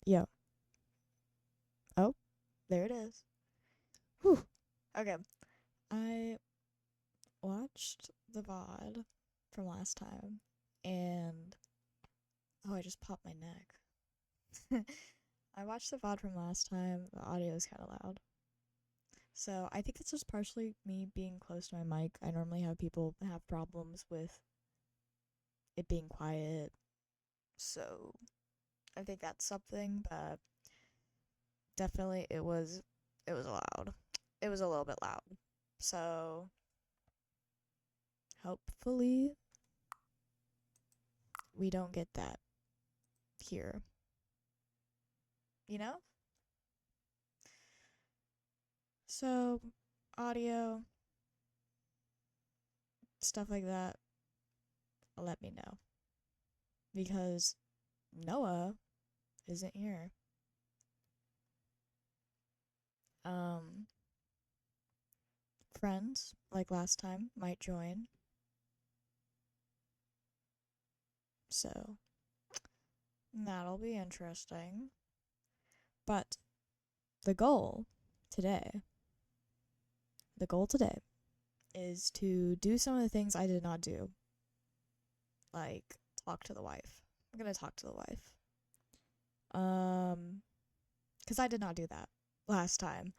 Yo. Oh, there it is. Whew. Okay. I watched the VOD from last time, and oh, I just popped my neck. I watched the VOD from last time. The audio is kind of loud. So I think it's just partially me being close to my mic. I normally have people have problems with it being quiet. So I think that's something, but definitely it was loud. It was a little bit loud. So hopefully we don't get that here. You know? So audio, stuff like that, let me know. Because Noah isn't here. Friends, like last time, might join. So that'll be interesting. But the goal today, is to do some of the things I did not do. Like talk to the wife. I'm gonna talk to the wife. Because I did not do that last time.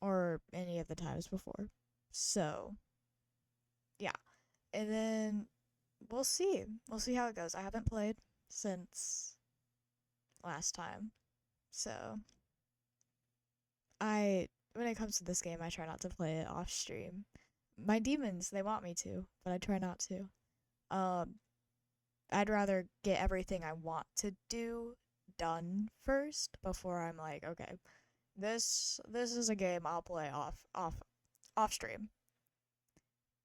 Or any of the times before. So, yeah. And then we'll see. We'll see how it goes. I haven't played since last time. So, when it comes to this game, I try not to play it off stream. My demons, they want me to, but I try not to. I'd rather get everything I want to do done first before I'm like, okay, this is a game I'll play off stream.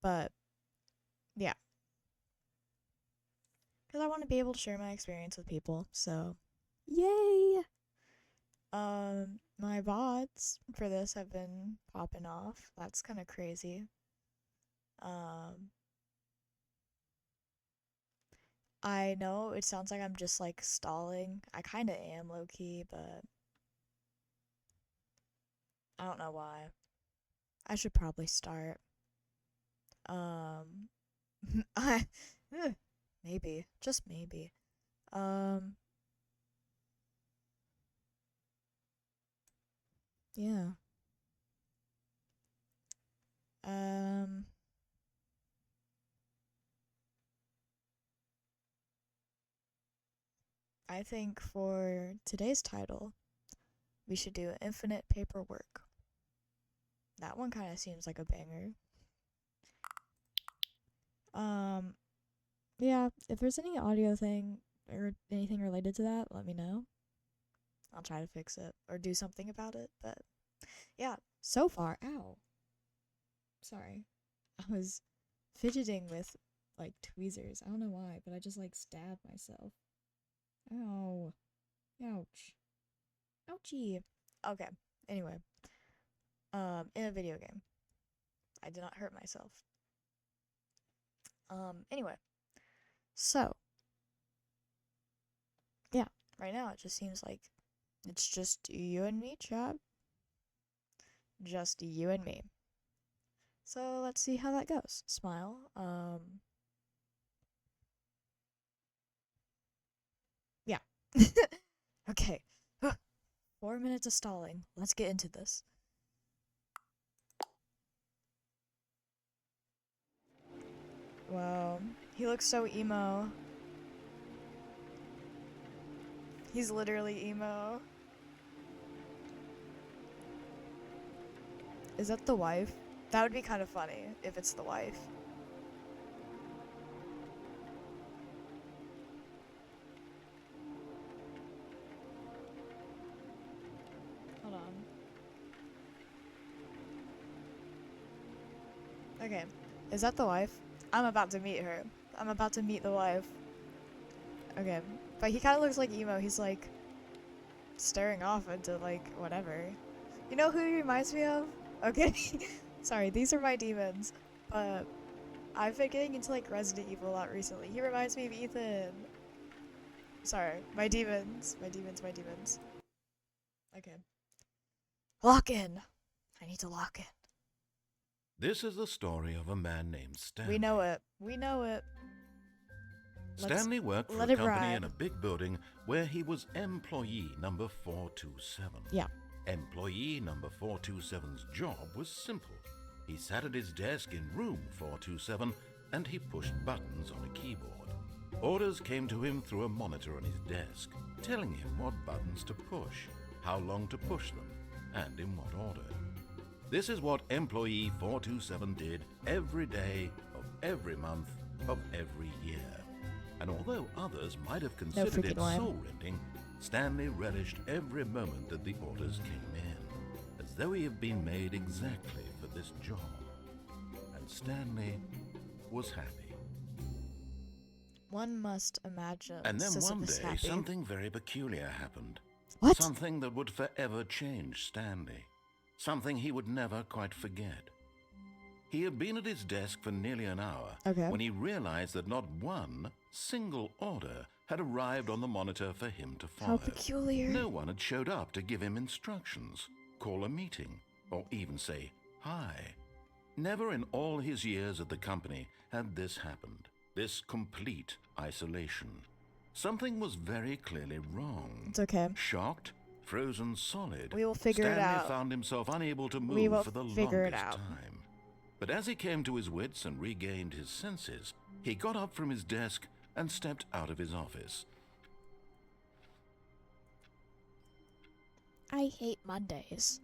But yeah, because I want to be able to share my experience with people. So, yay! My VODs for this have been popping off. That's kind of crazy. I know it sounds like I'm just like stalling. I kind of am low key, but I don't know why. I should probably start. Um, I maybe, just maybe. Um, yeah. Um, I think for today's title, we should do infinite paperwork. That one kind of seems like a banger. Yeah, if there's any audio thing or anything related to that, let me know. I'll try to fix it or do something about it. But yeah, so far, ow. Sorry. I was fidgeting with like tweezers. I don't know why, but I just like stabbed myself. Ow. Ouch. Ouchie. Okay. Anyway. In a video game. I did not hurt myself. Anyway. So. Yeah. Right now it just seems like it's just you and me, chat. Just you and me. So let's see how that goes. Smile. Yeah. Okay. 4 minutes of stalling. Let's get into this. Wow. He looks so emo. He's literally emo. Is that the wife? That would be kind of funny if it's the wife. Hold on. Okay. Is that the wife? I'm about to meet her. I'm about to meet the wife. Okay. But he kind of looks like emo. He's like staring off into like whatever. You know who he reminds me of? Okay. Sorry, these are my demons. But I've been getting into like Resident Evil a lot recently. He reminds me of Ethan. Sorry. My demons. My demons, my demons. Okay. Lock in. I need to lock in. This is the story of a man named Stanley. We know it. We know it. Stanley worked for a company in a big building where he was employee number 427. Yeah. Employee number 427's job was simple. He sat at his desk in room 427 and he pushed buttons on a keyboard. Orders came to him through a monitor on his desk, telling him what buttons to push, how long to push them, and in what order. This is what employee 427 did every day of every month of every year. And although others might have considered it soul-rending, Stanley relished every moment that the orders came in, as though he had been made exactly for this job. And Stanley was happy. One must imagine. And then one day, something very peculiar happened. What? Something that would forever change Stanley. Something he would never quite forget. He had been at his desk for nearly an hour when he realized that not one single order had arrived on the monitor for him to follow. How peculiar. No one had showed up to give him instructions, call a meeting, or even say hi. Never in all his years at the company had this happened. This complete isolation. Something was very clearly wrong. It's okay. Shocked, frozen solid, we will figure Stanley it out. found himself unable to move for the longest time. But as he came to his wits and regained his senses, he got up from his desk and stepped out of his office. I hate Mondays.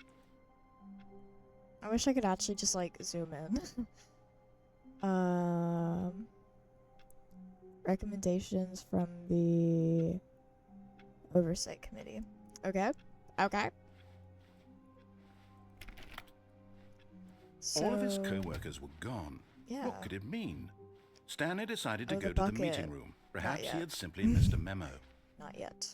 I wish I could actually just like zoom in. Recommendations from the Oversight Committee. Okay. Okay. So, all of his co-workers were gone. Yeah. What could it mean? Stanley decided to go to the meeting room. Perhaps he had simply Mm-hmm. missed a memo. Not yet.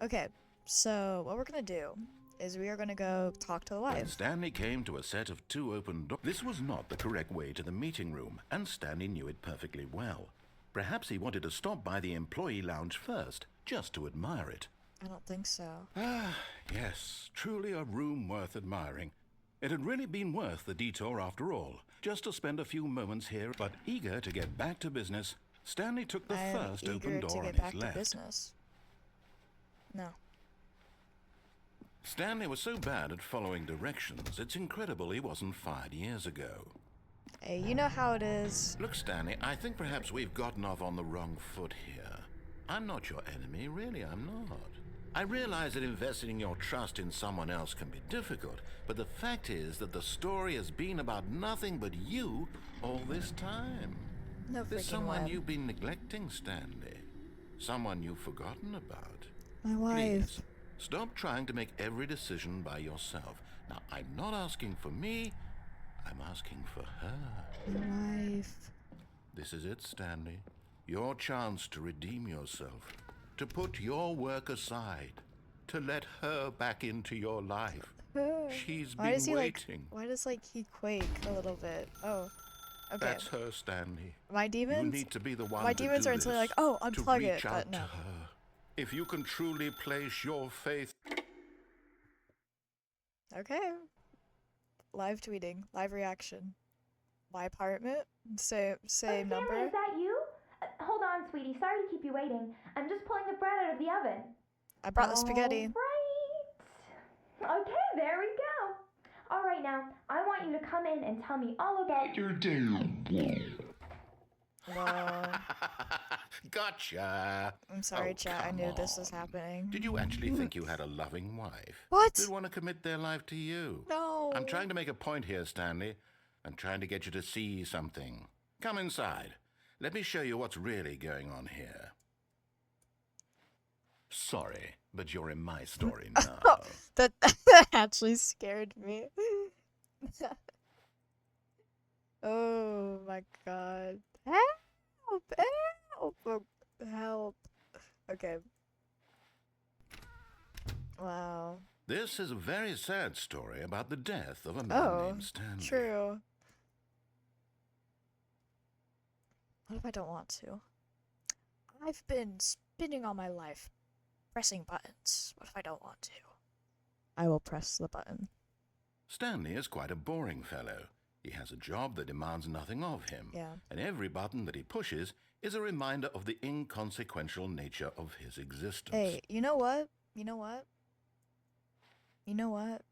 Okay, so what we're gonna do is we are gonna go talk to the When wife. Stanley came to a set of two open doors. This was not the correct way to the meeting room, and Stanley knew it perfectly well. Perhaps he wanted to stop by the employee lounge first, just to admire it. I don't think so. Ah, yes, truly a room worth admiring. It had really been worth the detour after all, just to spend a few moments here. But eager to get back to business, Stanley took the first open door on his left. Business. No. Stanley was so bad at following directions, it's incredible he wasn't fired years ago. Hey, you know how it is. Look, Stanley, I think perhaps we've gotten off on the wrong foot here. I'm not your enemy, really, I'm not. I realize that investing your trust in someone else can be difficult, but the fact is that the story has been about nothing but you all this time. No There's freaking someone way. you've been neglecting, Stanley. Someone you've forgotten about. My wife. Please, stop trying to make every decision by yourself. Now, I'm not asking for me, I'm asking for her. My wife. This is it, Stanley. Your chance to redeem yourself. To put your work aside. To let her back into your life. She's been waiting. Why does he quake a little bit? Oh. Okay. That's her, Stanley. My demons? You need to be the one My to demons do are instantly this, like, oh, unplug to it, reach but out no. to her. If you can truly place your faith. Okay. Live tweeting, live reaction. My apartment, same number. Stanley, is that you? Hold on, sweetie. Sorry to keep you waiting. I'm just pulling the bread out of the oven. I brought the spaghetti. Right. Okay, there we go. All right, now I want you to come in and tell me all about your day. Whoa. Gotcha. I'm sorry, chat. I knew come this was on. happening. Did you actually think you had a loving wife? What? Who'd want to commit their life to you? No. I'm trying to make a point here, Stanley. I'm trying to get you to see something. Come inside. Let me show you what's really going on here. Sorry, but you're in my story now. That actually scared me. Oh my god. Help! Help! Oh, help. Okay. Wow. This is a very sad story about the death of a man named Stanley. True. What if I don't want to? I've been spending all my life pressing buttons. What if I don't want to? I will press the button. Stanley is quite a boring fellow. He has a job that demands nothing of him, Yeah. and every button that he pushes is a reminder of the inconsequential nature of his existence. Hey, you know what? You know what? You know what?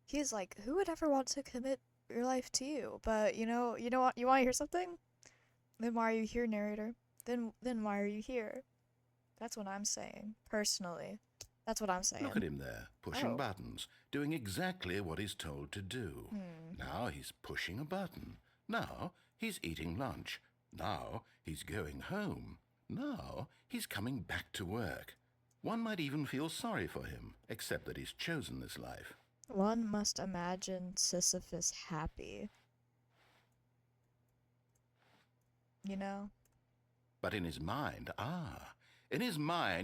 He's like, who would ever want to commit your life to you? But you know what? You want to hear something? Then why are you here, narrator? Then why are you here? That's what I'm saying, personally. That's what I'm saying. Look at him there, pushing Oh. buttons, doing exactly what he's told to do. Now he's pushing a button. Now he's eating lunch. Now he's going home. Now he's coming back to work. One might even feel sorry for him, except that he's chosen this life. One must imagine Sisyphus happy. You know? But in his mind,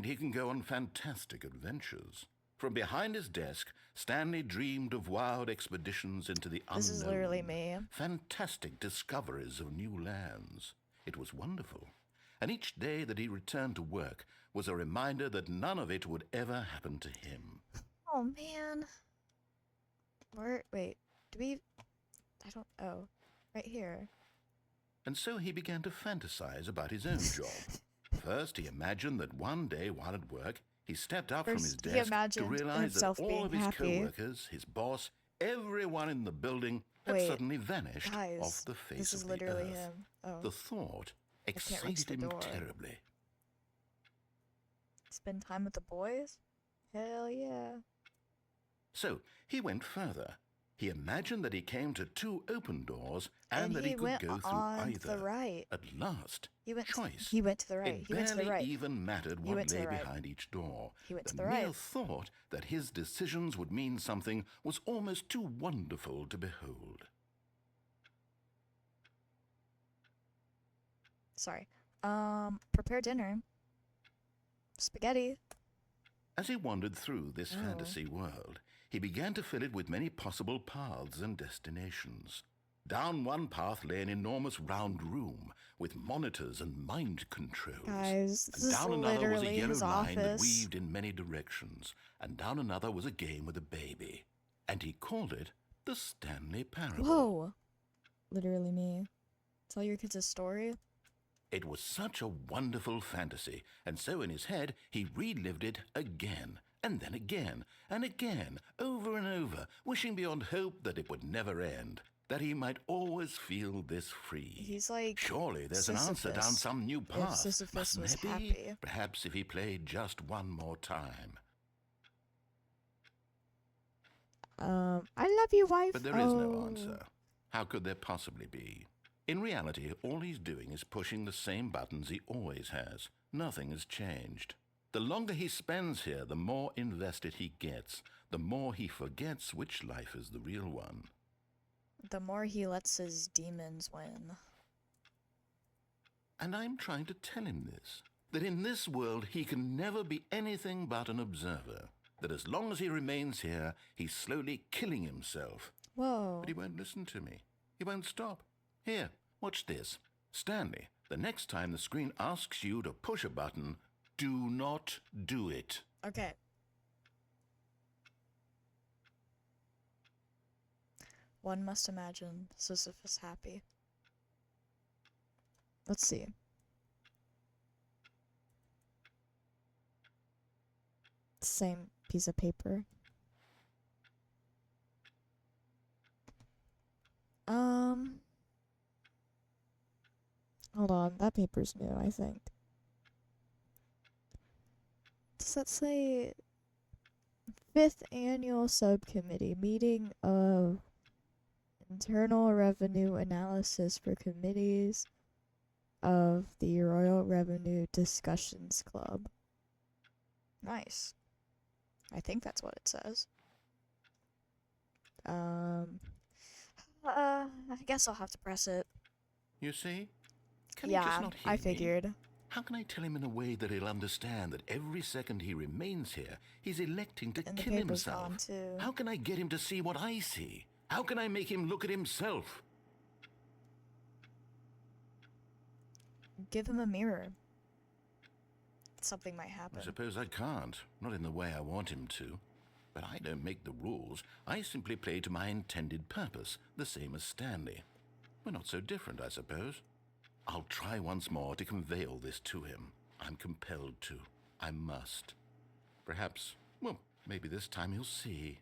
he can go on fantastic adventures. From behind his desk, Stanley dreamed of wild expeditions into the unknown. This is literally me. Fantastic discoveries of new lands. It was wonderful. And each day that he returned to work was a reminder that none of it would ever happen to him. Oh, man. Wait, do we... Oh, right here. And so he began to fantasize about his own job. First, he imagined that one day while at work, he stepped up from his First, he desk to imagined realize that himself all being of his happy. co-workers, his boss, everyone in the building had Wait, suddenly vanished guys, off the face this is of the literally earth. him. Oh, The thought can't reach excited the him door. terribly. spend time with the boys? Hell yeah. So he went further. He imagined that he came to two open doors and that he he could went go through on either. the right. At last, He went choice. he went to the right. It He went to the barely right. even mattered He what went to lay the right. behind each door. He went to The the mere right. thought that his decisions would mean something was almost too wonderful to behold. Sorry. Prepare dinner. Spaghetti. As he wandered through this Oh. fantasy world, he began to fill it with many possible paths and destinations. Down one path lay an enormous round room with monitors and mind controls. Guys, this And is down another was a literally yellow his line that office. weaved in many directions. And down another was a game with a baby. And he called it the Stanley Parable. Whoa. Literally me. Tell your kids a story? It was such a wonderful fantasy, and so in his head he relived it again, and then again, and again, over and over, wishing beyond hope that it would never end, that he might always feel this free. He's like Surely there's an answer down Sisyphus. some new path. Sisyphus Mustn't was there be? happy. Perhaps if he played just one more time. I love you, wife. But there is no answer. How could there possibly be? In reality, all he's doing is pushing the same buttons he always has. Nothing has changed. The longer he spends here, the more invested he gets, the more he forgets which life is the real one. The more he lets his demons win. And I'm trying to tell him this, that in this world he can never be anything but an observer, that as long as he remains here, he's slowly killing himself. Whoa. But he won't listen to me. He won't stop. Here, watch this. Stanley, the next time the screen asks you to push a button, do not do it. Okay. One must imagine Sisyphus happy. Let's see. Same piece of paper. Hold on, that paper's new, I think. Does that say 5th Annual Subcommittee Meeting of Internal Revenue Analysis for Committees of the Royal Revenue Discussions Club? Nice. I think that's what it says. I guess I'll have to press it. You see? Can he just Yeah, not hear I me? figured. How can I tell him in a way that he'll understand that every second he remains here, he's electing to And the kill paper's himself? gone too. How can I get him to see what I see? How can I make him look at himself? Give him a mirror. something might happen. I suppose I can't. Not in the way I want him to. But I don't make the rules. I simply play to my intended purpose, the same as Stanley. We're not so different, I suppose. I'll try once more to convey all this to him. I'm compelled to. I must. Perhaps, well, maybe this time he'll see.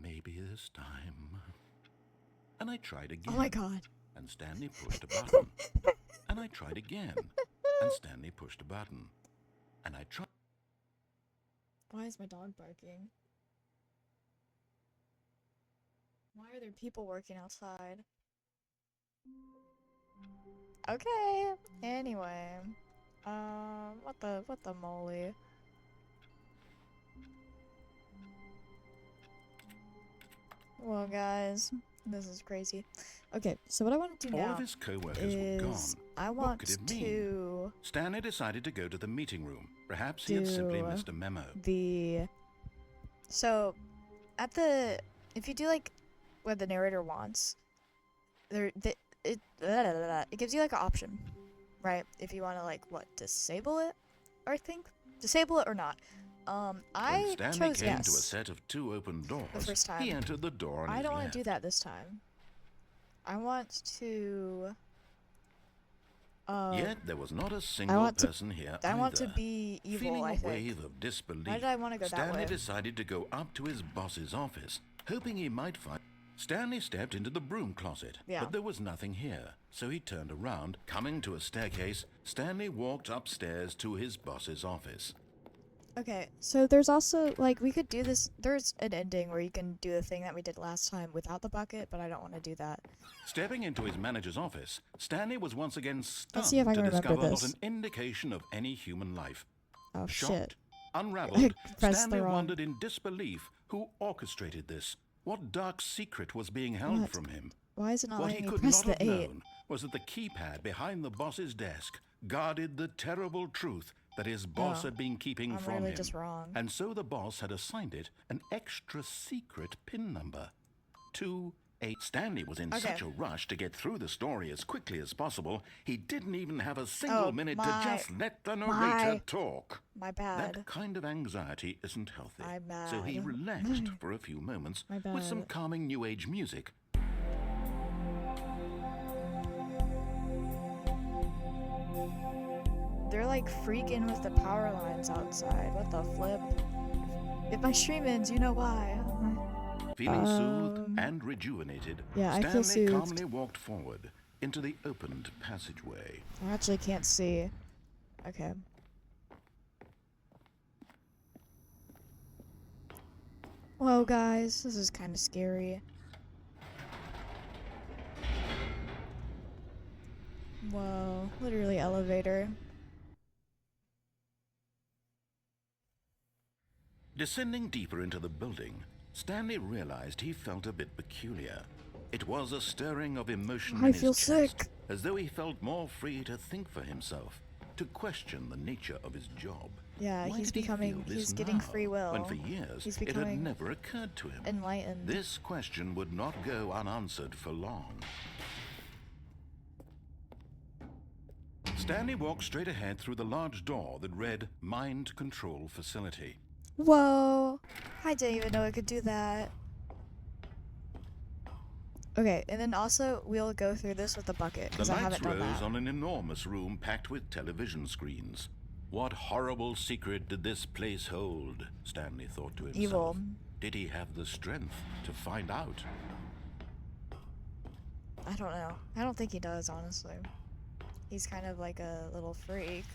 Maybe this time. And I tried again. Oh my god. And Stanley pushed a button. And I tried again. And Stanley pushed a button. And I tried. Why is my dog barking? Why are there people working outside? Okay. Anyway. What the moly? Well, guys, this is crazy. Okay, so what I want to do All now of his co-workers were gone. is I What want could it mean? to Stanley decided to go to the meeting room. Perhaps he had simply do missed a memo. So at the if you do like what the narrator wants, it gives you like an option, right? If you want to like disable it, or disable it or not. When I Stanley chose came yes to a set of 2 open doors, the first time. he entered the door on I his don't want left. to do that this time. I want to. Yet there was not a single person here I want to either. be evil. Feeling I a think. wave of disbelief, Why did I want to go that Stanley way? decided to go up to his boss's office, hoping he might find... Stanley stepped into the broom closet, Yeah. but there was nothing here, so he turned around. Coming to a staircase, Stanley walked upstairs to his boss's office. Okay, so there's also, like, we could do this, there's an ending where you can do the thing that we did last time without the bucket, but I don't want to do that. Stepping into his manager's office, Stanley was once again stunned Let's see if I to can remember discover this. not an indication of any human life. Oh, Shocked, shit. unraveled, Pressed Stanley the wrong- wondered in disbelief who orchestrated this. What dark secret was being held What? from him? Why is it not What he letting me could press not the have 8? known was that the keypad behind the boss's desk guarded the terrible truth that his boss Oh, had been keeping I'm from really him. just wrong. And so the boss had assigned it an extra secret PIN number. 28. Stanley was in Okay. such a rush to get through the story as quickly as possible, he didn't even have a single minute to just let the narrator talk. My bad. That kind of anxiety isn't healthy. I'm So he bad. relaxed for a few moments My with some bad. calming new age music. They're like freaking with the power lines outside. What the flip? If my stream ends, you know why. Feeling soothed and rejuvenated, yeah, I Stanley feel soothed. calmly walked forward into the opened passageway. I actually can't see. Okay. Whoa, guys, this is kind of scary. Whoa, literally elevator. Descending deeper into the building, Stanley realized he felt a bit peculiar. It was a stirring of emotion I in feel his chest, sick. as though he felt more free to think for himself, to question the nature of his job. Yeah, Why he's did he becoming, feel this he's getting now, free will. when for years He's it had becoming never occurred to him. enlightened. This question would not go unanswered for long. Stanley walked straight ahead through the large door that read Mind Control Facility. Whoa! I didn't even know I could do that. Okay, and then also we'll go through this with the bucket The because I lights haven't done rose that. on an enormous room packed with television screens. What horrible secret did this place hold? Stanley thought to himself. Evil. Did he have the strength to find out? I don't know. I don't think he does, honestly. He's kind of like a little freak.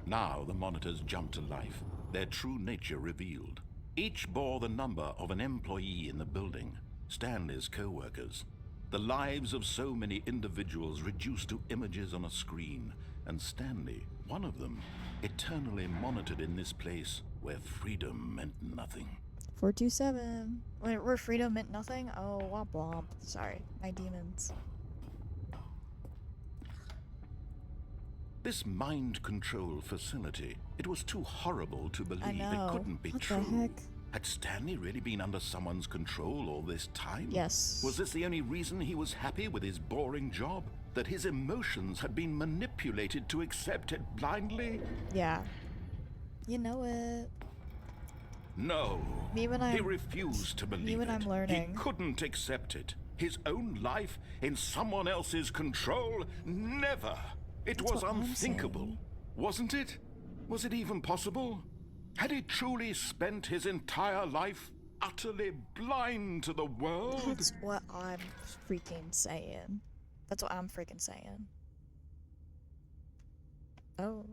Now the monitors jumped to life, their true nature revealed. Each bore the number of an employee in the building, Stanley's co-workers. The lives of so many individuals reduced to images on a screen, and Stanley, one of them, eternally monitored in this place where freedom meant nothing. 427. Where freedom meant nothing? Oh, womp womp. Sorry, my demons. This mind control facility, it was too horrible to believe. know. It couldn't be What the true. heck? Had Stanley really been under someone's control all this time? Yes. Was this the only reason he was happy with his boring job? That his emotions had been manipulated to accept it blindly? Yeah. You know it. No. Me when He I'm refused to believe when it. I'm learning. He couldn't accept it. His own life in someone else's control? Never. It That's was what I'm unthinkable. saying. Wasn't it? Was it even possible? Had he truly spent his entire life utterly blind to the world? That's what I'm freaking saying. That's what I'm freaking saying. Oh,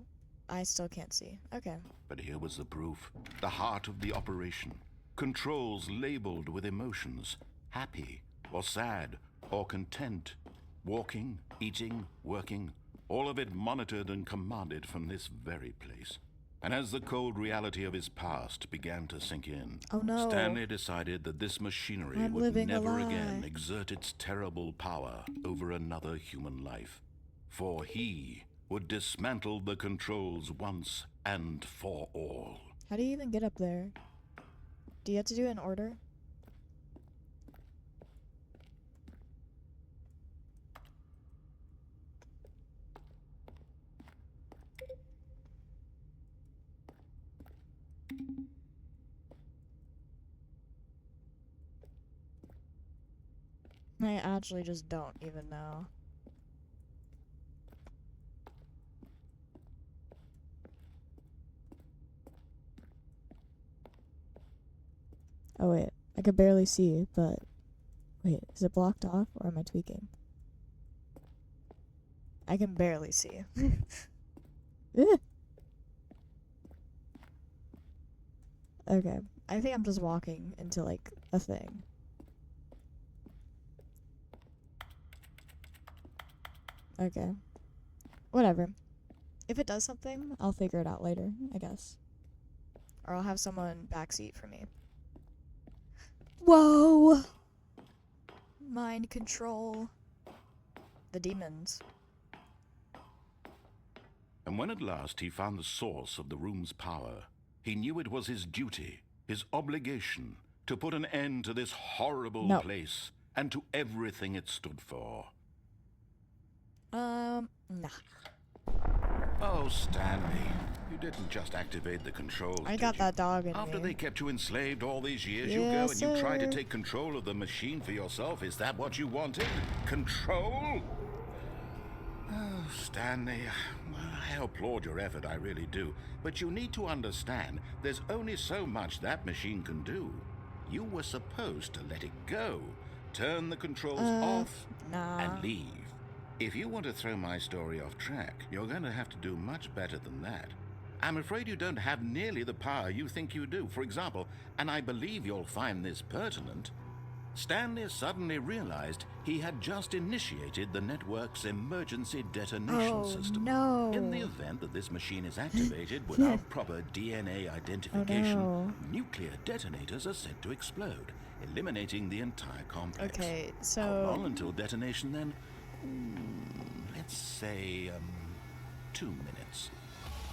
I still can't see. Okay. But here was the proof. The heart of the operation. Controls labeled with emotions. Happy, or sad, or content. Walking, eating, working. All of it monitored and commanded from this very place. And as the cold reality of his past began to sink in, Oh no. Stanley decided that this machinery I'm would living a never lie. again exert its terrible power over another human life. For he would dismantle the controls once and for all. How do you even get up there? Do you have to do it in order? I actually just don't even know. Oh wait, I could barely see, but wait, is it blocked off or am I tweaking? I can barely see. Eh. Okay, I think I'm just walking into like a thing. Okay. Whatever. If it does something, I'll figure it out later, I guess. Or I'll have someone backseat for me. Whoa! Mind control. The demons. And when at last he found the source of the room's power, he knew it was his duty, his obligation, to put an end to this horrible No. place and to everything it stood for. Nah. Oh, Stanley, you didn't just activate the controls, I did got you? that dog in After me. they kept you enslaved all these years, you go Yes, and you try to sir. take control of the machine for yourself. Is that what you wanted? Control? Oh, Stanley, I applaud your effort, I really do. But you need to understand, there's only so much that machine can do. You were supposed to let it go, turn the controls off, Nah. and leave. If you want to throw my story off track, you're going to have to do much better than that. I'm afraid you don't have nearly the power you think you do. For example, and I believe you'll find this pertinent, Stanley suddenly realized he had just initiated the network's emergency detonation system. No. In the event that this machine is activated without proper DNA identification, no. nuclear detonators are said to explode, eliminating the entire complex. Okay, How so long until detonation then? Let's say, 2 minutes.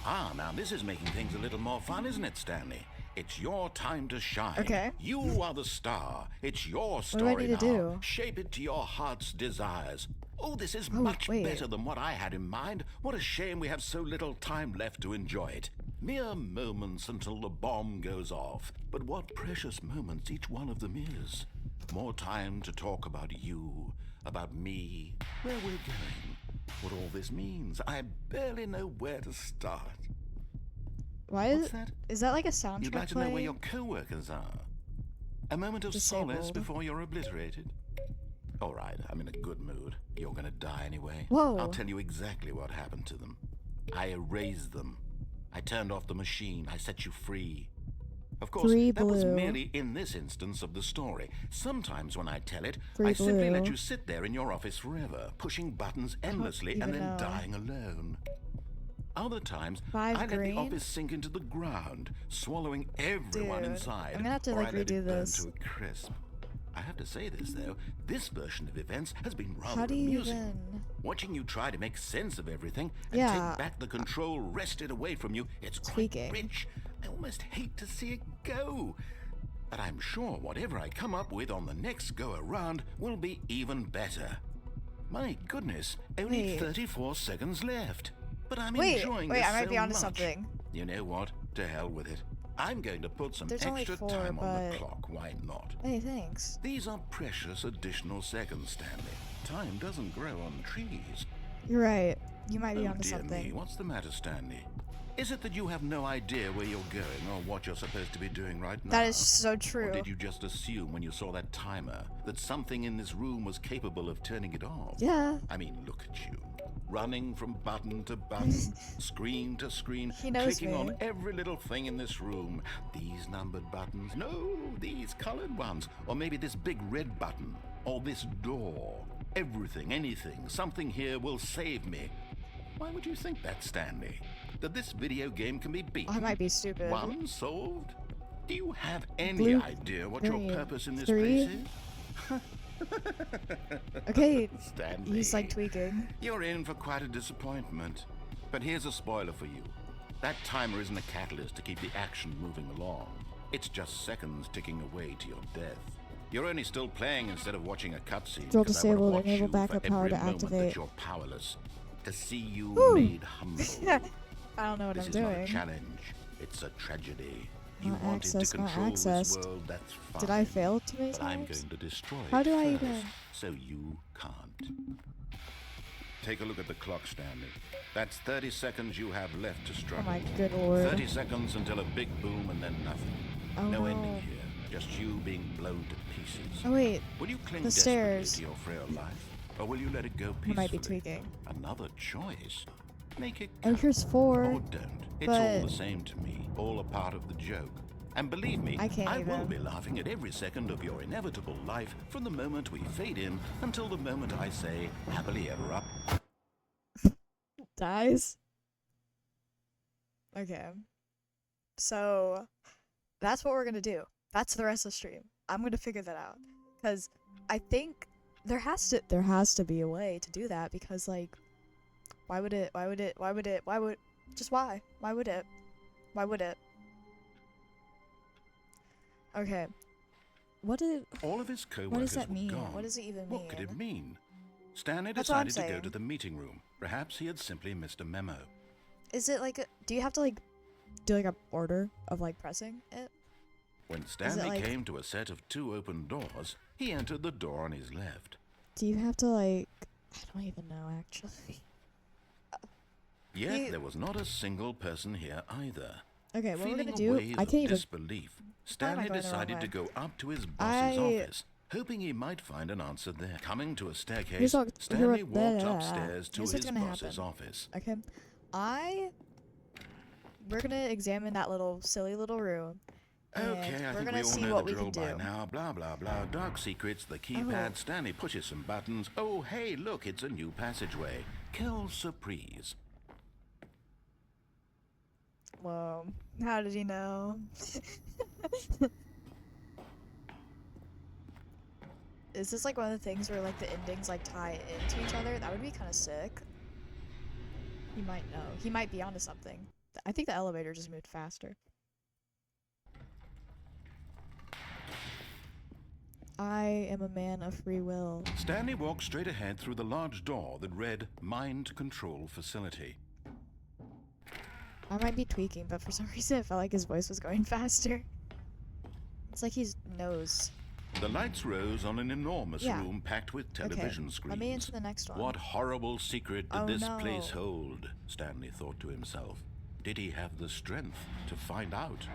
Ah, now this is making things a little more fun, isn't it, Stanley? It's your time to shine. Okay. You are the star. It's your What story do I need to now. do? Shape it to your heart's desires. Oh, this is Oh, much wait. better than what I had in mind. What a shame we have so little time left to enjoy it. Mere moments until the bomb goes off. But what precious moments each one of them is. More time to talk about you, about me, where we're going, what all this means. I barely know where to start. why What's is that? is that like a soundtrack You'd like to know where playing? your co-workers are. A moment of solace Disabled. before you're obliterated. All right, I'm in a good mood. You're gonna die anyway. Whoa. I'll tell you exactly what happened to them. I erased them. I turned off the machine. I set you free. Of course, Free that was blue. merely in this instance of the story. Sometimes when I tell it, Free I simply let blue. you sit there in your office forever, pushing buttons endlessly and even then know. dying alone. Other times, 5 I let the green? office sink into the ground, swallowing everyone Dude, inside. I'm gonna have to, or like, I let redo it burn this. to a crisp. I have to say this, though. This version of events has been rather How do you amusing. even? Watching you try to make sense of everything and Yeah. take back the control wrested away from you, it's quite Tweaking. rich. I almost hate to see it go. But I'm sure whatever I come up with on the next go-around will be even better. My goodness, only Wait. 34 seconds left. But I'm Wait, enjoying wait, this I might so be onto much. something. You know what? To hell with it. I'm going to put some There's only extra 4, time on the but- clock. Why not? Hey, thanks. These are precious additional seconds, Stanley. Time doesn't grow on trees. You're right. You might be Oh onto dear something. me, what's the matter, Stanley? Is it that you have no idea where you're going or what you're supposed to be doing right now? That is so Or true. did you just assume when you saw that timer that something in this room was capable of turning it off? Yeah. I mean, look at you. Running from button to button, screen to screen, He knows clicking me. on every little thing in this room. These numbered buttons, no, these colored ones. Or maybe this big red button, or this door. Everything, anything, something here will save me. Why would you think that, Stanley? That this video game can be beaten? I might be stupid. One solved? Do you have any Blue, idea what green, your purpose in this 3. place is? Okay, Stanley, he's like tweaking. you're in for quite a disappointment. But here's a spoiler for you. That timer isn't a catalyst to keep the action moving along. It's just seconds ticking away to your death. You're only still playing instead of watching a cutscene. Control because I wanna disabled, watch enable you backup for power every to moment activate. That you're powerless. To see you Woo. made humble. I don't know what This I'm is not a doing. challenge. It's a tragedy. You Not wanted access, to not control this accessed. world, that's fine. Did I fail too many But I'm times? going to destroy How it do I first, even- so you can't. Take a look at the clock, Stanley. That's 30 seconds you have left to Oh struggle. my good lord. 30 seconds until a big boom and then nothing. Oh no no. ending here. Just you being blown to pieces. Oh wait, Will you cling the desperately stairs. to your frail life? Or will you let it go I peacefully? might be tweaking. Another choice. Make it Oh, count. here's 4. Or don't. It's all but- the same to me. All a part of the joke. And believe me, I can't will even. be laughing at every second of your inevitable life from the moment we fade in until the moment I say happily ever up. Dies. Okay. So, that's what we're gonna do. That's the rest of the stream. I'm gonna figure that out. Because I think there has to be a way to do that, because like why would it just why would it okay, All of his co-workers what does that were mean? gone. What does it even What could it mean? Stanley That's what I'm decided to go saying. to the meeting room. Perhaps he had simply missed a memo. Is it like do you have to like do like a order of like pressing it? When Stanley like- came to a set of 2 open doors, he entered the door on his left. Do you have to like I don't even know actually. Yet You- there was not a single person here either. Okay, what we're Feeling gonna a do, wave I of can't even disbelief, Stanley going the wrong decided way? to go up to his boss's I- office, hoping he might find an answer there. Coming to a staircase, Here's what- Stanley here- walked blah, upstairs to here's his what's gonna boss's happen. office. Okay. We're gonna examine that little silly little room. Okay, and I we're think gonna we all see know what the we drill can by do. now. Blah, blah, blah. Dark secrets, the keypad. Oh. Stanley pushes some buttons. Oh, hey, look, it's a new passageway. Quelle surprise. Whoa. How did he know? Is this like one of the things where like the endings like tie into each other? That would be kind of sick. He might know. He might be onto something. I think the elevator just moved faster. I am a man of free will. Stanley walked straight ahead through the large door that read Mind Control Facility. I might be tweaking, but for some reason it felt like his voice was going faster. It's like he knows. The lights rose on an enormous Yeah. room packed with television Okay, screens. let me into the next one. What horrible secret did Oh, this no. place hold? Stanley thought to himself. Did he have the strength to find out?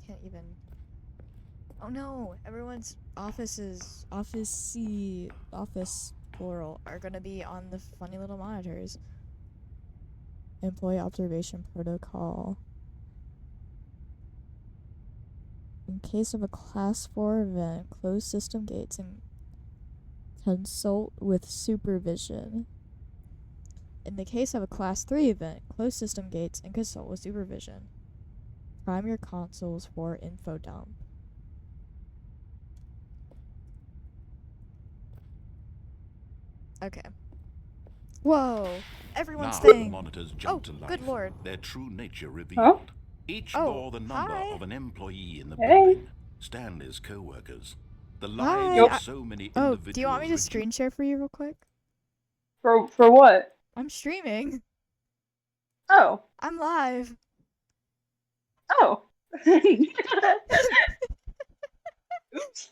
Can't even. Oh no! Everyone's office plural are gonna be on the funny little monitors. Employee observation protocol. In case of a class 4 event, close system gates and consult with supervision. In the case of a class 3 event, close system gates and consult with supervision. Prime your consoles for info dump. Okay. Whoa! Everyone's Now the thing! monitors jumped to Oh, life. good lord. Their true nature revealed. Each Oh, bore the number hi. of an employee in the Hey. building. Stanley's co-workers. The lives Hi. of so many Oh, individuals. do you want me to reduced- screen share for you real quick? For what? I'm streaming. Oh. I'm live. Oh. Oops.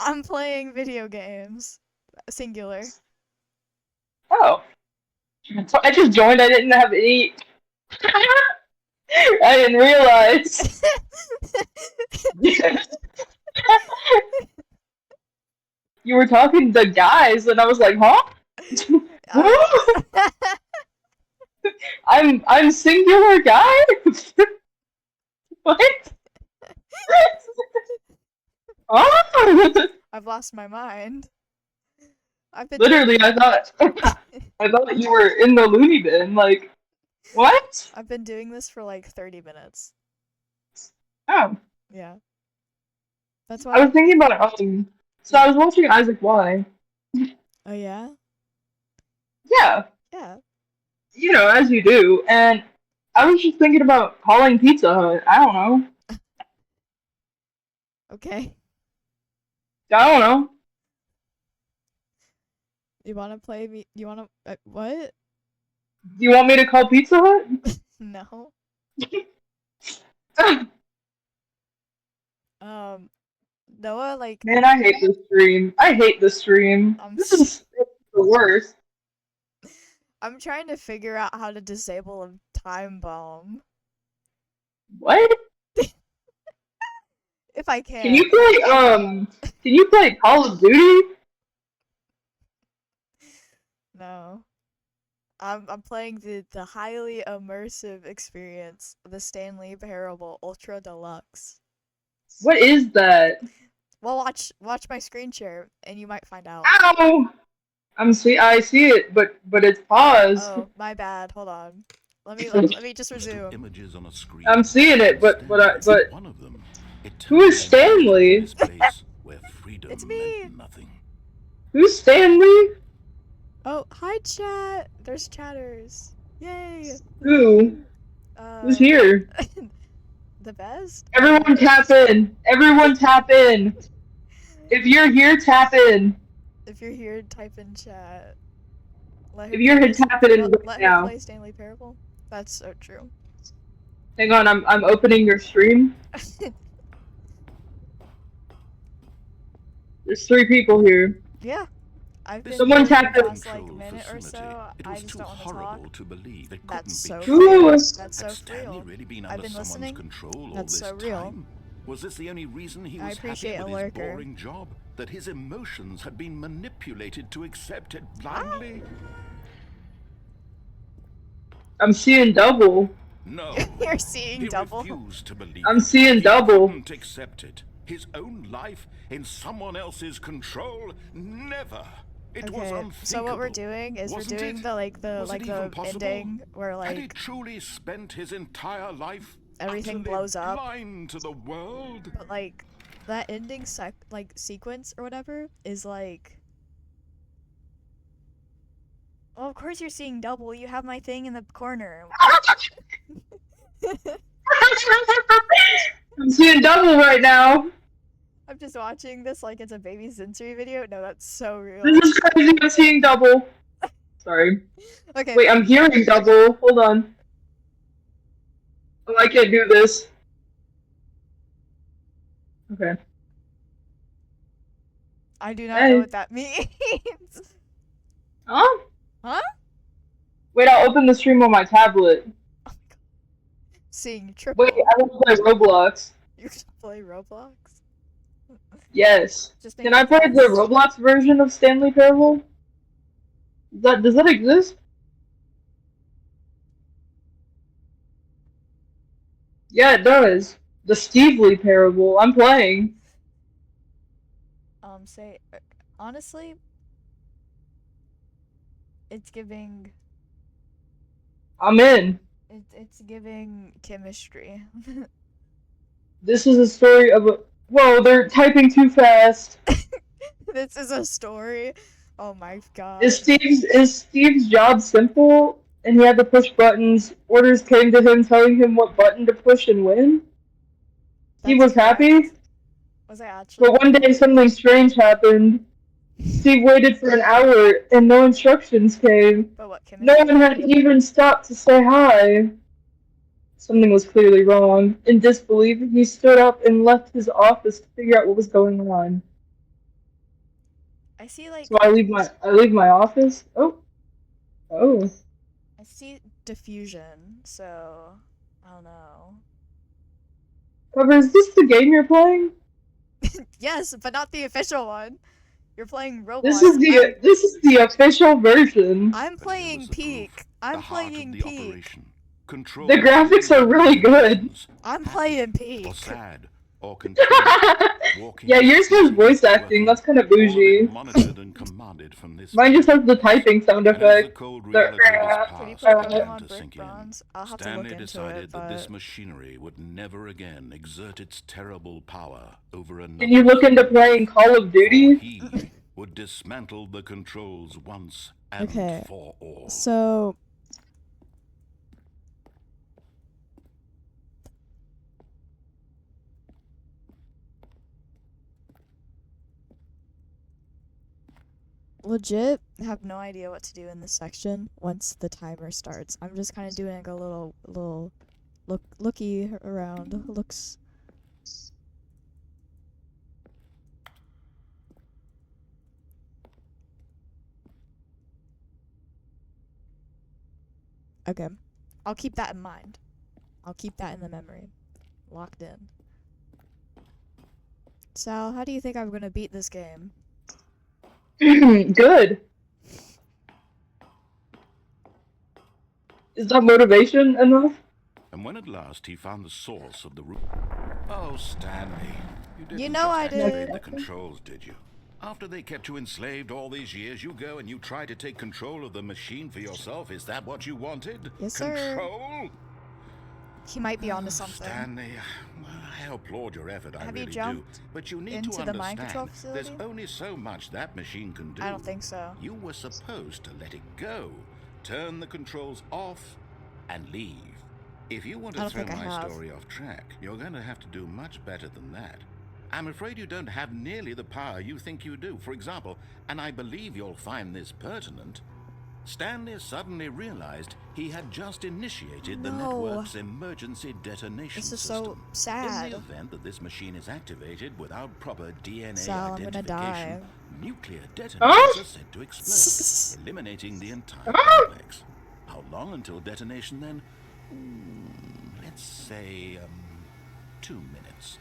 I'm playing video games. Singular. Oh. I just joined. I didn't have any. I didn't realize. You were talking to guys, and I was like, huh? I'm singular guy? What? Oh! I've lost my mind. I've been Literally, I thought you were in the loony bin. Like, what? I've been doing this for like 30 minutes. Oh. Yeah. That's I why. was thinking about so I was watching Isaac Y. Oh yeah? Yeah, Yeah. you know, as you do, and I was just thinking about calling Pizza Hut. I don't know. Okay. I don't know. You wanna play me? You wanna what? Do you want me to call Pizza Hut? No. Noah, like, Man, I hate this stream. I hate this stream. This is the worst. I'm trying to figure out how to disable a time bomb. What? If I can. Can you play Call of Duty? No. I'm playing the highly immersive experience, the Stanley Parable Ultra Deluxe. What is that? Well, watch my screen share, and you might find out. Ow! I see it, but it's paused. Oh, my bad. Hold on. Let me just resume. Images on a screen. I'm seeing it, but one of them, who is Stanley? Where freedom It's me. meant nothing. Who's Stanley? Oh, hi chat. There's chatters. Yay. Who? Who's here? The best. Everyone tap in. Everyone tap in. If you're here, tap in. If you're here, type in chat. If you're here, tap it in right let now. her play Stanley Parable. That's so true. Hang on, I'm opening your stream. There's 3 people here. Yeah. I've been Someone playing tap the in. past like minute or so. It I was just too don't want to horrible talk. to believe it That's so couldn't be real. Ooh. That's so Had Stanley real. really been I've under been someone's listening. control all That's this so real. time? Was this the only reason he I was appreciate happy a with his lurker. boring job? That his emotions had been manipulated to accept it blindly? I'm seeing double. No. You're seeing He double. refused to believe I'm it. seeing He double. couldn't accept it. His own life in someone else's control? Never. It was Okay, unthinkable. so what we're doing is Wasn't we're doing it? the Was it even the possible? ending where Had he like truly spent his entire life everything utterly blows up, blind to the world? but like that ending sequence or whatever is like. Well, of course you're seeing double. You have my thing in the corner. I'm seeing double right now. I'm just watching this like it's a baby sensory video. No, that's so real. This is crazy. I'm seeing double. Sorry. Okay. Wait, I'm hearing double. Hold on. Oh, I can't do this. Okay. I do not know what that means. Huh? Huh? Wait, I'll open the stream on my tablet. Oh my god. Seeing triple. Wait, I want to play Roblox. You can play Roblox? Yes. Just Can I play the Roblox version of Stanley Parable? Does that exist? Yeah, it does. The Stevely Parable. I'm playing. Say honestly, it's giving. I'm in. It's giving chemistry. This is a story of a. Whoa, they're typing too fast. This is a story. Oh my god. Is Steve's job simple? And he had to push buttons. Orders came to him telling him what button to push and when. He was happy. Was I actually? But one day something strange happened. Steve waited for an hour and no instructions came. But what, Kimmy? No one had even stopped to say hi. Something was clearly wrong. In disbelief, he stood up and left his office to figure out what was going on. I see, like... So I leave my office. Oh. I see diffusion, so... I don't know. Cover, is this the game you're playing? Yes, but not the official one. You're playing Roblox. This is the official version. I'm playing Peak. I'm playing Peak. The graphics are really good. I'm playing Peak. Or sad, or Yeah, yours has voice acting. That's kind of bougie. Monitored and commanded from this Mine just has the typing sound effect. Can you put Pokemon Brick Bronze? I'll have to look Stanley into decided it, that this but... machinery would never again exert its terrible power over another. Can you look into playing Call of Duty? He would dismantle the controls once and Okay, for all. so... Legit have no idea what to do in this section once the timer starts. I'm just kind of doing like a little looky around. Looks... Okay. I'll keep that in mind. I'll keep that in the memory. Locked in. Sal, how do you think I'm gonna beat this game? Good. Is that motivation enough? And when at last he found the source of the root... Oh, Stanley, you didn't know I just activate did. the controls, did you? After they kept you enslaved all these years, you go and you try to take control of the machine for yourself. Is that what you wanted? Yes, sir. Control? He might be onto something. Stanley, I applaud your effort, I Have you really do. jumped But you need into to the mind understand, control there's facility? only so much that machine can do. I don't think so. You were supposed to let it go, turn the controls off, and leave. If you want I to don't throw think I my have. story off track, you're going to have to do much better than that. I'm afraid you don't have nearly the power you think you do. For example, and I believe you'll find this pertinent, Stanley suddenly realized he had just initiated the No. network's emergency detonation This is system. so sad. In the event that this machine is activated without proper DNA Sal, I'm gonna identification, die. nuclear detonators Huh? are said to explode, eliminating the entire complex. How long until detonation then? Let's say, 2 minutes.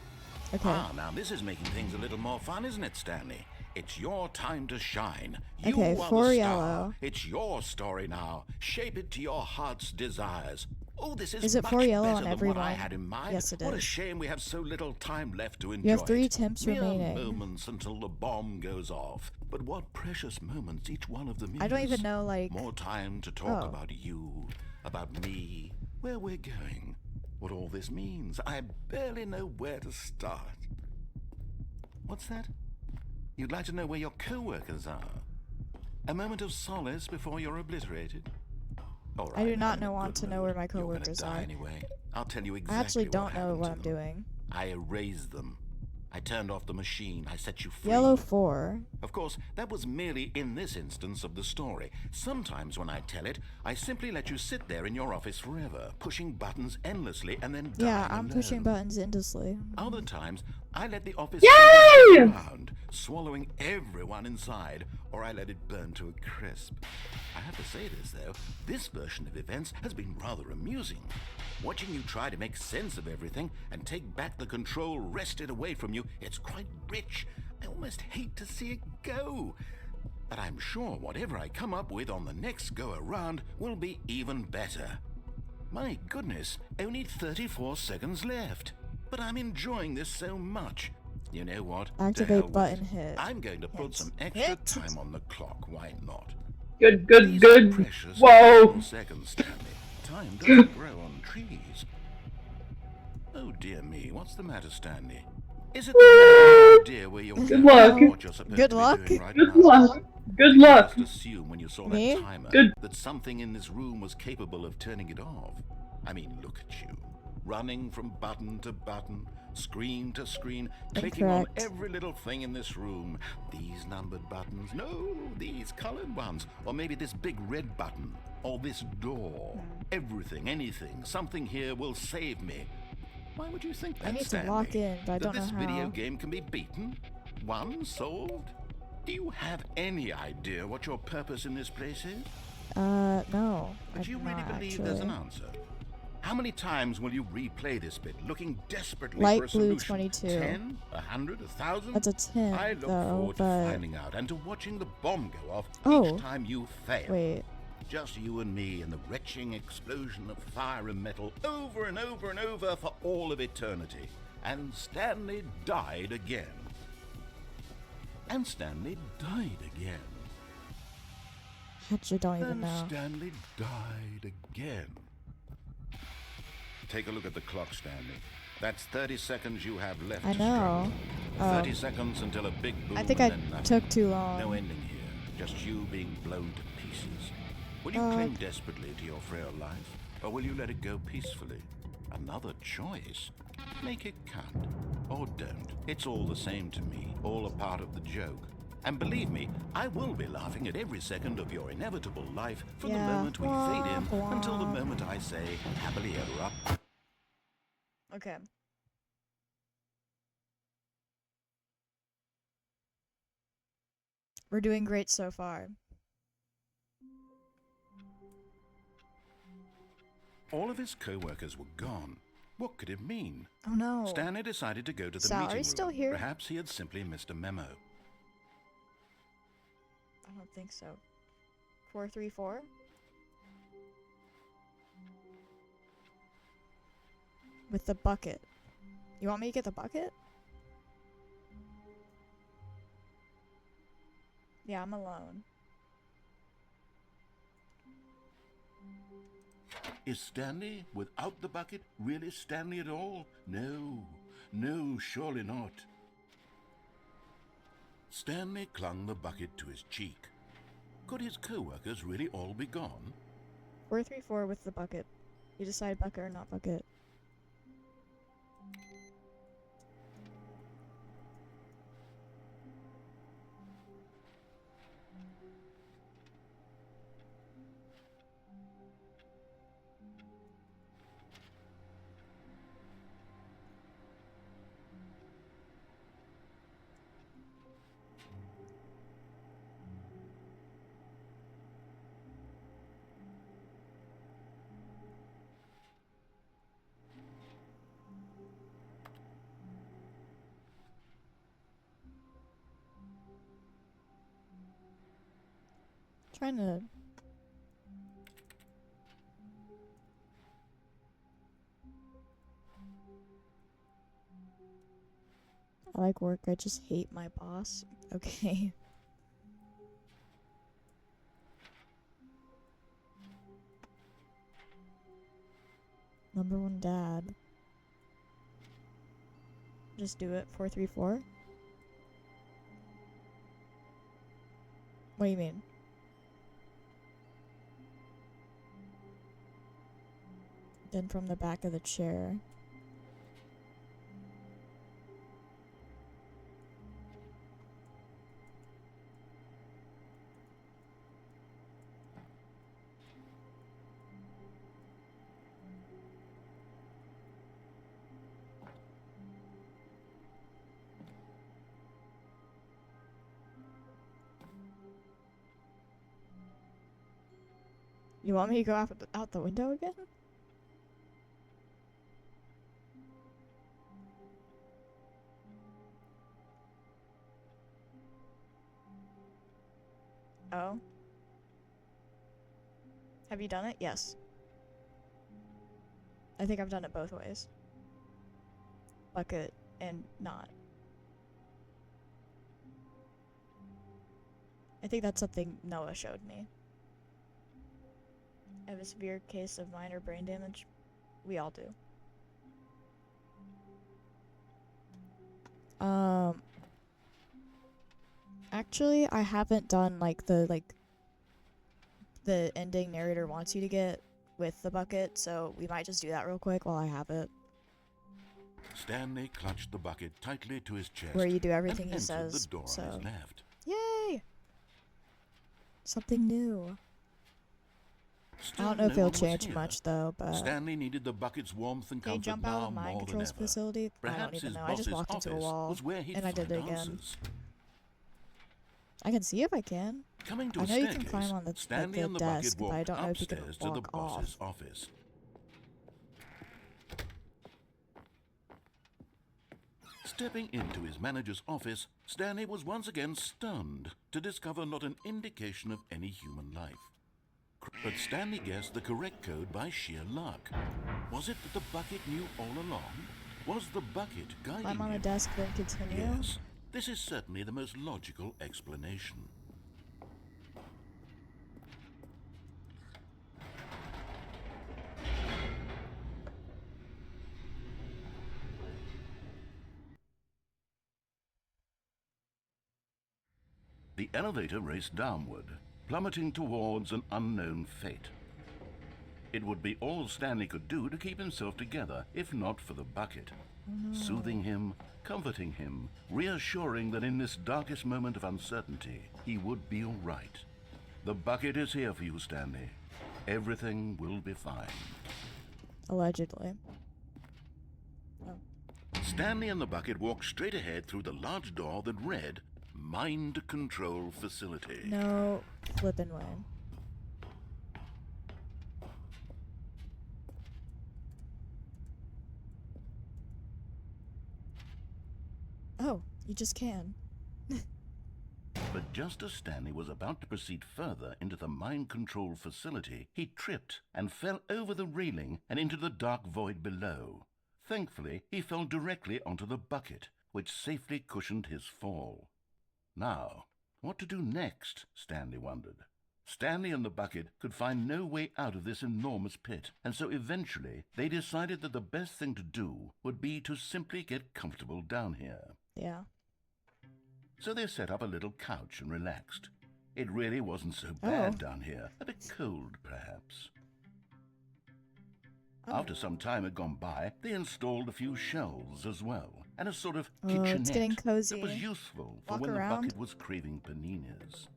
Okay. Ah, now this is making things a little more fun, isn't it, Stanley? It's your time to shine. You Okay, are the 4 star. yellow. It's your story now. Shape it to your heart's desires. Oh, this is Is it much 4 yellow better on than every what I one? had in mind. Yes, it What a is. shame we have so little time left to enjoy You have 3 it. temps Mere remaining. moments until the bomb goes off. But what precious moments each one of them is. I don't even know, like... More time to talk Oh. about you, about me, where we're going, what all this means. I barely know where to start. What's that? You'd like to know where your co-workers are? A moment of solace before you're obliterated? All right, I do not I'm in a want good to know mood. where my You're gonna co-workers die are. Anyway, I'll tell you exactly I actually don't what know happened what to I'm them. doing. I erased them. I turned off the machine. I set you free. Yellow 4. Of course, that was merely in this instance of the story. Sometimes when I tell it, I simply let you sit there in your office forever, pushing buttons endlessly and then dying Yeah, I'm pushing alone. buttons endlessly. Other times, I let the office Yay! around, swallowing everyone inside, or I let it burn to a crisp. I have to say this, though, this version of events has been rather amusing. Watching you try to make sense of everything and take back the control wrested away from you, it's quite rich. I almost hate to see it go. But I'm sure whatever I come up with on the next go-around will be even better. My goodness, only 34 seconds left. But I'm enjoying this so much. You know what? To hell Activate with button it. hit. I'm going to put Hit. some extra Hit. time on the clock. Why not? Good. These are precious Whoa. little seconds, Stanley. Time doesn't grow on trees. Oh dear me, what's the matter, Stanley? Is it that you have no idea where you're going luck. or what you're supposed Good to be luck. doing right Good now? luck. Good You luck. just assume when you saw Me? that timer Good. that something in this room was capable of turning it off. I mean, look at you. running from button to button, screen to screen, clicking on Incorrect. every little thing in this room. These numbered buttons, no, these colored ones, or maybe this big red button, or this door. Everything, anything, something here will save me. Why would you think that, I need to Stanley? lock in, but I That don't know this how. video game can be beaten? Won? Solved? Do you have any idea what your purpose in this place is? No. I But you do really not, believe actually. there's an answer? How many times will you replay this bit, looking desperately Light for a blue solution? 22. 10? 100? 1,000? That's a 10, I look though, forward to but... finding out and to watching the bomb go off Oh. each time you fail. Wait. Just you and me and the retching explosion of fire and metal over and over and over for all of eternity. And Stanley died again. And Stanley died again. Actually, don't even And know. Stanley died again. Take a look at the clock, Stanley. That's 30 seconds you have left I to know. struggle. 30 seconds until a big boom I think and I then nothing. took too long. No ending here. Just you being blown to pieces. Will you cling desperately to your frail life? Or will you let it go peacefully? Another choice. Make it count. Or don't. It's all the same to me. All a part of the joke. And believe me, I will be laughing at every second of your inevitable life from the Yeah. moment we fade in until the moment I say, happily ever up. Okay. We're doing great so far. All of his co-workers were gone. What could it mean? Oh no. Stanley decided to go to the Sal, are meeting you still room. here? Perhaps he had simply missed a memo. I don't think so. 434? With the bucket. You want me to get the bucket? Yeah, I'm alone. Is Stanley, without the bucket, really Stanley at all? No, no, surely not. Stanley clung the bucket to his cheek. Could his co-workers really all be gone? 434 with the bucket. You decide bucket or not bucket. Trying to... I like work, I just hate my boss. Okay. Number one dad. Just do it. 434? What do you mean? Then from the back of the chair. You want me to go out the window again? Oh. Have you done it? Yes. I think I've done it both ways. Bucket and not. I think that's something Noah showed me. I have a severe case of minor brain damage. We all do. Actually, I haven't done the ending narrator wants you to get with the bucket, so we might just do that real quick while I have it. Stanley clutched the bucket tightly to his chest. Where you do everything he and entered says. the door So, on his left. yay! Something new. Still I don't know if no it'll one was change here. much though, but Stanley needed the bucket's warmth and can you comfort jump out now of the mind more than controls ever. facility? I don't Perhaps even his know. I just boss's walked into a office wall was where he'd and I did find it again. answers. I can see if I can. Coming to I a know you staircase, can climb on the, Stanley the and the desk, bucket but I walked don't know if you can upstairs to the walk boss's off. office. Stepping into his manager's office, Stanley was once again stunned to discover not an indication of any human life. But Stanley guessed the correct code by sheer luck. Was it that the bucket knew all along? Was the bucket guiding Climb on the him? desk, then continue. Yes, this is certainly the most logical explanation. The elevator raced downward, plummeting towards an unknown fate. It would be all Stanley could do to keep himself together, if not for the bucket. Soothing him, comforting him, reassuring that in this darkest moment of uncertainty, he would be all right. The bucket is here for you, Stanley. Everything will be fine. Allegedly. Stanley and the bucket walked straight ahead through the large door that read, Mind Control Facility. No flippin' way. Oh, you just can. But just as Stanley was about to proceed further into the mind control facility, he tripped and fell over the railing and into the dark void below. Thankfully, he fell directly onto the bucket, which safely cushioned his fall. Now, what to do next? Stanley wondered. Stanley and the bucket could find no way out of this enormous pit, and so eventually they decided that the best thing to do would be to simply get comfortable down here. Yeah. So they set up a little couch and relaxed. It really wasn't so bad Oh. down here. A bit cold, perhaps. Oh. After some time had gone by, they installed a few shelves as well, and a sort of Oh, it's getting kitchenette cozy. that was useful for Walk when around. the bucket was craving paninis.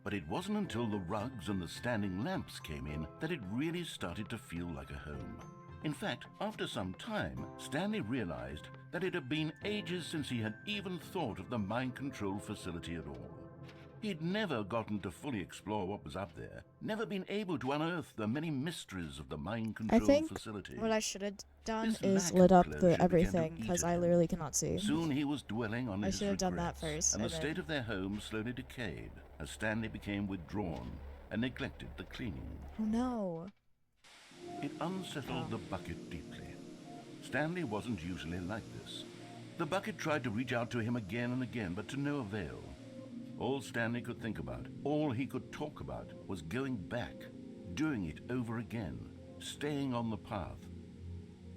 But it wasn't until the rugs and the standing lamps came in that it really started to feel like a home. In fact, after some time, Stanley realized that it had been ages since he had even thought of the mind control facility at all. He'd never gotten to fully explore what was up there, never been able to unearth the many mysteries of the mind I control think facility. what I should have done This is lack lit of up closure the began to everything, eat because at I him. literally cannot see. Soon he was dwelling on I his should have done that regrets, first, and the and then- state of their home slowly decayed as Stanley became withdrawn and neglected the cleaning. Oh no. It unsettled the bucket deeply. Stanley wasn't usually like this. The bucket tried to reach out to him again and again, but to no avail. All Stanley could think about, all he could talk about, was going back, doing it over again, staying on the path.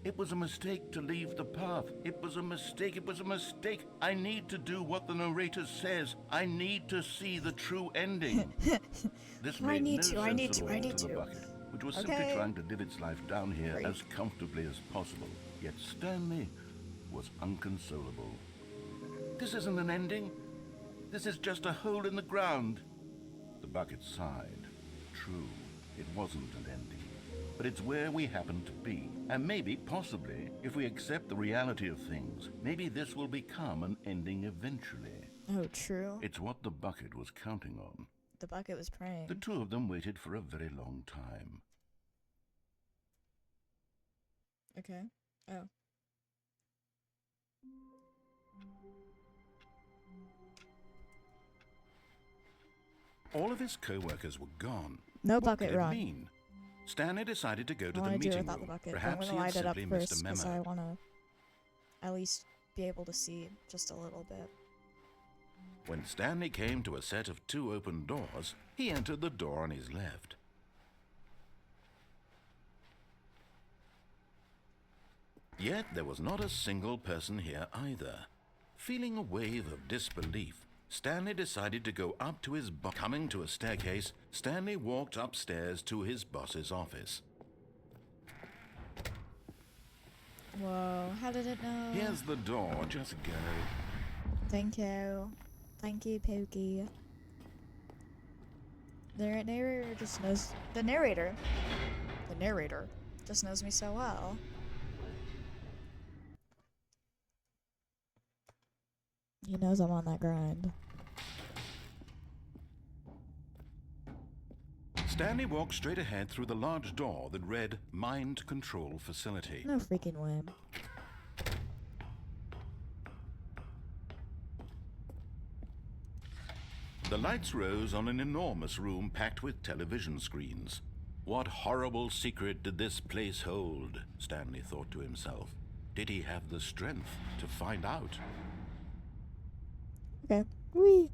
It was a mistake to leave the path. It was a mistake. It was a mistake. I need to do what the narrator says. I need to see the true ending. This I made need no to, sense I need at to, all I need the to. bucket, which was simply Okay. trying to live its life down here Great. as comfortably as possible. Yet Stanley was unconsolable. This isn't an ending. This is just a hole in the ground. The bucket sighed. True, it wasn't an ending. But it's where we happen to be. And maybe, possibly, if we accept the reality of things, maybe this will become an ending eventually. Oh, true. It's what the bucket was counting on. The bucket was praying. The two of them waited for a very long time. Okay. Oh. All of his co-workers were gone. No What bucket could it run. mean? Stanley decided to go I to the want to do it meeting without room. the bucket. But I'm Perhaps gonna he had light it up simply missed first a because I memo. want to at least be able to see just a little bit. When Stanley came to a set of two open doors, he entered the door on his left. Yet there was not a single person here either. Feeling a wave of disbelief, Stanley decided to go up to his boss. Coming to a staircase, Stanley walked upstairs to his boss's office. Whoa, how did it know? Here's the door, just go. Thank you. Thank you, Pookie. The narrator just knows... The narrator just knows me so well. He knows I'm on that grind. Stanley walked straight ahead through the large door that read Mind Control Facility. No freaking way. The lights rose on an enormous room packed with television screens. What horrible secret did this place hold? Stanley thought to himself. Did he have the strength to find out? Okay. Whee!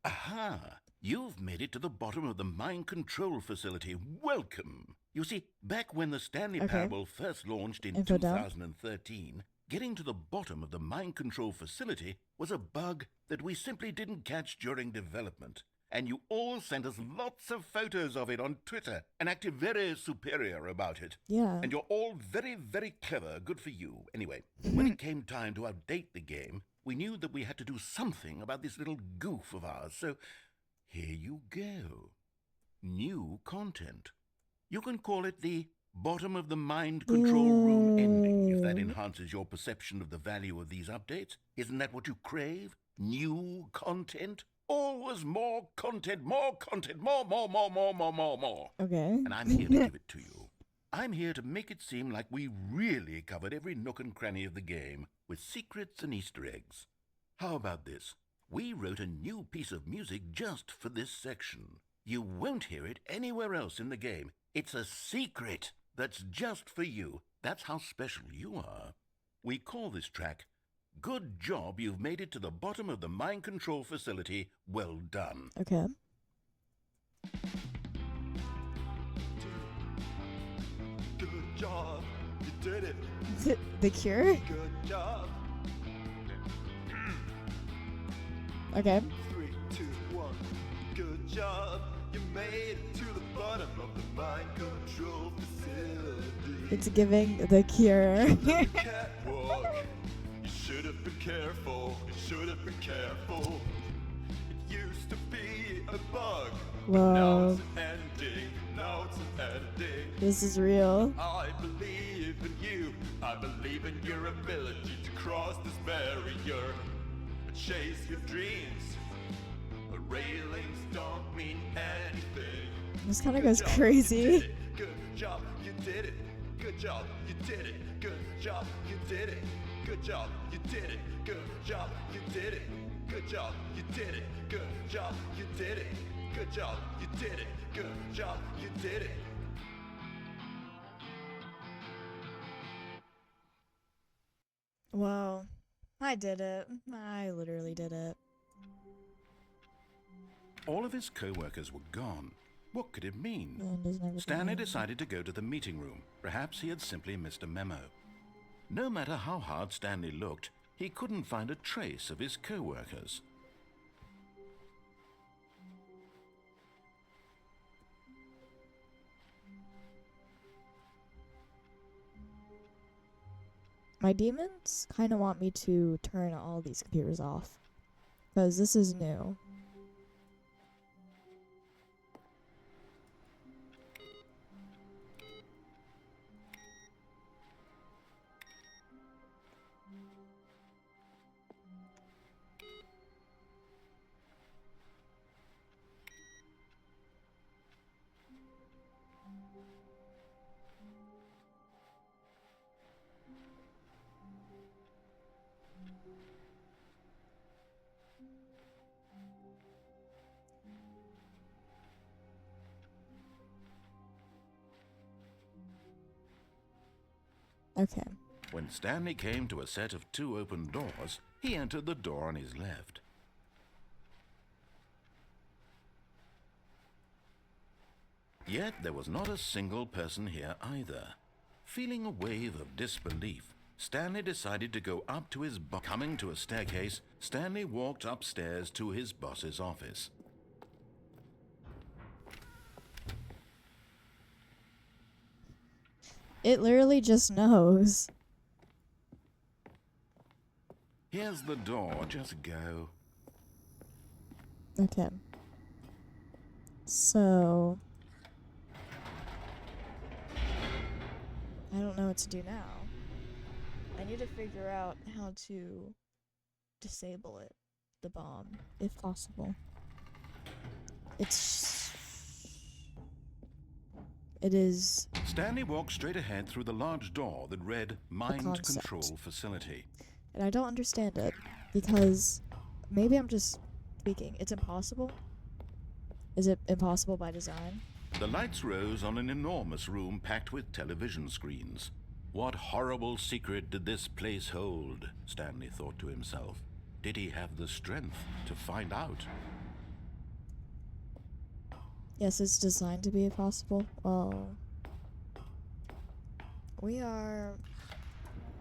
Aha! You've made it to the bottom of the mind control facility. Welcome! You see, back when the Stanley Okay. Parable first launched in Info dump. 2013, getting to the bottom of the mind control facility was a bug that we simply didn't catch during development. And you all sent us lots of photos of it on Twitter and acted very superior about it. Yeah. And you're all very, very clever. Good for you. Anyway, when it came time to update the game, we knew that we had to do something about this little goof of ours. So here you go. New content. You can call it the bottom of the mind control room ending, if that enhances your perception of the value of these updates. Isn't that what you crave? New content? Always more content, more, more. Okay. And I'm here to give it to you. I'm here to make it seem like we really covered every nook and cranny of the game with secrets and Easter eggs. How about this? We wrote a new piece of music just for this section. You won't hear it anywhere else in the game. It's a secret that's just for you. That's how special you are. We call this track, Good Job You've Made It to the Bottom of the Mind Control Facility. Well done. Okay. Good job, you did it. The Cure? Good job. Okay. 3, 2, 1. Good job, you made it to the bottom of the mind control facility. It's giving The Cure. Catwalk. You should have been careful. You should have been careful. It used to be a bug. But now Whoa. it's an ending. Now it's an ending. This is real. I believe in you. I believe in your ability to cross this barrier and chase your dreams. But railings don't mean anything. This kind of Good goes job, you crazy. did it. Good job, you did it. Good job, you did it. Good job, you did it. Good job, you did it. Good job, you did it. Good job, you did it. Good job, you did it. Good job, you did it. Good job, you did it. Whoa. I did it. I literally did it. All of his co-workers were gone. What could it mean? And there's never Stanley been- decided to go to the meeting room. Perhaps he had simply missed a memo. No matter how hard Stanley looked, he couldn't find a trace of his co-workers. My demons kind of want me to turn all these computers off. Because this is new. Okay. When Stanley came to a set of 2 open doors, he entered the door on his left. Yet there was not a single person here either. Feeling a wave of disbelief, Stanley decided to go up to his boss. Coming to a staircase, Stanley walked upstairs to his boss's office. It literally just knows. Here's the door, just go. Okay. So... I don't know what to do now. I need to figure out how to disable it, the bomb, if possible. It is Stanley walked straight ahead through the large door that read Mind concept. Control Facility. and I don't understand it, because maybe I'm just tweaking. It's impossible? Is it impossible by design? The lights rose on an enormous room packed with television screens. What horrible secret did this place hold? Stanley thought to himself. Did he have the strength to find out? Yes, it's designed to be impossible. Well, we are...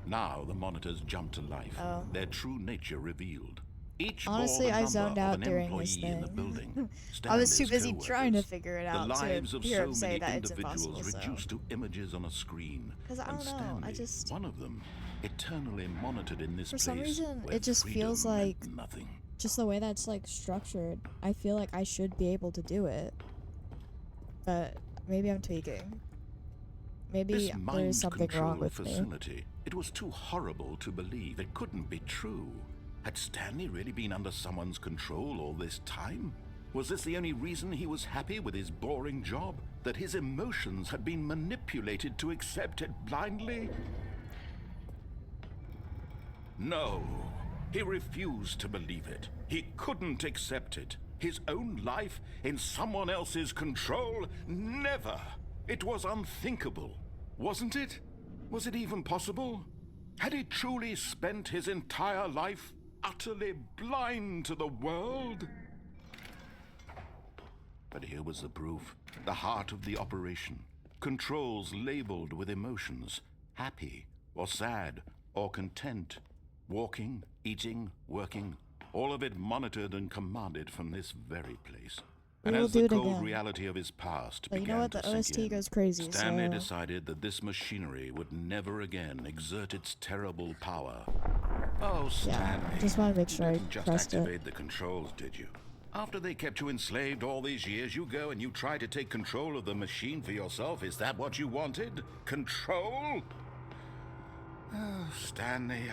Now the monitors jumped to life, Oh. their true nature revealed. Each Honestly, bore the I number zoned of out an during this employee in the thing. building. I was too Stanley's busy trying to coworkers. figure it The out lives to of hear so him say many that it's individuals impossible, so... reduced to images on a screen. 'Cause I And don't know, I Stanley, just... one of them, eternally monitored in this For place some reason, where it just freedom feels meant like... nothing. Just the way that's, like, structured, I feel like I should be able to do it. But maybe I'm tweaking. Maybe This there's mind something wrong control with me. facility, it was too horrible to believe. It couldn't be true. Had Stanley really been under someone's control all this time? Was this the only reason he was happy with his boring job? That his emotions had been manipulated to accept it blindly? No, he refused to believe it. He couldn't accept it. His own life in someone else's control? Never! It was unthinkable, wasn't it? Was it even possible? Had he truly spent his entire life utterly blind to the world? But here was the proof. The heart of the operation. Controls labeled with emotions. Happy, or sad, or content. Walking, eating, working. All of it monitored and commanded from this very place. We And will as do the it cold again. reality of his past But you began know what? to The sink OST in, goes crazy, Stanley so... decided that this machinery would never again exert its terrible power. Oh, Stanley, just wanna make sure I you didn't just pressed it. activate the controls, did you? After they kept you enslaved all these years, you go and you try to take control of the machine for yourself. Is that what you wanted? Control? Oh, Stanley,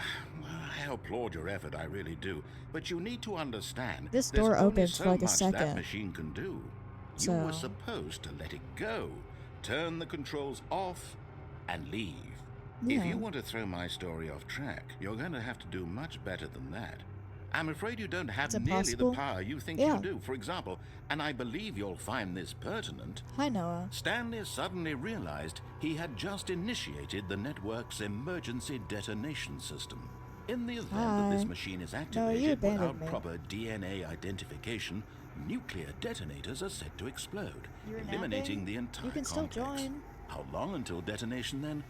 I applaud your effort, I really do. But you need to understand, This there's door only opens so for like a much that second. machine can do. You So- were supposed to let it go, turn the controls off, and leave. If Yeah. you want to throw my story off track, you're going to have to do much better than that. I'm afraid you don't have It's nearly the impossible? power you think Yeah. you do. For example, and I believe you'll find this pertinent, Hi, Noah. Stanley suddenly realized he had just initiated the network's emergency detonation system. In the event that this Hi. machine is No, you activated abandoned without me. proper DNA identification, nuclear detonators are set to explode, You were eliminating napping? the entire You can still complex. join. How long until detonation then?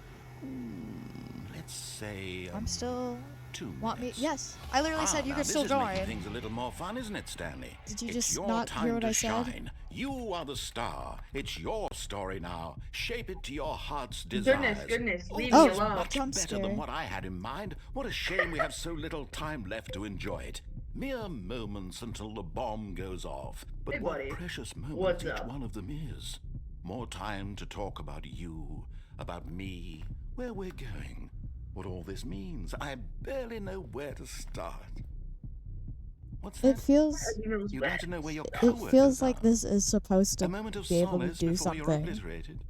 Let's say I'm still... 2 Want me? minutes. Yes. I literally said you now could this still is join. making things a little more fun, isn't it, Stanley? Did you It's just your not time hear what to I said? shine. You are the star. It's your story now. Shape it to your heart's desires. Goodness, Oh, leave this me is alone. much Jump better scare. than what I had in mind. What a shame we have so little time left to enjoy it. Mere moments until the bomb goes off. But Hey, what buddy. precious moments What's each up? one of them is. More time to talk about you, about me, where we're going, what all this means. I barely know where to start. What's It that? feels... You'd like to know where your It coworkers feels like are. this is supposed to A moment of be able to solace do before you're something. obliterated.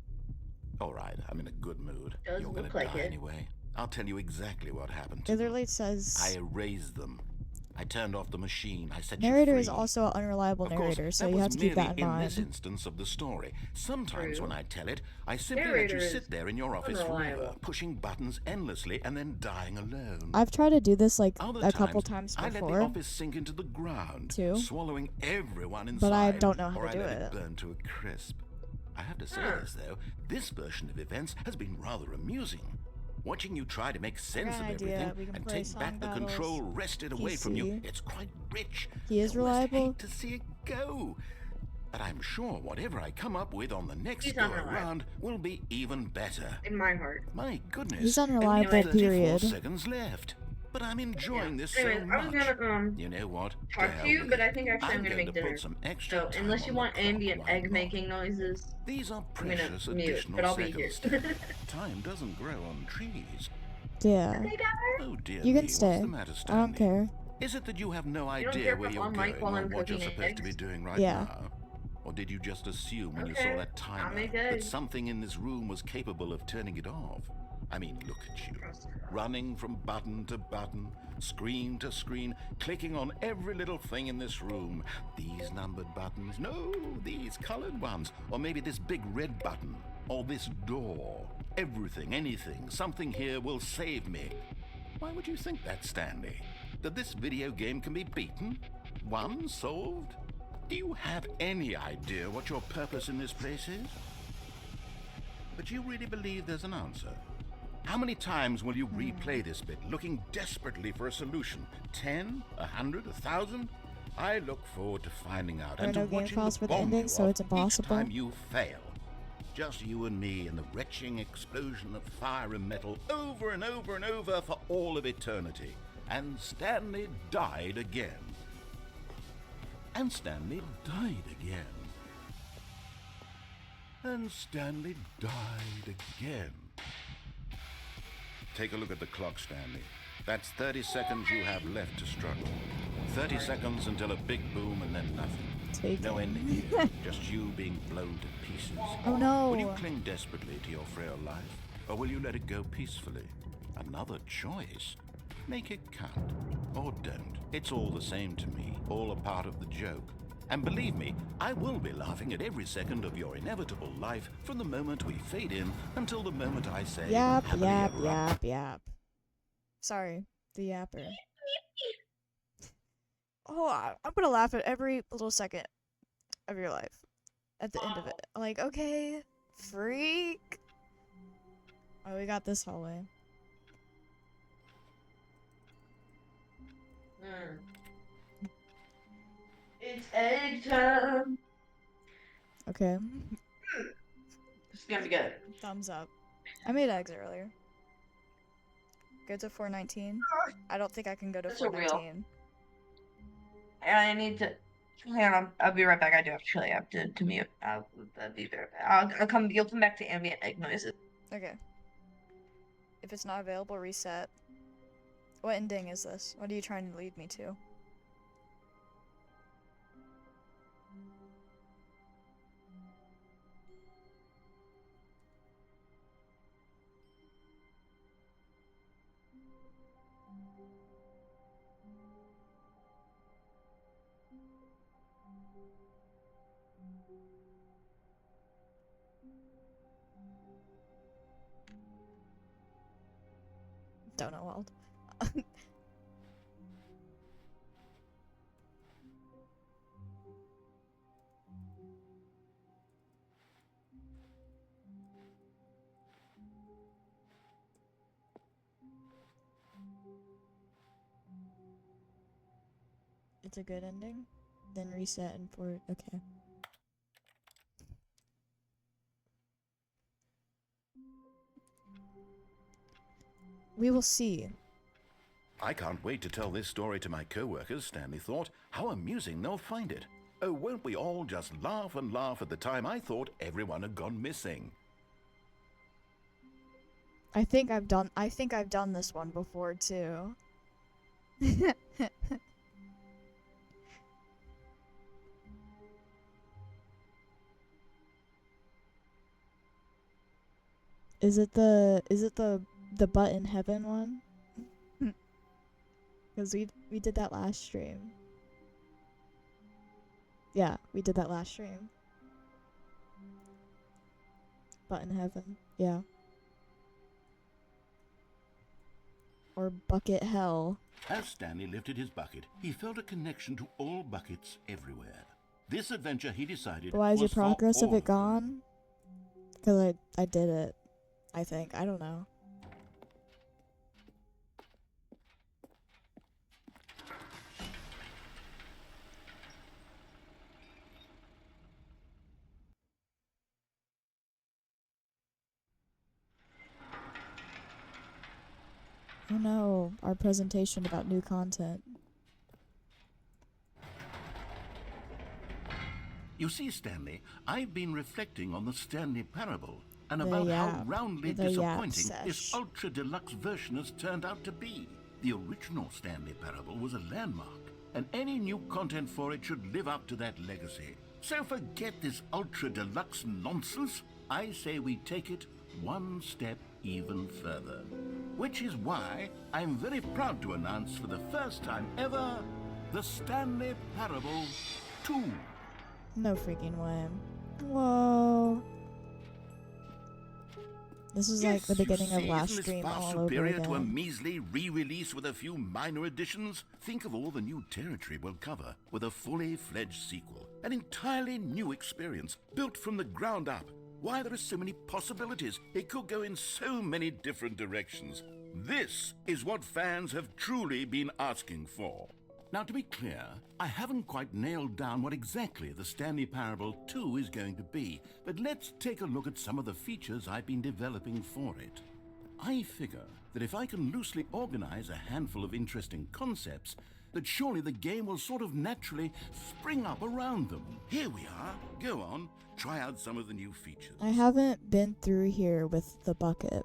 All right, I'm in a good mood. Does You're gonna look like die it. anyway. I'll tell you exactly what happened to It them. literally says... I erased them. I turned off the machine. I set you Narrator free. is also an unreliable Of course, narrator, so that you was have to keep that merely in this mind. instance of the story. Sometimes True. when I tell it, I simply Narrator let you is sit there in your office forever, unreliable. pushing buttons endlessly and then dying alone. I've tried to do this like Other a couple times I let the before. office sink into the ground, Too. swallowing everyone inside. But I don't know how or to do I let it. burn to a crisp. I have to say Huh. this though, this version of events has been rather amusing. Watching you try to make sense got of an idea. everything We can and play take back song the battles, control wrested away from you, PC. it's quite rich. He is I almost reliable. hate to see it go. But I'm sure whatever I come up with on the next He's go unreliable. around will be even better. In my heart. My goodness, He's only unreliable, 34 period. seconds left. But I'm enjoying this Anyways, so I'm much. gonna You know what? talk to you, but I think actually I'm I'm gonna going make to dinner. put some extra So time unless you on want the clock, ambient why egg not? making noises, These are I'm gonna precious mute, additional but I'll be here. seconds. Time doesn't grow on trees. Yeah. Oh dear You me, can stay. what's the matter, I Stanley? don't care. Is it that you have no You don't idea care where if you're I'm on going mic while or I'm what you're cooking supposed to be eggs? doing right Yeah. now? Or did you just assume when you Okay, saw that I'll timer make that eggs. something in this room was capable of turning it off? I mean, look at you. Running from button to button, screen to screen, clicking on every little thing in this room. These numbered buttons, no, these colored ones. Or maybe this big red button. Or this door. Everything, anything, something here will save me. Why would you think that, Stanley? That this video game can be beaten? Won? Solved? Do you have any idea what your purpose in this place is? But you really believe there's an answer? How many times will you replay this bit, looking desperately for a solution? 10? 100? 1,000? I look forward to finding out There are and to no game watching files the for the bomb ending, you so off it's impossible. each time you fail. Just you and me and the retching explosion of fire and metal over and over and over for all of eternity. And Stanley died again. And Stanley died again. And Stanley died again. Take a look at the clock, Stanley. That's 30 seconds you have left to struggle. 30 seconds until a big boom and then nothing. Take No it. ending here, just you being blown to pieces. Oh no. Will you cling desperately to your frail life, or will you let it go peacefully? Another choice. Make it count, or don't. It's all the same to me, all a part of the joke. And believe me, I will be laughing at every second of your inevitable life from the moment we fade in until the moment I say, Yap, happily yap, ever yap, yap. Sorry, the yapper. Oh, I'm gonna laugh at every little second of your life. At the end of it. Like, okay, freak. Oh, we got this hallway. It's egg time. Okay. It's gonna be good. Thumbs up. I made eggs earlier. Go to 419. I don't think I can go to That's a real. 419. And I need to. Hang on, I'll be right back. I do actually have to mute. I'll be right back. I'll come. You'll come back to ambient egg noises. Okay. If it's not available, reset. What ending is this? What are you trying to lead me to? Don't know, Wald. It's a good ending? Then reset and forward. Okay. We will see. I can't wait to tell this story to my co-workers, Stanley thought. How amusing they'll find it. Oh, won't we all just laugh and laugh at the time I thought everyone had gone missing. I think I've done this one before too. Is it the butt in heaven one? Because we did that last stream. Yeah, we did that last stream. Butt in heaven. Yeah. Or bucket hell. As Stanley lifted his bucket, he felt a connection to all buckets everywhere. This adventure, he decided, Why is your was for progress of all it them. gone? Because I did it. I think. I don't know. Oh no, our presentation about new content. You see, Stanley, I've been reflecting on the Stanley parable and The about how yap. roundly The yap disappointing this sesh. ultra deluxe version has turned out to be. The original Stanley parable was a landmark, and any new content for it should live up to that legacy. So forget this ultra deluxe nonsense. I say we take it one step even further. Which is why I'm very proud to announce for the first time ever the Stanley Parable 2. No freaking way. Whoa. This is like the beginning of last isn't this stream far all over superior to a again. measly re-release with a few minor additions? Think of all the new territory we'll cover with a fully fledged sequel. An entirely new experience, built from the ground up. Why, there are so many possibilities. It could go in so many different directions. This is what fans have truly been asking for. Now, to be clear, I haven't quite nailed down what exactly the Stanley Parable 2 is going to be, but let's take a look at some of the features I've been developing for it. I figure that if I can loosely organize a handful of interesting concepts, that surely the game will sort of naturally spring up around them. Here we are. Go on, try out some of the new features. I haven't been through here with the bucket.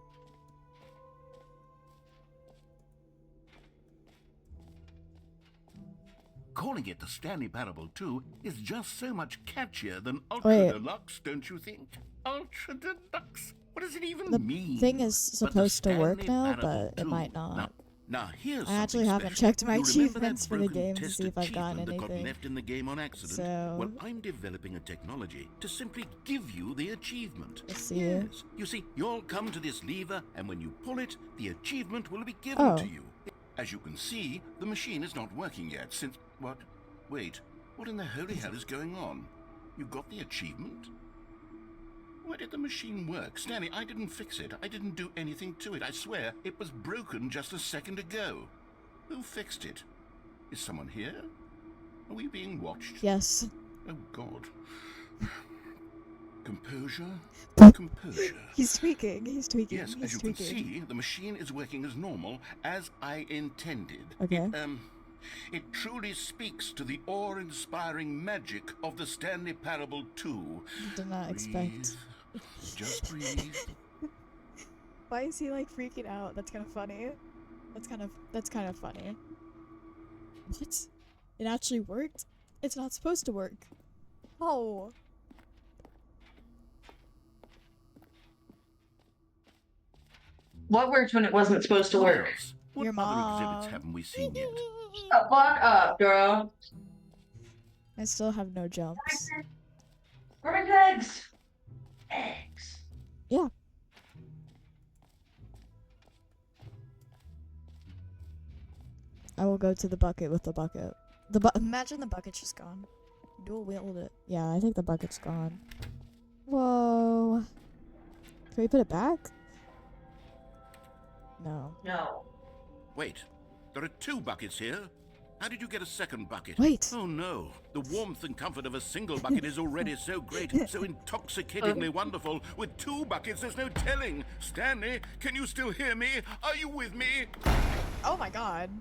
Calling it the Stanley Parable 2 is just so much catchier than Ultra Wait. Deluxe, don't you think? Ultra Deluxe? What does it even The mean? thing is But the supposed to work Stanley now, Parable but it 2. might not. Now here's I actually something haven't special. checked my You remember that achievements for the broken game to test see if I've gotten achievement that got anything. left in the game on accident? So- Well, I'm developing a technology to simply give you the achievement. Let's see. Yes. You see, you'll come to this lever, and when you pull it, the achievement will be given Oh. to you. As you can see, the machine is not working yet since... What? Wait. What in the holy hell is going on? You got the achievement? Why did the machine work? Stanley, I didn't fix it. I didn't do anything to it. I swear, it was broken just a second ago. Who fixed it? Is someone here? Are we being watched? Yes. Oh, God. Composure? Composure. He's tweaking. He's tweaking. Yes, He's as you tweaking. can see, the machine is working as normal, as I intended. Okay. It truly speaks to the awe-inspiring magic of the Stanley Parable 2. Did not expect. Breathe. Just breathe. Why is he like freaking out? That's kind of funny. That's kind of funny. What? It actually worked? It's not supposed to work. Oh. What worked when it wasn't supposed to What work? else? What Your other exhibits mom. haven't we seen yet? Shut the fuck up, girl. I still have no jumps. Where are my eggs? Eggs. Yeah. I will go to the bucket with the bucket. Imagine the bucket's just gone. Dual wield it. Yeah, I think the bucket's gone. Whoa. Can we put it back? No. No. Wait, there are 2 buckets here. How did you get a second bucket? Wait. Oh no, the warmth and comfort of a single bucket is already so great, so intoxicatingly wonderful. With 2 buckets, there's no telling. Stanley, can you still hear me? Are you with me? Oh my god.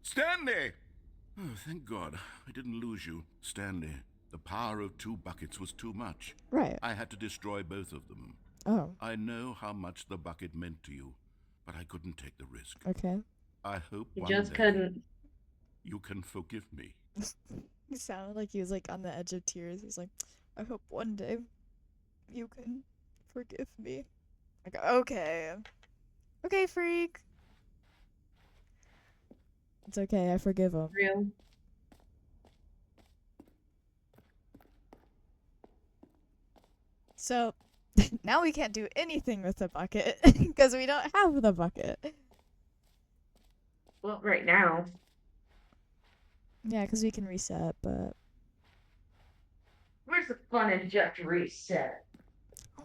Stanley! Oh, thank God, I didn't lose you. Stanley, the power of 2 buckets was too much. Right. I had to destroy both of them. Oh, I know how much the bucket meant to you, but I couldn't take the risk. okay. I hope You one just day couldn't. you can forgive me. He sounded like he was like on the edge of tears. He's like, I hope one day you can forgive me. I go, okay. Okay, freak. It's okay, I forgive him. Real. So, now we can't do anything with the bucket because we don't have the bucket. Well, right now. Yeah, because we can reset, but... Where's the fun in just reset?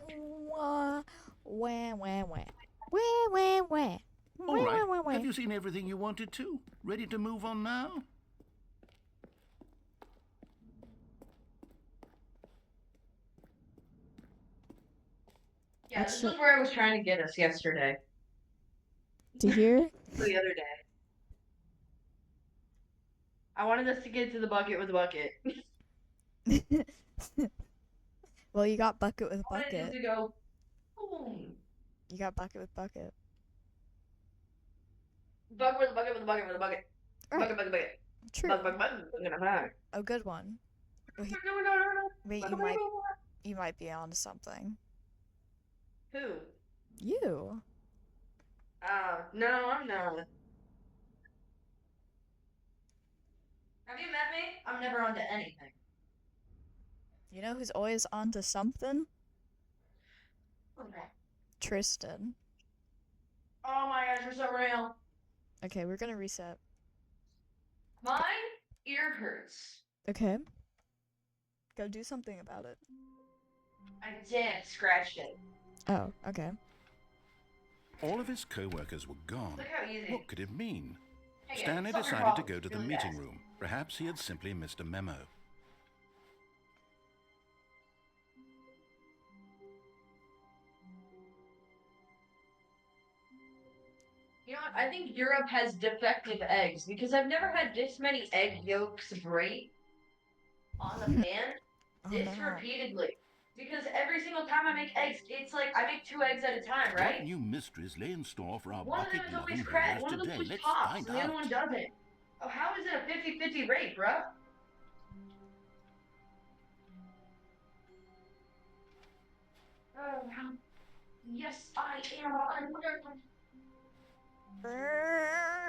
Wah, wah, wah, wah. Wah, wah, wah. All Wah, right, wah, wah, wah. have you seen everything you wanted to? Ready to move on now? Yeah, That's this is where I was trying to get us yesterday. To hear? The other day. I wanted us to get to the bucket with a bucket. Well, you got bucket with I wanted him bucket. to go, boom. You got bucket with bucket. Bucket with a bucket with a bucket with a bucket. Right. Bucket. True. Bucket. A good one. Wait, you might be onto something. Who? You. No, I'm not. Have you met me? I'm never onto anything. You know who's always onto something? Okay. Tristan. Oh my gosh, you're so real. Okay, we're gonna reset. My ear hurts. Okay. Go do something about it. I did scratch it. Oh, okay. All of his co-workers were gone. Look how easy. What could it mean? Hey, Stanley solve your decided to problem go to the really meeting fast. room. Perhaps he had simply missed a memo. You know what? I think Europe has defective eggs because I've never had this many egg yolks break on the pan Oh this no. repeatedly. Because every single time I make eggs, it's like I make 2 eggs at a time, What right? new mysteries lay in store for our One of them is bucket-loving always cracked, heroes one of them today? always Let's pops, find and the other one out. doesn't. Oh, how is it a 50-50 rate, bruh? Oh, yes, I am.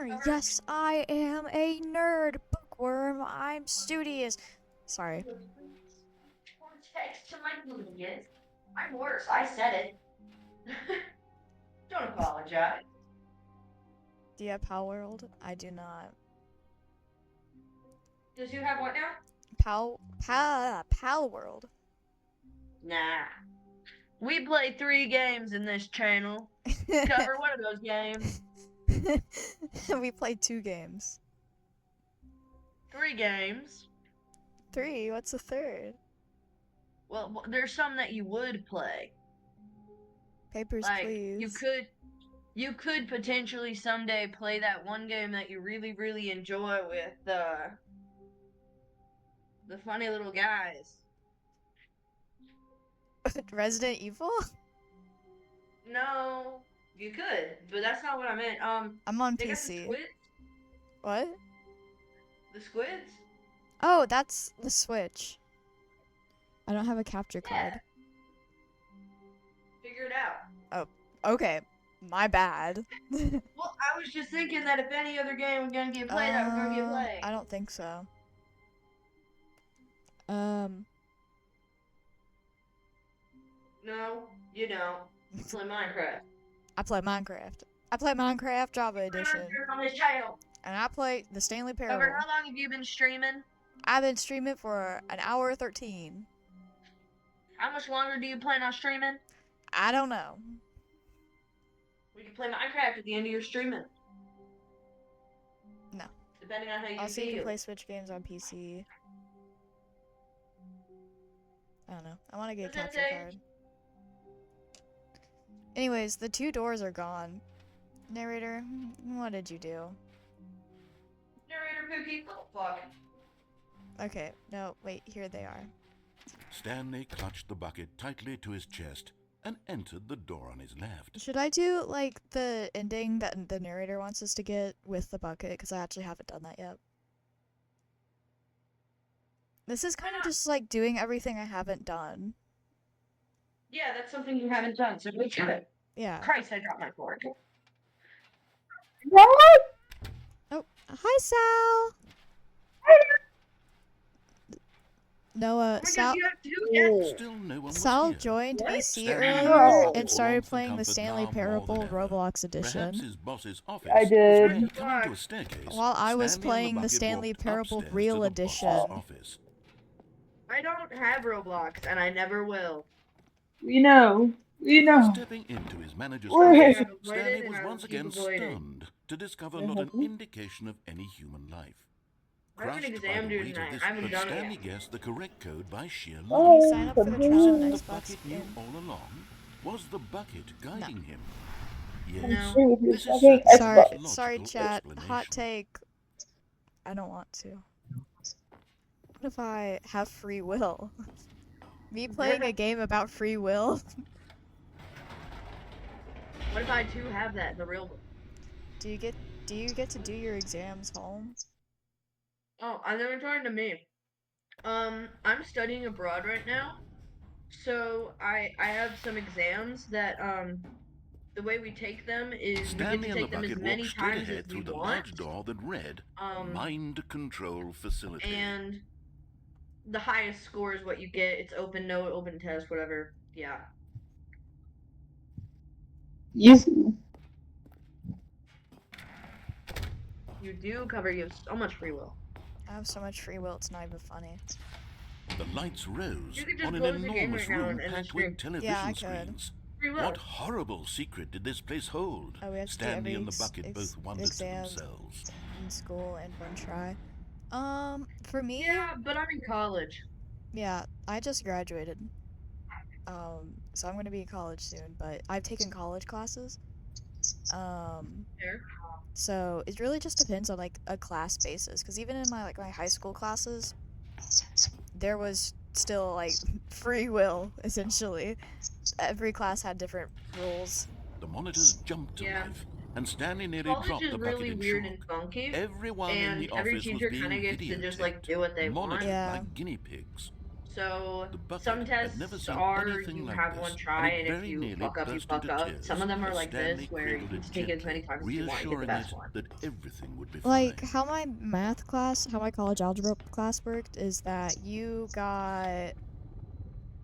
Yes, I am a nerd. Bookworm. I'm studious. Sorry. Text to my genius. I'm worse. I said it. Don't apologize. Do you have Pal World? I do not. Does you have what now? Pal World. Nah. We play 3 games in this channel. Cover one of those games. We played 2 games. 3 games. 3? What's the third? Well, there's some that you would play. Papers, Like, please. you could potentially someday play that one game that you really, really enjoy with the funny little guys. Resident Evil? No, you could, but that's not what I meant. I'm on they got the PC. squids. What? The squids? Oh, that's the Switch. I don't have a capture Yeah. card. Figure it out. Okay, my bad. Well, I was just thinking that if any other game was gonna get played, that was gonna get played. I don't think so. No, you don't. You play Minecraft. I play Minecraft. I play Minecraft Java Edition. On this channel. And I play the Stanley Over Parable. how long have you been streaming? I've been streaming for an hour 13. How much longer do you plan on streaming? I don't know. We can play Minecraft at the end of your streaming. No. Depending on how you Also, you feel. can play Switch games on PC. I don't know. I want to get a What's that capture say? card. Anyways, the 2 doors are gone. Narrator, what did you do? Narrator Pookie. Oh, fuck. Okay, no, wait, here they are. Stanley clutched the bucket tightly to his chest and entered the door on his left. Should I do, like, the ending that the narrator wants us to get with the bucket? Because I actually haven't done that yet. This is kind of just, like, doing everything I haven't done. Yeah, that's something you haven't done, so we do it. Yeah. Christ, I dropped my fork. What? Oh, hi, Sal! Noah, Oh my Sal... God, you have 2 yet? Still no one was Sal here. joined What? VC Stanley earlier No. and started warmth and playing the comfort Stanley now more Parable than ever. Roblox Perhaps edition. his boss's office I was did. where he climbed to a staircase. While I was Stanley and playing the bucket Stanley walked Parable upstairs Real to the boss's Edition. office. I don't have Roblox, and I never will. We know. We know. Stepping into his manager's Wait. office, I've avoided Stanley and was I will once keep again avoiding. stunned to discover What not an happened? indication of any human life. I have an Crushed exam by due the weight tonight. of this, I haven't but done it Stanley yet. guessed the correct code by sheer luck. Oh, Sign up for the Was trial it and the Xbox bucket knew in. all along? Was the bucket guiding him? Yes, agree with you. this I is think certainly Sorry, a sorry, logical chat. Hot explanation. take. I don't want to. What if I have free will? Me playing a game about free will? What if I too have that in the real world? Do you get to do your exams home? Oh, I never talking to me. I'm studying abroad right now, so I have some exams that the way we take them is we get Stanley to and the take them as bucket walked many straight times as ahead we through the want. large door that read, Um, Mind Control Facility. and the highest score is what you get. It's open note, open test, whatever. Yeah. Easy. You do cover, you have so much free will. I have so much free will, it's not even funny. The lights rose You could just on an close the game enormous right now room and packed stream. with television Yeah, I could. screens. Free will. What horrible secret did this place hold? Oh, we have to do Stanley every and the bucket both wondered to exam themselves. in school in one try. For me, Yeah, but I'm in college. yeah, I just graduated. So I'm gonna be in college soon, but I've taken college classes. There. So it really just depends on like a class basis, because even in my high school classes, there was still like free will essentially. Every class had different rules. The monitors jumped to Yeah. life, and Stanley nearly College dropped is the bucket really in weird shock. and funky, Everyone in and the every office was teacher being kind of gets to just like videotaped, do what they monitored want. Yeah. like guinea pigs. So The bucket some had never tests seen are anything you like have this, one and try, it and if very you nearly fuck up, you burst fuck into up. tears Some of them are as like Stanley this, where cradled you it just take it as many gently, times as you want, you get the reassuring best it one. that everything would be Like fine. how my math class, how my college algebra class worked is that you got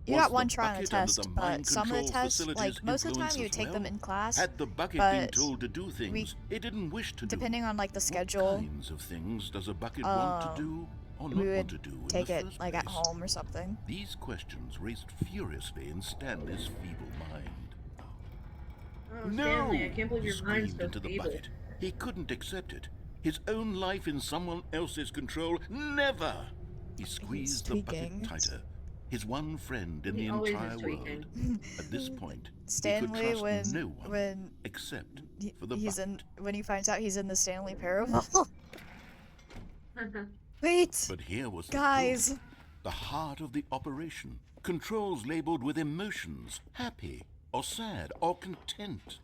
Was one the try on the bucket under test, the but mind some of the control tests, facility's like most of the time, influence you would as take them well? in class. Had the bucket been but told to do things it didn't wish to do? depending on like the What schedule, kinds of things does a bucket want to do or not we want would to do in take the it first like at place? home or something. These questions raced furiously in Stanley's feeble mind. Oh, No! Stanley, I can't believe He your mind's screamed so into the feeble. bucket. He couldn't accept it. His own life in someone else's control. Never! He squeezed the bucket tweaking. tighter. His one friend in He the always entire is world. tweaking. At this point, Stanley, he could trust no one when except he- for the he's bucket. when he finds out he's in the Stanley Parable. Wait, But here was the guys. proof. The heart of the operation. Controls labeled with emotions, happy or sad or content.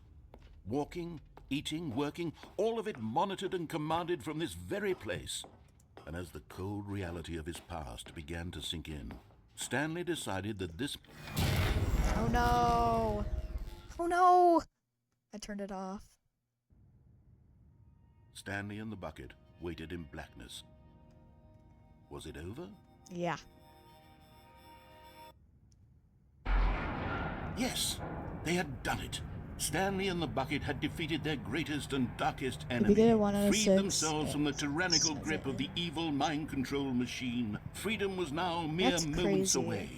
Walking, eating, working, all of it monitored and commanded from this very place. And as the cold reality of his past began to sink in, Stanley decided that this... Oh no! Oh no! I turned it off. Stanley and the bucket waited in blackness. Was it over? Yeah. Yes, they had done it. Stanley and the bucket had defeated their greatest and darkest we enemy, get a 1 out of freed 6, themselves from the tyrannical that's grip it. of the evil mind control machine. Freedom was now mere That's moments crazy. away.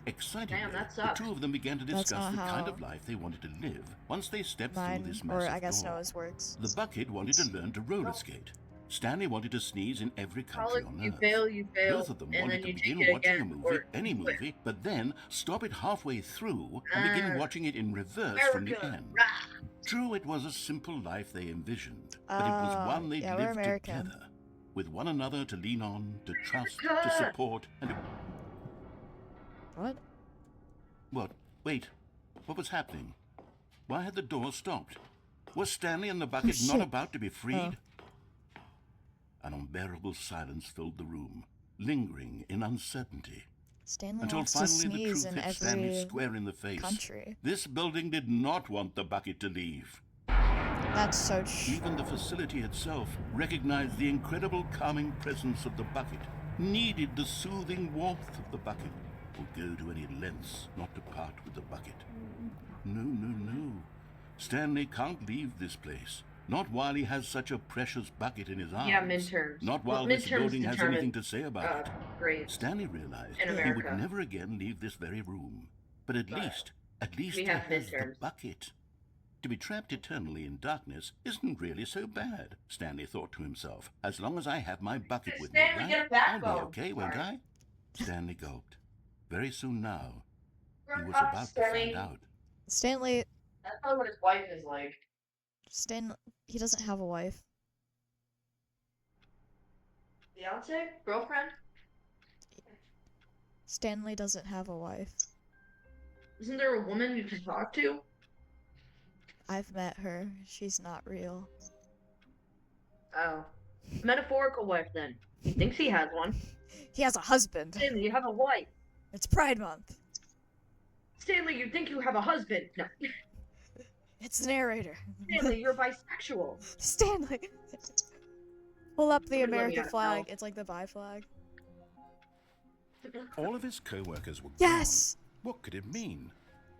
Excitedly, Damn, that the sucks. two of them began to That's discuss not the kind how of life they wanted to live once they stepped through Mine, this or massive I guess door. Noah's works. The bucket wanted to learn to roller skate. Stanley wanted to sneeze in every country College, on you Earth. fail, Both of them and wanted then to you begin take it watching a again, movie, or any quit. movie, but then stop it halfway through and begin watching it in reverse from the America, end. rah! True, it was a simple life they envisioned, but it was one they'd yeah, we're lived American. together, with one another to lean on, to trust, to America! support, and to... What? What? Wait. What was happening? Why had the door stopped? Was Stanley and the bucket not shit. about to be freed? An unbearable silence filled the room, lingering in uncertainty. Stanley Until wants to finally the sneeze truth in hit Stanley every square in the face. country. This building did not want the bucket to leave. That's so true. Even the facility itself recognized the incredible calming presence of the bucket, needed the soothing warmth of the bucket, would go to any lengths not to part with the bucket. No. Stanley can't leave this place. Not while he has such a precious bucket in his arms. Yeah, midterms. Not Well, while this midterms building has determine, anything to say about it. grades. Stanley realized In he America. would never again leave this very room. But at But least we he have has the midterms. bucket. To be trapped eternally in darkness isn't really so bad, Stanley thought to himself. As long as I have my bucket with Stanley, me, get right? a I'll be backbone. okay, won't Sorry. I? Stanley gulped. Very soon now, he was Up, about to Stanley. find out. Stanley, That's probably what his wife is like. he doesn't have a wife. Fiance? Girlfriend? Stanley doesn't have a wife. Isn't there a woman you can talk to? I've met her. She's not real. Oh. Metaphorical wife, then. He thinks he has one. He has a husband. Stanley, you have a wife. It's Pride Month. Stanley, you think you have a husband. No. It's the narrator. Stanley, you're bisexual. Stanley! Pull up the Somebody let me American out flag. now. It's like the bi flag. All of his co-workers were Yes! gone. What could it mean?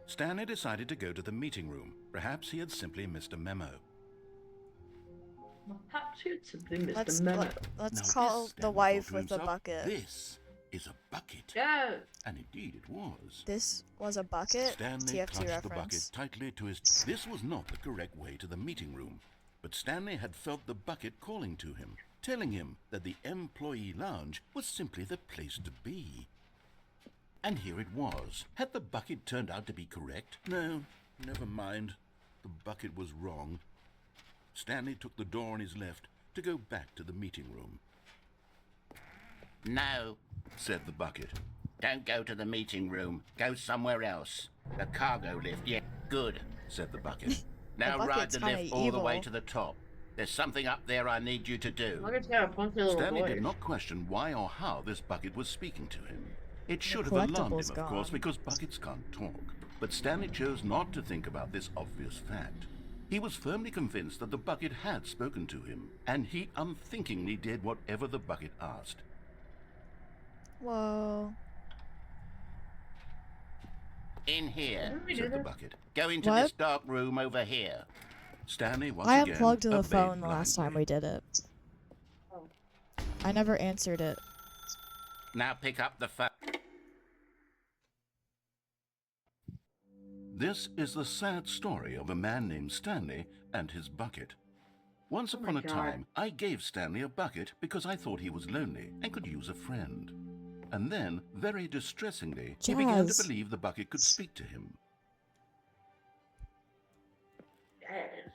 Stanley decided to go to the meeting room. Perhaps he had simply missed a memo. Perhaps you had simply missed Let's a memo. let's Now call this, the Stanley wife thought to with the himself, bucket. This is a bucket. Yeah. And indeed it was. This was a bucket. Stanley TFT clutched the bucket reference. tightly to his... This was not the correct way to the meeting room, but Stanley had felt the bucket calling to him, telling him that the employee lounge was simply the place to be. And here it was. Had the bucket turned out to be correct? No, never mind. The bucket was wrong. Stanley took the door on his left to go back to the meeting room. No, Said the bucket. don't go to the meeting room. Go somewhere else. The cargo lift, yeah, good. Said the bucket. Now ride bucket's the kinda lift all the way evil. to the top. There's something up there I need you to do. Look at that funky little Stanley voice. did not question why or how this bucket was speaking to him. It should have collectible's alarmed him, of course, gone. because buckets can't talk. But Stanley chose not to think about this obvious fact. He was firmly convinced that the bucket had spoken to him, and he unthinkingly did whatever the bucket asked. Whoa. In here. Didn't we do Said the this? bucket. Go into What? this dark room over here. Stanley once I again unplugged the obeyed phone the last time blindly. we did it. Oh. I never answered it. Now pick up the phone. This is the sad story of a man named Stanley and his bucket. Once Oh my upon a God. time, I gave Stanley a bucket because I thought he was lonely and could use a friend. And then, very distressingly, he began to Jazz. believe the bucket could speak to him. Yes.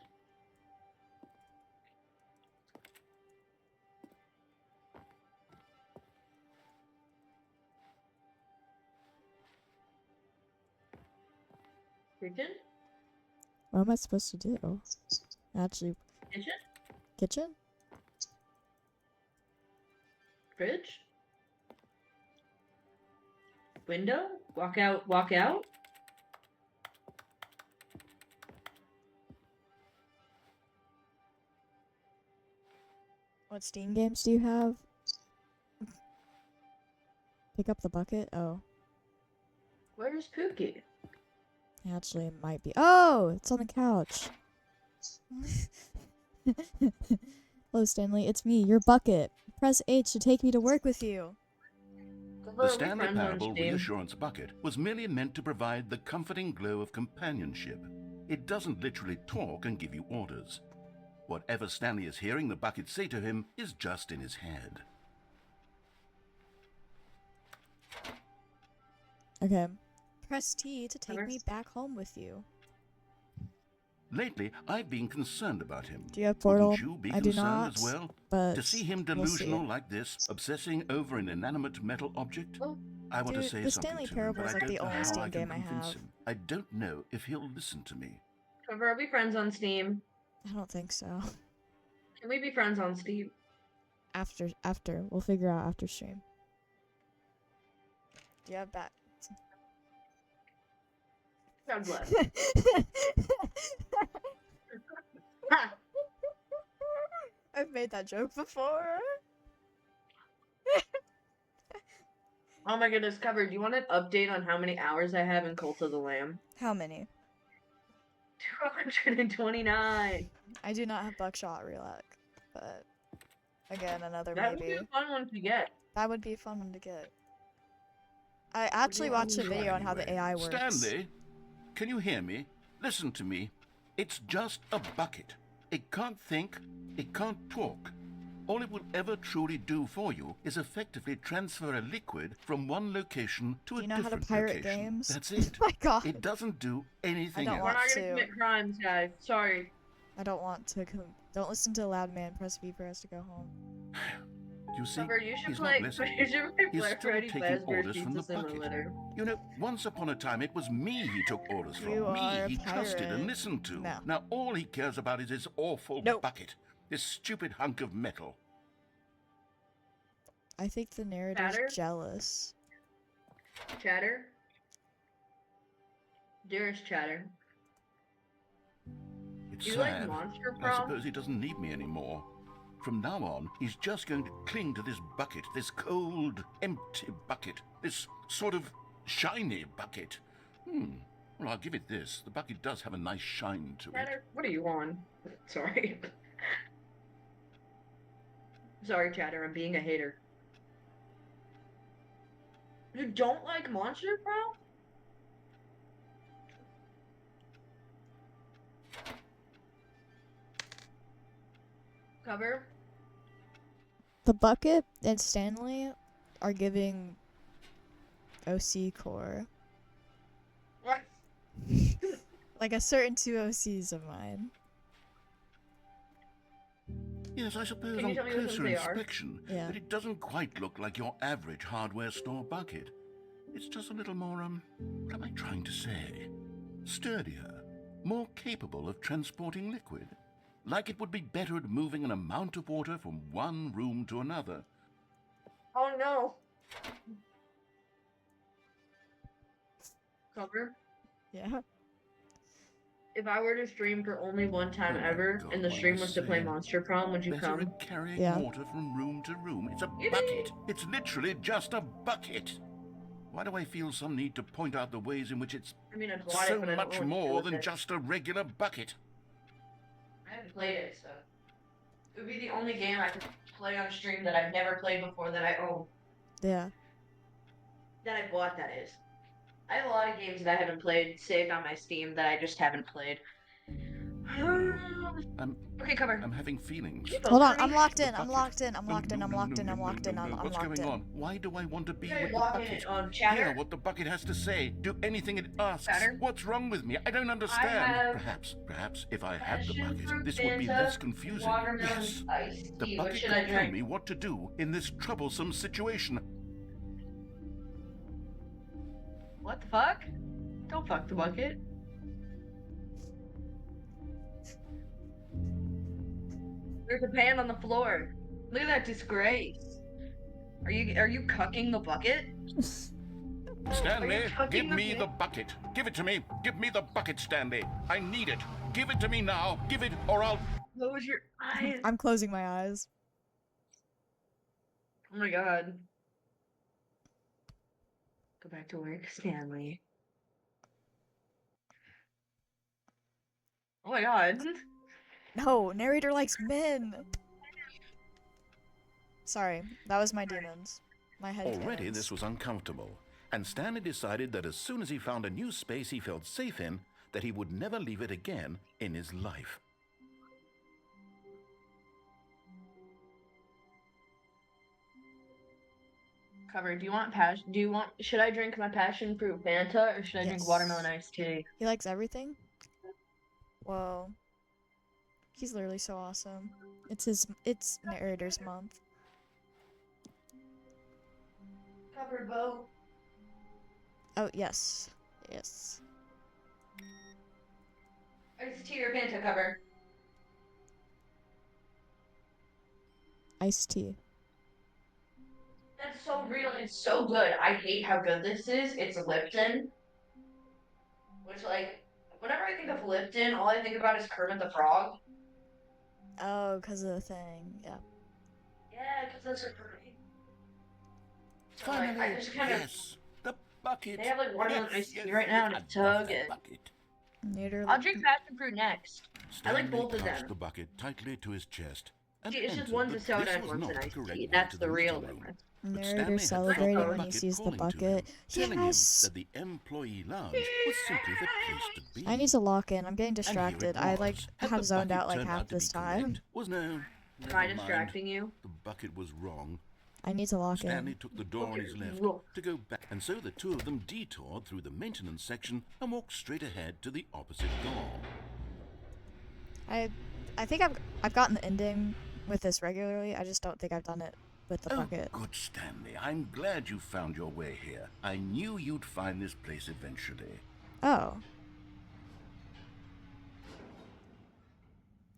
Kitchen? What am I supposed to do? Actually, Kitchen? kitchen? Fridge? Window? Walk out, walk out? What Steam games do you have? Pick up the bucket? Oh. Where's Pookie? Actually, it might be. Oh! It's on the couch. Hello, Stanley. It's me, your bucket. Press H to take me to work with you. The Stanley Parable Reassurance Bucket was merely meant to provide the comforting glow of companionship. It doesn't literally talk and give you orders. Whatever Stanley is hearing the bucket say to him is just in his head. Okay. Press T to take Cover. me back home with you. Lately, I've been concerned about him. Do you have Portal? Wouldn't you be I do concerned not, as well? but To see him we'll see. delusional like this, obsessing over an inanimate metal object? Oh, I want to dude, say the something Stanley to Parable him, is but I like the don't know only how Steam I can game I convince have. him. I don't know if he'll listen to me. Trevor, are we friends on Steam? I don't think so. Can we be friends on Steam? After. We'll figure out after stream. Do you have back? God bless. Ha! I've made that joke before. Oh my goodness, Cover, do you want an update on how many hours I have in Cult of the Lamb? How many? 229. I do not have Buckshot Relax, but again, another That would be maybe. a fun one to get. That would be a fun one to get. I actually you watched a enjoy video on how the Anyway, AI works. Stanley, can you hear me? Listen to me. It's just a bucket. It can't think. It can't talk. All it will ever truly do for you is effectively transfer a liquid from one location to Do a you know how to different pirate location. games? That's it. Oh my god. It doesn't do anything don't We're else. not want gonna to. commit crimes, guys. Sorry. I don't want to don't listen to a loud man. Press V for us to go home. You see, Cover, you should he's play. not listening. You should play He's Black still Freddy taking Fazbear's orders from the Pizza bucket. Simulator. You know, once upon a time it was me he took orders from. You Me are a he trusted and pirate. listened to. No. Now all he cares about is his awful Nope. bucket. This stupid hunk of metal. I think the narrator's Chatter? jealous. Chatter? Dearest Chatter. It's Do you like sad. Monster I Prom? suppose he doesn't need me anymore. From now on, he's just going to cling to this bucket, this cold, empty bucket, this sort of shiny bucket. Well, I'll give it this. The bucket does have a nice shine to it. Chatter, what are you on? Sorry. Sorry, Chatter, I'm being a hater. You don't like Monster Prom? Cover? The bucket and Stanley are giving OC core. What? Like a certain 2 OCs of mine. Yes, I suppose Can you on tell me which closer ones they are? inspection, Yeah. that it doesn't quite look like your average hardware store bucket. It's just a little more, what am I trying to say? Sturdier, more capable of transporting liquid. Like it would be better at moving an amount of water from one room to another. Oh no. Cover? Yeah. If I were to stream for only one time Oh my ever, God, and the what am stream I was to play saying? Monster Prom, would you Better come? at carrying Yeah. water from room to room. It's a Yippee! bucket. It's literally just a bucket. Why do I feel some need to point out the ways in which it's I mean, I'd bought so it, but I don't much know what to do more with than it. just a regular bucket? I haven't played it, so it would be the only game I could play on stream that I've never played before that I own. Yeah. That I bought, that is. I have a lot of games that I haven't played saved on my Steam that I just haven't played. Okay, Cover. I'm having feelings. Can you Hold vote on, for I'm me? locked in, The I'm bucket. locked in, I'm No, locked in, no, I'm no, locked no, in, no, I'm no, locked no, in, no. I'm What's locked going in. on? Why do I want to be Hey, with the lock bucket? in on Chatter. Hear what the bucket has to say. Do anything it asks. Chatter. What's wrong with me? I don't understand. have Perhaps if I had the passion bucket, fruit this would be Fanta, less confusing. watermelon Yes. iced The tea. What bucket should could I tell drink? me what to do in this troublesome situation. What the fuck? Don't fuck the bucket. There's a pan on the floor. Look at that disgrace. Are you cucking the bucket? Stanley, tucking give the me pan? the bucket. Give it to me. Give me the bucket, Stanley. I need it. Give it to me now. Give it, or I'll... Close your eyes. I'm closing my eyes. Oh my god. Go back to work, Stanley. Oh my god. No, narrator likes men. Sorry, that was my demons. My head Already cannons. this was uncomfortable, and Stanley decided that as soon as he found a new space he felt safe in, that he would never leave it again in his life. Cover, should I drink my passion fruit Fanta or should I drink Yes. watermelon iced tea? He likes everything? Whoa. He's literally so awesome. It's narrator's month. Cover, Bo. Oh, yes. Yes. Iced tea or Fanta, Cover? Iced tea. That's so real. It's so good. I hate how good this is. It's Lipton. Which, like, whenever I think of Lipton, all I think about is Kermit the Frog. Oh, because of the thing. Yeah. Yeah, because those are pretty. So, Finally, like, I just kind of. yes, the bucket. They have, like, watermelon iced tea yes, right now, and yes, it's I love so that good. bucket. Narrator I'll drink passion fruit next. I like Stanley both of clutched them. the bucket tightly to his chest. And See, it's just entered, one's a but soda this and was one's not an the iced correct tea. way That's to the real meeting room. difference. But Narrator Stanley had celebrating found when he bucket sees the calling to him, bucket. telling Yes! him that the employee lounge was simply the place to be. I need to lock in. I'm getting And here it distracted. I like was. Had have the zoned bucket out like turned half out to this be time. correct, was no. Am Never I mind. distracting you? The bucket was wrong. I need to lock Stanley in. took the door on his left Look. to go back, and so the two of them detoured through the maintenance section and walked straight ahead to the opposite door. I think I've gotten the ending with this regularly. I just don't think I've done it with the Oh, bucket. good, Stanley. I'm glad you found your way here. I knew you'd find this place eventually. Oh.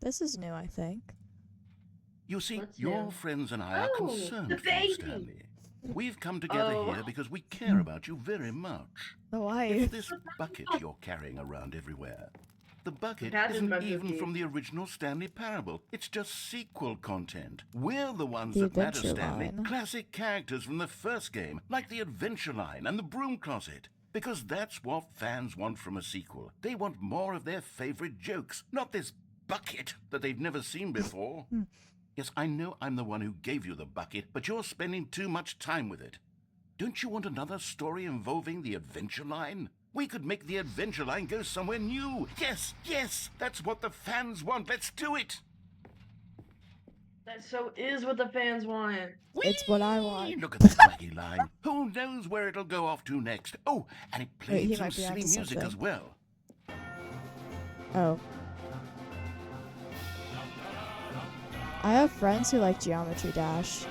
This is new, I think. You see, What's your new? friends and I are Oh, concerned the for you, baby! Stanley. We've come together Oh. here because we care about you very much. The It's wife. this bucket you're carrying around everywhere. The bucket That is isn't my even cookie. from the original Stanley Parable. It's just sequel content. We're the ones The that matter, Adventure Stanley. Line. Classic characters from the first game, like the Adventure Line and the Broom Closet. Because that's what fans want from a sequel. They want more of their favorite jokes, not this bucket that they've never seen before. Yes, I know I'm the one who gave you the bucket, but you're spending too much time with it. Don't you want another story involving the Adventure Line? We could make the Adventure Line go somewhere new. Yes, yes, that's what the fans want. Let's do it. That so is what the fans want. It's what I want. Look at that wacky line. Who knows where it'll go off to next? Oh, and it Wait, played he some might be silly onto music as something. well. Oh. I have friends who like Geometry Dash.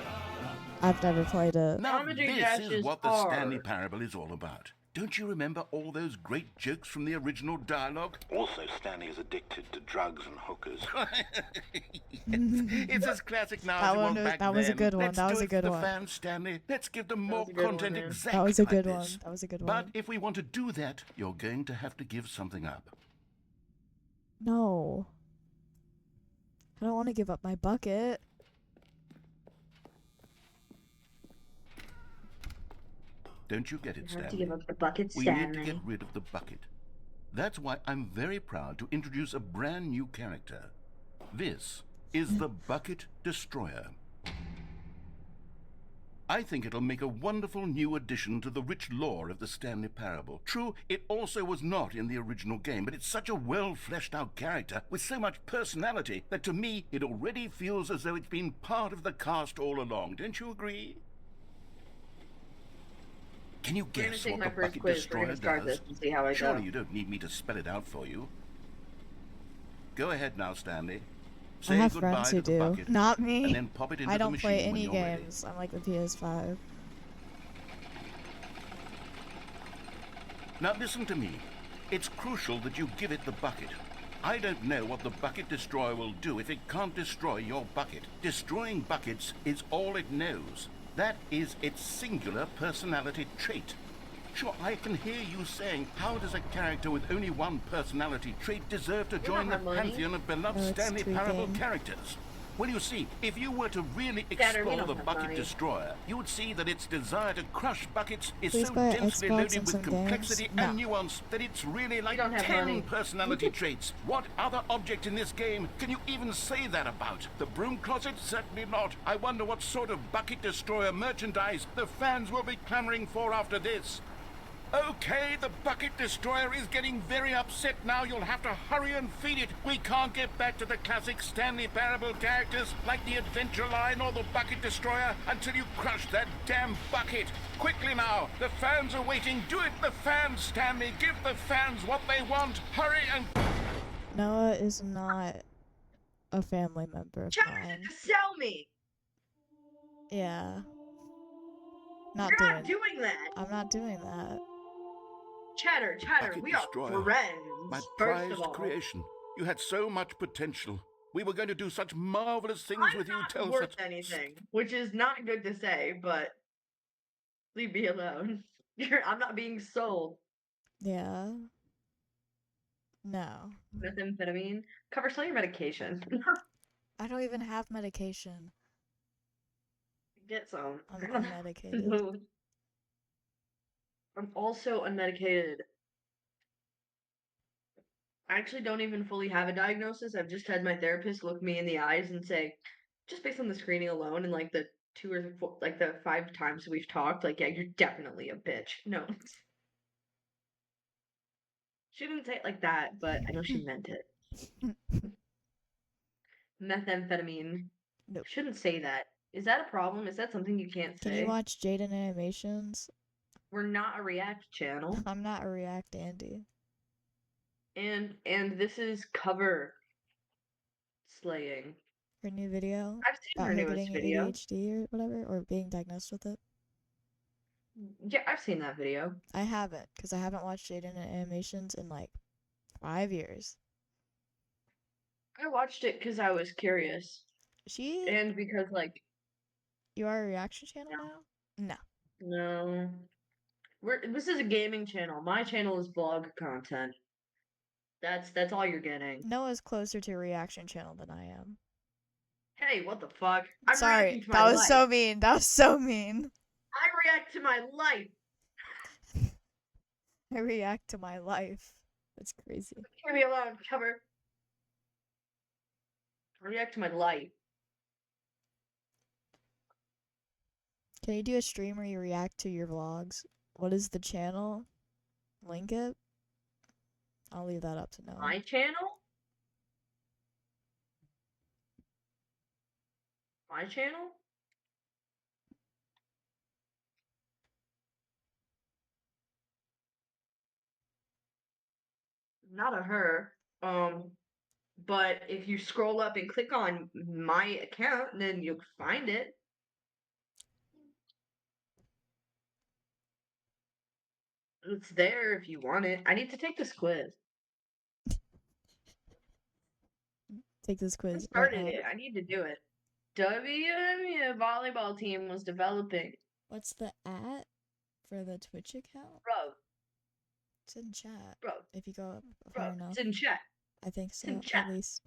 I've never played it. Now Geometry this Dash is is what the Stanley hard. Parable is all about. Don't you remember all those great jokes from the original dialogue? Also, Stanley is addicted to drugs and hookers. it's as classic now as it was back that was a then. good one. Let's that do was a it good for the one. fans, Stanley. Let's give them That more was a good one, content man. exactly That was a good like one. this. That was a good But one. if we want to do that, you're going to have to give something up. No. I don't want to give up my bucket. Don't you get it, You have to Stanley? give up the bucket, We Stanley. need to get rid of the bucket. That's why I'm very proud to introduce a brand new character. This is the Bucket Destroyer. I think it'll make a wonderful new addition to the rich lore of the Stanley Parable. True, it also was not in the original game, but it's such a well-fleshed-out character with so much personality that to me it already feels as though it's been part of the cast all along. Don't you agree? Can you We're gonna guess take what my the first Bucket quiz. We're Destroyer gonna start does? this and see how I Surely go. you don't need me to spell it out for you. Go ahead now, Stanley. I Say have goodbye friends to who the do. bucket, Not and me. then pop it into I the don't machine play when any you're ready. games. I'm like the PS5. Now listen to me. It's crucial that you give it the bucket. I don't know what the Bucket Destroyer will do if it can't destroy your bucket. Destroying buckets is all it knows. That is its singular personality trait. Sure, I can hear you saying, how does a character with only one personality trait deserve to join the have money. pantheon of beloved Oh, it's Stanley Parable tweaking. characters? Well, you see, if you were to really Scatter, we explore don't the have Bucket money. Destroyer, you would see that its desire to crush buckets is Please so buy densely Xbox loaded and with some complexity games. No. and nuance that it's really like don't have 10 money. personality traits. What other object in this game can you even say that about? The broom closet? Certainly not. I wonder what sort of Bucket Destroyer merchandise the fans will be clamoring for after this. Okay, the Bucket Destroyer is getting very upset now. You'll have to hurry and feed it. We can't get back to the classic Stanley Parable characters like the Adventure Line or the Bucket Destroyer until you crush that damn bucket. Quickly now, the fans are waiting. Do it, the fans, Stanley. Give the fans what they want. Hurry and... Noah is not a family member of Challenge mine. it to sell me. Yeah. Not You're not doing. doing that. I'm not doing that. Chatter, Bucket we are Destroyer. friends. My First prized of all, creation. You had so much potential. We were going to do such marvelous things I'm with you not till worth such... anything, which is not good to say, but leave me alone. I'm not being sold. Yeah. No. Methamphetamine. Cover some of your medication. I don't even have medication. Get some. I'm unmedicated. I'm also unmedicated. I actually don't even fully have a diagnosis. I've just had my therapist look me in the eyes and say, just based on the screening alone and like the 5 times we've talked, like, yeah, you're definitely a bitch. No. She didn't say it like that, but I know she meant it. Methamphetamine. Nope. Shouldn't say that. Is that a problem? Is that something you can't Can say? you watch Jaden Animations? We're not a React channel. I'm not a React Andy. And this is cover. slaying. Her new video I've seen about her her newest getting video. ADHD or whatever, or being diagnosed with it. Yeah, I've seen that video. I haven't, because I haven't watched Jaden and Animations in like 5 years. I watched it because I was curious. She, And because, like, you are a reaction channel now? No. no. This is a gaming channel. My channel is vlog content. That's all you're getting. Noah's closer to a reaction channel than I am. Hey, what the fuck? I'm Sorry, reacting to my that was life. so mean. That was so mean. I react to my life. I react to my life. That's crazy. Leave me alone, cover. I react to my life. Can you do a stream where you react to your vlogs? What is the channel? Link it? I'll leave that up to Noah. My channel? My channel? Not a her. But if you scroll up and click on my account, then you'll find it. It's there if you want it. I need to take this quiz. Take this I quiz right started now. it. I need to do it. WMU volleyball team was developing. What's the @ for the Twitch account? Bro, It's in chat. bro, If you go up bro. far enough. It's in chat. I think It's in so, chat. at least.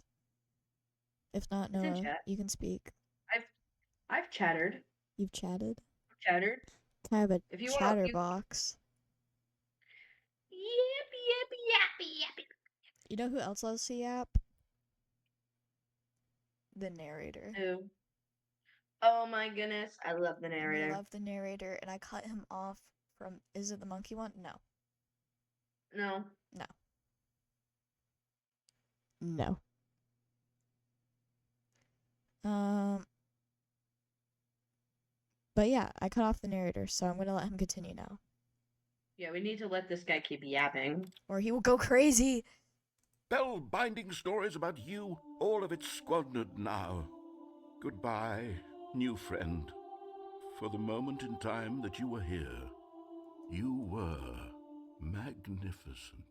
If not, It's in Noah, chat. you can speak. I've chattered. You've chatted? Chattered. Can I have a If you want, chatterbox? Yippee, yippee, yippee, yippee. You know who else loves to yap? The narrator. Who? Oh my goodness, I love the And narrator. I love the narrator, and I cut him off from. Is it the monkey one? No. No. No. No. But yeah, I cut off the narrator, so I'm gonna let him continue now. Yeah, we need to let this guy keep yapping. Or he will go crazy. Spell-binding stories about you, all of it squandered now. Goodbye, new friend. For the moment in time that you were here, you were magnificent.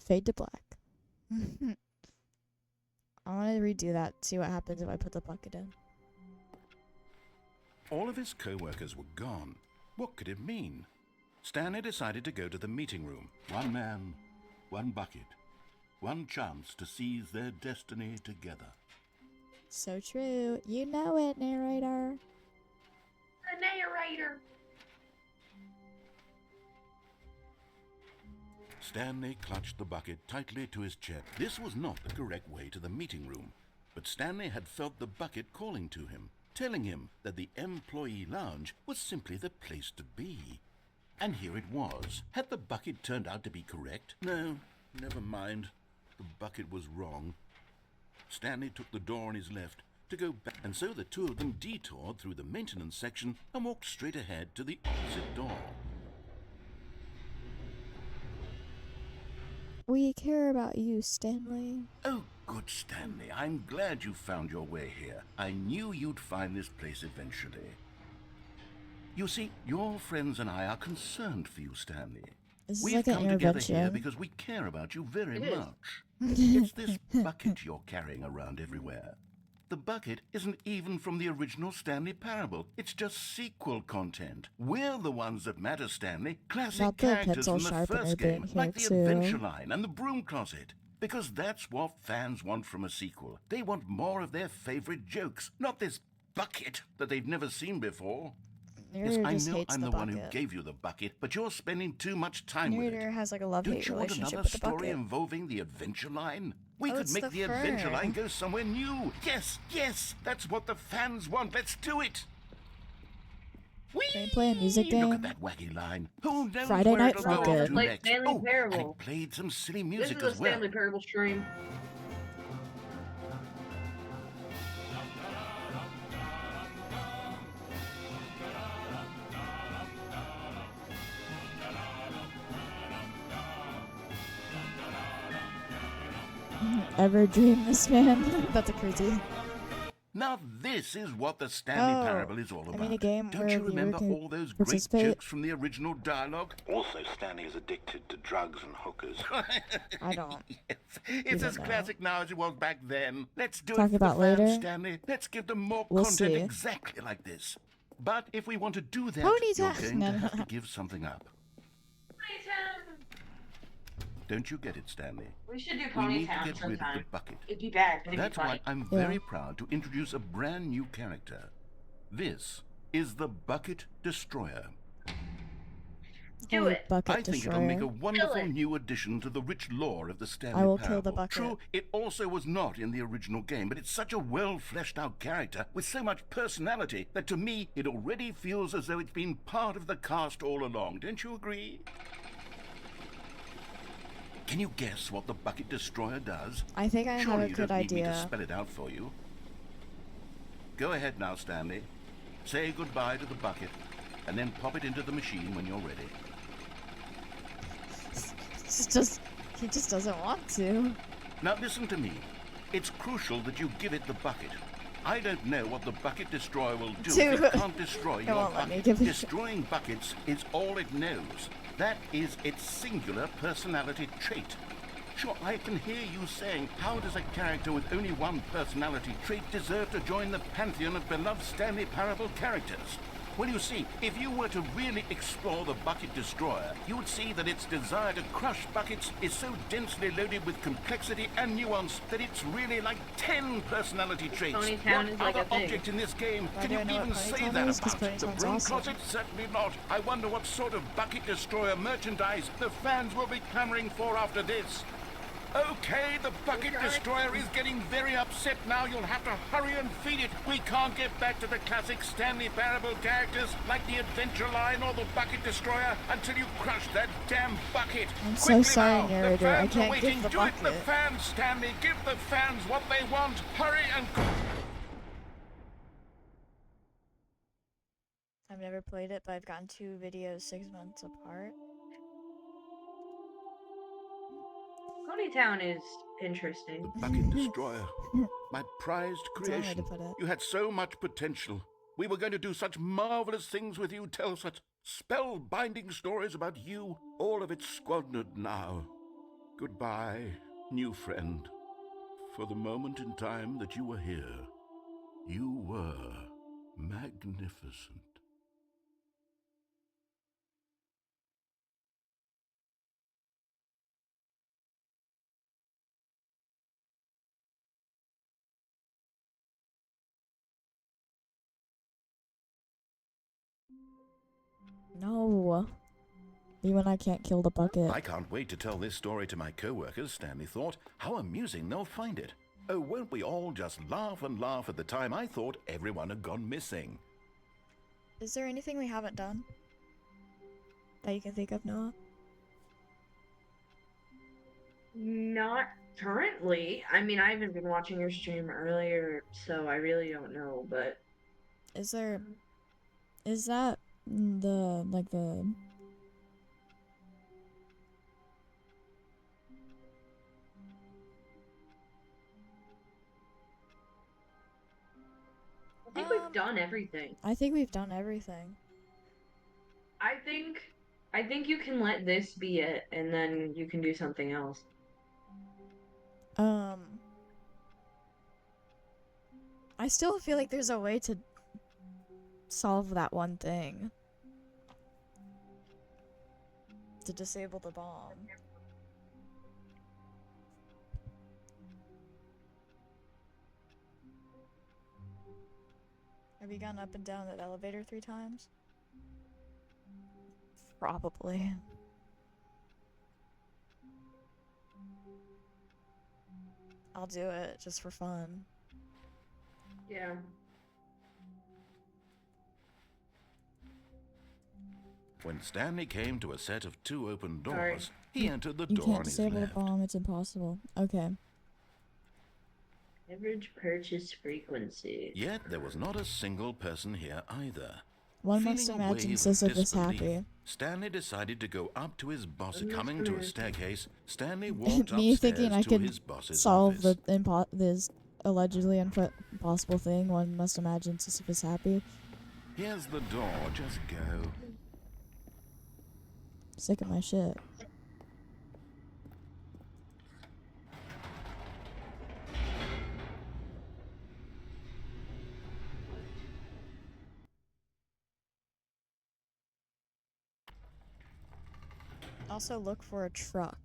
Fade to black. I want to redo that, see what happens if I put the bucket in. All of his co-workers were gone. What could it mean? Stanley decided to go to the meeting room. One man, one bucket, one chance to seize their destiny together. So true. You know it, narrator. The narrator. Stanley clutched the bucket tightly to his chest. This was not the correct way to the meeting room, but Stanley had felt the bucket calling to him, telling him that the employee lounge was simply the place to be. And here it was. Had the bucket turned out to be correct? No, never mind. The bucket was wrong. Stanley took the door on his left to go back, and so the two of them detoured through the maintenance section and walked straight ahead to the opposite door. We care about you, Stanley. Oh, good, Stanley. I'm glad you found your way here. I knew you'd find this place eventually. You see, your friends and I are concerned for you, Stanley. This is We've like an come together here intervention. because we care about you very It is. much. It's this bucket you're carrying around everywhere. The bucket isn't even from the original Stanley Parable. It's just sequel content. We're the ones that matter, Stanley. Classic Not the characters pencil from the sharpener first bit game, here, like the too. Adventure Line and the Broom Closet. Because that's what fans want from a sequel. They want more of their favorite jokes, not this bucket that they've never seen before. Yes, Narrator I just know hates I'm the the one who bucket. gave you the bucket, but you're spending too much time with Narrator it. has like a Don't love-hate you want relationship another with the story bucket. involving the Adventure Line? We Oh, could it's make the the Adventure fur. Line go somewhere new. Yes, yes, that's what the fans want. Let's do it. Can we play a music Look game? at that wacky line. Who knows Friday where Night it'll go Funkin'. to Play next? Stanley Oh, and Parable. it played some silly This music is a as well. Stanley Parable stream. ever dream this, man? That's a crazy. Now this is what the Stanley Oh, Parable is all I about. mean a game Don't where you a viewer remember can all those great participate. jokes from the original dialogue? Also, Stanley is addicted to drugs and hookers. I don't. Yes. It's even as know. classic now as it was back then. Let's do Talk it for about the fans, later. Stanley. Let's give them more We'll content see. exactly like this. But if we want to do that, Ponytail. you're going No, to no, have no. to give something up. Don't you get it, Stanley? We should do We need to Ponytown get rid of the sometime. bucket. It'd be bad, but it'd That's be why funny. I'm Yeah. very proud to introduce a brand new character. This is the Bucket Destroyer. Do Holy it. Bucket I think destroyer. it'll make a wonderful it. new addition to the rich lore of the Stanley I will Parable. kill the bucket. True, it also was not in the original game, but it's such a well-fleshed-out character with so much personality that to me it already feels as though it's been part of the cast all along. Don't you agree? Can you guess what the Bucket Destroyer does? I think I Surely have a you good don't need me to idea. spell it out for you. Go ahead now, Stanley. Say goodbye to the bucket, and then pop it into the machine when you're ready. He just doesn't want to. Now listen to me. It's crucial that you give it the bucket. I don't know what the Bucket Destroyer will do if Dude. it can't destroy It your won't let me bucket. give it- Destroying buckets is all it knows. That is its singular personality trait. Sure, I can hear you saying, how does a character with only one personality trait deserve to join the pantheon of beloved Stanley Parable characters? Well, you see, if you were to really explore the Bucket Destroyer, you would see that its desire to crush buckets is so densely loaded with complexity and nuance that it's really like 10 personality traits. Ponytown What is like other a thing. object in this game Why can do you I know what even say Ponytown that is? 'Cause about? The Ponytown's broom awesome. closet? Certainly not. I wonder what sort of Bucket Destroyer merchandise the fans will be clamoring for after this. Okay, the Bucket Destroyer is getting very upset now. You'll have to hurry and feed it. We can't get back to the classic Stanley Parable characters like the Adventure Line or the Bucket Destroyer until you crush that damn bucket. I'm so Quickly sorry, now. The narrator. I fans are can't waiting. give the Do it, the bucket. fans, Stanley. Give the fans what they want. Hurry and... I've never played it, but I've gotten 2 videos 6 months apart. Ponytown is interesting. The Bucket Destroyer. My prized That's one way creation. to put it. You had so much potential. We were going to do such marvelous things with you, tell such spell-binding stories about you. All of it squandered now. Goodbye, new friend. For the moment in time that you were here, you were magnificent. No. You and I can't kill the bucket. I can't wait to tell this story to my co-workers, Stanley thought. How amusing they'll find it. Oh, won't we all just laugh and laugh at the time I thought everyone had gone missing. Is there anything we haven't done that you can think of, Noah? Not currently. I mean, I haven't been watching your stream earlier, so I really don't know, but... Is that the, like the... I think we've done everything. I think we've done everything. I think you can let this be it, and then you can do something else. I still feel like there's a way to solve that one thing. To disable the bomb. Have you gone up and down that elevator 3 times? Probably. I'll do it just for fun. Yeah. When Stanley came to a set of 2 open doors, Sorry. he entered the You door can't on his disable the left. bomb, it's impossible. Okay. Average purchase frequency. Yet there was not a single person here either. One must Feeling a imagine wave of Sisyphus disbelief, happy. Stanley decided to go up to his boss. I'm just Coming to a gonna- staircase, Stanley walked Me thinking upstairs I to could his boss's solve office. this allegedly impossible thing. One must imagine Sisyphus happy. Here's the door, just go. Sick of my shit. Also look for a truck.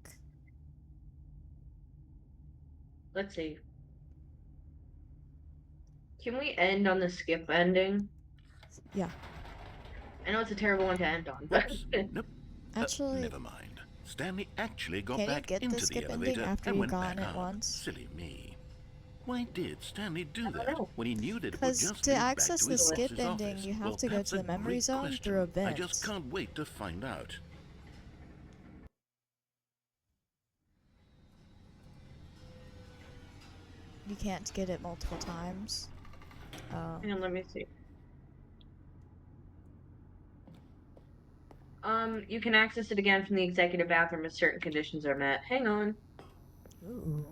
Let's see. Can we end on the skip ending? Yeah. I know it's a terrible one to end on, but Whoops. Nope. Actually, Never mind. Stanley actually got can you back get the into the skip ending elevator after and you've went gone back it up. once? Silly me. Why did Stanley do don't that know. when he knew that it would Because just to lead back access to the his skip boss's ending, office? you have Well, to go that's to the a memory great zone question. through a vent. I just can't wait to find out. You can't get it multiple times. Oh. hang on, let me see. You can access it again from the executive bathroom if certain conditions are met. Hang on. Ooh.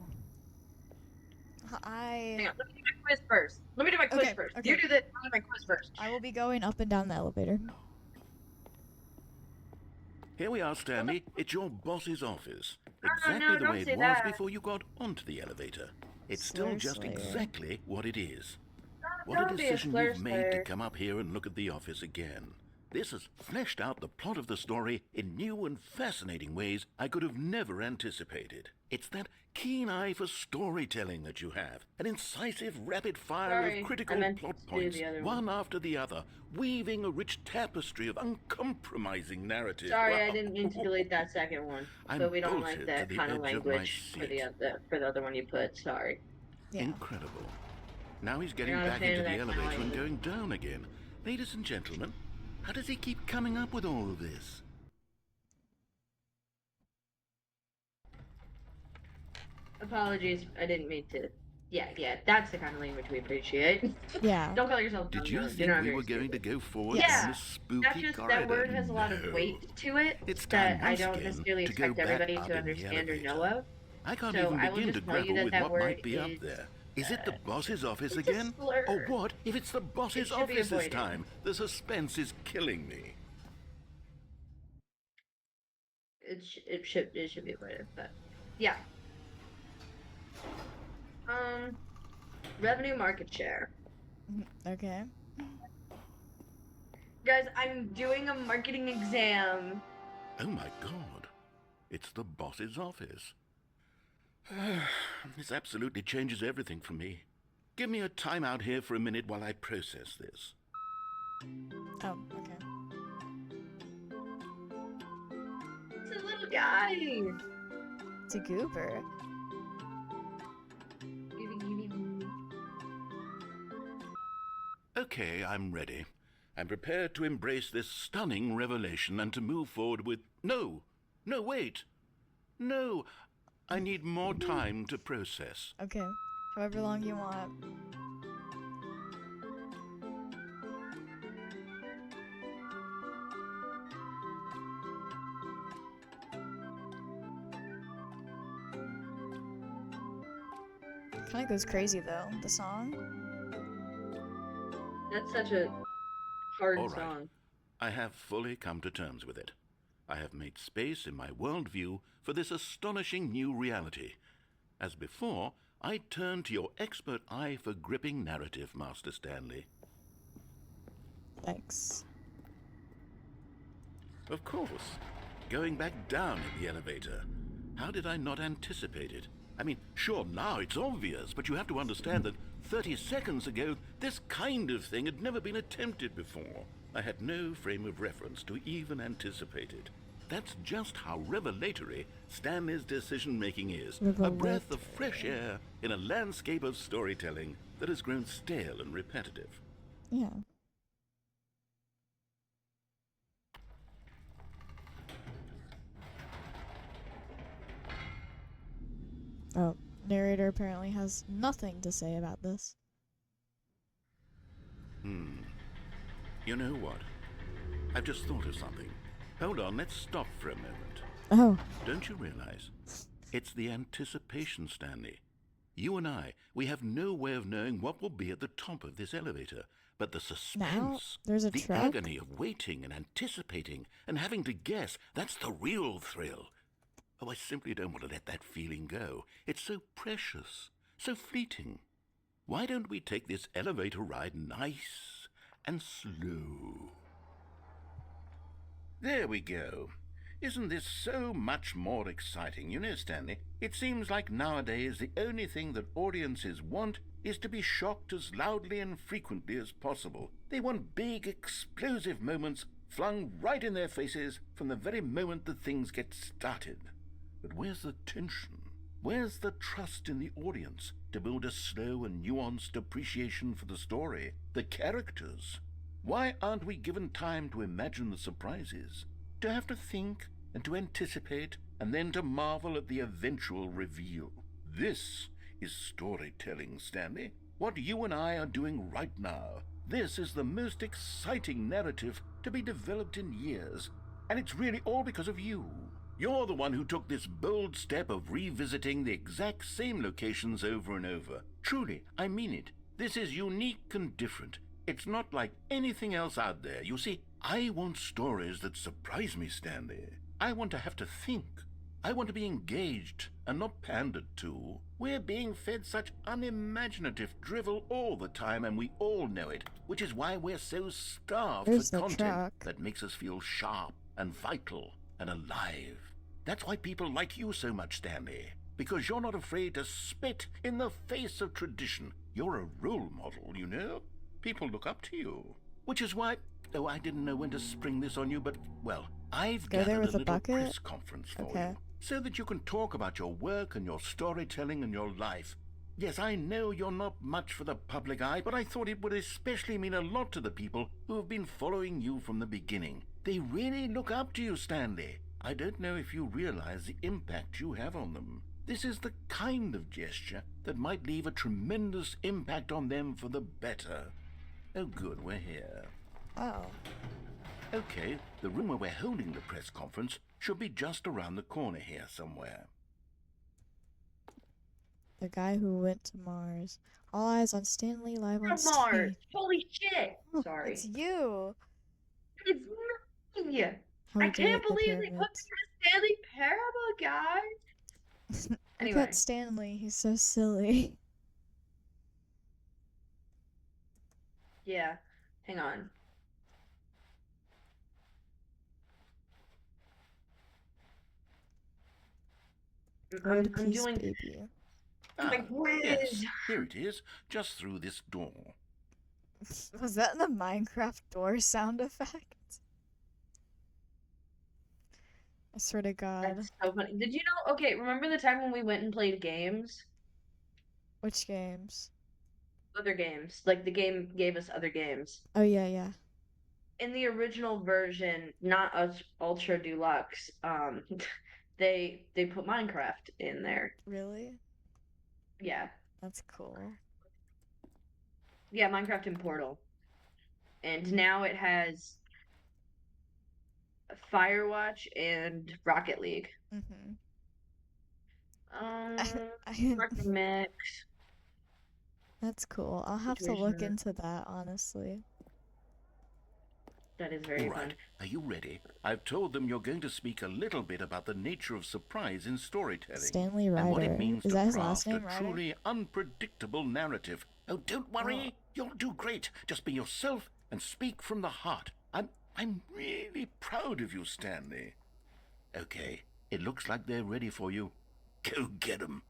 Hang on. Let me do my quiz first. Let me do my quiz Okay, first. okay. You do the my quiz first. I will be going up and down the elevator. Here we are, Stanley. It's your boss's office. no, Exactly the don't way say it was that. before you got onto the elevator. It's still Slur just Slayer. exactly what it is. What a Don't be decision slur you've made to slayer. come up here and look at the office again. This has fleshed out the plot of the story in new and fascinating ways I could have never anticipated. It's that keen eye for storytelling that you have, an incisive rapid fire Sorry, of critical I meant plot to do points, the other one after the other, weaving a rich tapestry of uncompromising narrative. Sorry, Wow. I didn't mean to delete that second one. I'm But we don't like bolted to that the kind of edge of my language for seat. the other one you put. Sorry. Yeah. Incredible. Now he's getting You're not a back fan into of the that kind of elevator and language. going down again. Ladies and gentlemen, how does he keep coming up with all of this? Apologies, I didn't mean to. Yeah, that's the kind of language we appreciate. Yeah. Don't call yourself Did dumb, you though. think You're not we very were going to stupid. go forward Yes. down Yeah, this spooky That's just corridor? that word has a lot of No. weight to it It's time that I once don't again necessarily to go expect back everybody up to in the understand or elevator. know of. I can't So even I will begin to just tell you grapple that with that what word might be up is, there. Is it the boss's office it's a again? slur. Or what if it's the boss's should be office this avoided. time? The suspense is killing me. It should be avoided, but yeah. Revenue market share. Okay. Guys, I'm doing a marketing exam. Oh my god. It's the boss's office. This absolutely changes everything for me. Give me a time out here for a minute while I process this. Oh, okay. It's a little guy. It's a goober. Okay, I'm ready. I'm prepared to embrace this stunning revelation and to move forward with... No! No, wait! No! I need more time to process. Okay. However long you want. Kinda goes crazy though, the song. That's such a hard All right. song. I have fully come to terms with it. I have made space in my worldview for this astonishing new reality. As before, I turn to your expert eye for gripping narrative, Master Stanley. Thanks. Of course. Going back down in the elevator. How did I not anticipate it? I mean, sure, now it's obvious, but you have to understand that 30 seconds ago, this kind of thing had never been attempted before. I had no frame of reference to even anticipate it. That's just how revelatory Stanley's decision-making is. A breath of fresh air in a landscape of storytelling that has grown stale and repetitive. Yeah. Oh, narrator apparently has nothing to say about this. You know what? I've just thought of something. Hold on, let's stop for a moment. Oh. Don't you realize? It's the anticipation, Stanley. You and I, we have no way of knowing what will be at the top of this elevator. But the suspense, There's a the truck? agony of waiting and anticipating and having to guess, that's the real thrill. Oh, I simply don't want to let that feeling go. It's so precious, so fleeting. Why don't we take this elevator ride nice and slow? There we go. Isn't this so much more exciting? You know, Stanley, it seems like nowadays the only thing that audiences want is to be shocked as loudly and frequently as possible. They want big, explosive moments flung right in their faces from the very moment that things get started. But where's the tension? Where's the trust in the audience to build a slow and nuanced appreciation for the story, the characters? Why aren't we given time to imagine the surprises, to have to think and to anticipate, and then to marvel at the eventual reveal? This is storytelling, Stanley. What you and I are doing right now. This is the most exciting narrative to be developed in years, and it's really all because of you. You're the one who took this bold step of revisiting the exact same locations over and over. Truly, I mean it. This is unique and different. It's not like anything else out there. You see, I want stories that surprise me, Stanley. I want to have to think. I want to be engaged and not pandered to. We're being fed such unimaginative drivel all the time, and we all know it, which is why we're so starved There's for the content truck. that makes us feel sharp and vital and alive. That's why people like you so much, Stanley, because you're not afraid to spit in the face of tradition. You're a role model, you know? People look up to you. Which is why, oh, I didn't know when to spring this on you, but, well, I've Go there gathered with a a little bucket? press conference for Okay. you, so that you can talk about your work and your storytelling and your life. Yes, I know you're not much for the public eye, but I thought it would especially mean a lot to the people who have been following you from the beginning. They really look up to you, Stanley. I don't know if you realize the impact you have on them. This is the kind of gesture that might leave a tremendous impact on them for the better. Oh, good, we're here. Oh. Okay, the room where we're holding the press conference should be just around the corner here somewhere. The guy who went to Mars. All eyes on Stanley live on From Mars. stage. Holy shit. Oh, Sorry. it's you. It's me. How I we did can't it, the believe they put pyramids. me in a Stanley Parable, guys. Look Anyway. at Stanley. He's so silly. Yeah. Hang on. World I'm peace, doing baby. my quiz. Yes, here it is, just through this door. Was that the Minecraft door sound effect? I swear to God. That's so funny. Did you know? Okay, remember the time when we went and played games? Which games? Other games. Like the game gave us other games. Oh, yeah, yeah. In the original version, not Ultra Deluxe, they put Minecraft in there. Really? Yeah. That's cool. Yeah, Minecraft and Portal. And now it has Firewatch and Rocket League. Mm-hmm. Rocket Mix. That's cool. I'll have to look Situation. into that, honestly. That is very All fun. right, are you ready? I've told them you're going to speak a little bit about the nature of surprise in storytelling. Stanley and what Ryder. it means Is to that his last craft name, a Ryder? truly unpredictable narrative. Oh, don't worry. You'll do great. Just be yourself and speak from the heart. I'm really proud of you, Stanley. Okay, it looks like they're ready for you. Go get 'em.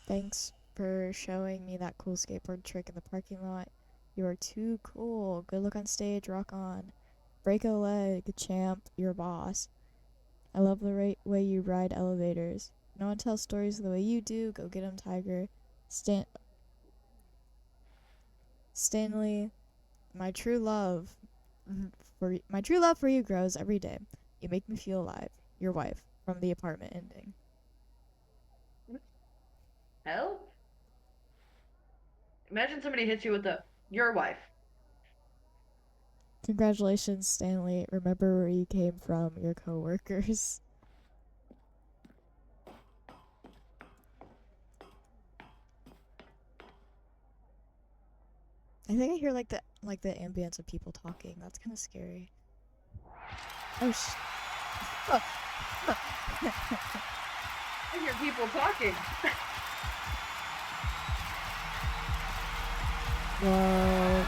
Thanks for showing me that cool skateboard trick in the parking lot. You are too cool. Good luck on stage. Rock on. Break a leg, champ. You're a boss. I love the way you ride elevators. No one tells stories the way you do. Go get 'em, Tiger. Stanley, my true love for you grows every day. You make me feel alive. Your wife from the apartment ending. Help? Imagine somebody hits you with your wife. Congratulations, Stanley. Remember where you came from, your coworkers. I think I hear like the ambience of people talking. That's kind of scary. Oh I hear people talking. Whoa.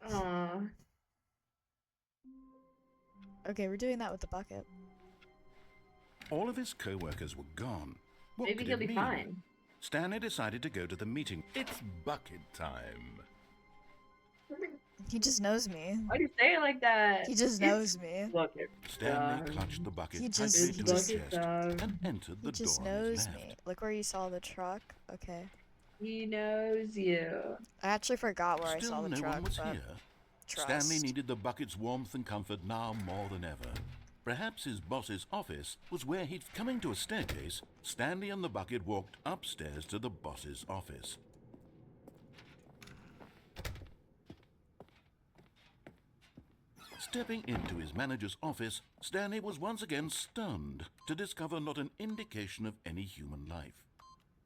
Aww. Okay, we're doing that with the bucket. All of his co-workers were gone. What Maybe could he'll it be mean? fine. Stanley decided to go to the meeting. It's bucket time. He just knows me. Why do you say it like that? He just knows me. Bucket Stanley time. clutched the bucket He tightly just- to he his just- chest and entered He the just door on his knows left. me. Look where you saw the truck. Okay. He knows you. I actually forgot where I Still saw the no truck, one was but here. trust. Stanley needed the bucket's warmth and comfort now more than ever. Perhaps his boss's office was where he'd... Coming to a staircase, Stanley and the bucket walked upstairs to the boss's office. Stepping into his manager's office, Stanley was once again stunned to discover not an indication of any human life.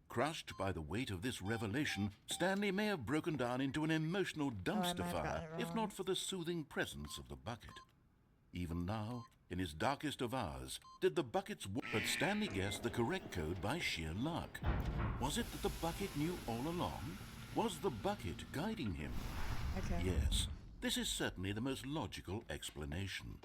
Crushed by the weight of this revelation, Stanley may have broken down into an emotional dumpster might have fire, gotten it if wrong. not for the soothing presence of the bucket. Even now, in his darkest of hours, did the bucket's... But Stanley guessed the correct code by sheer luck. Was it that the bucket knew all along? Was the bucket guiding him? Okay. Yes, this is certainly the most logical explanation.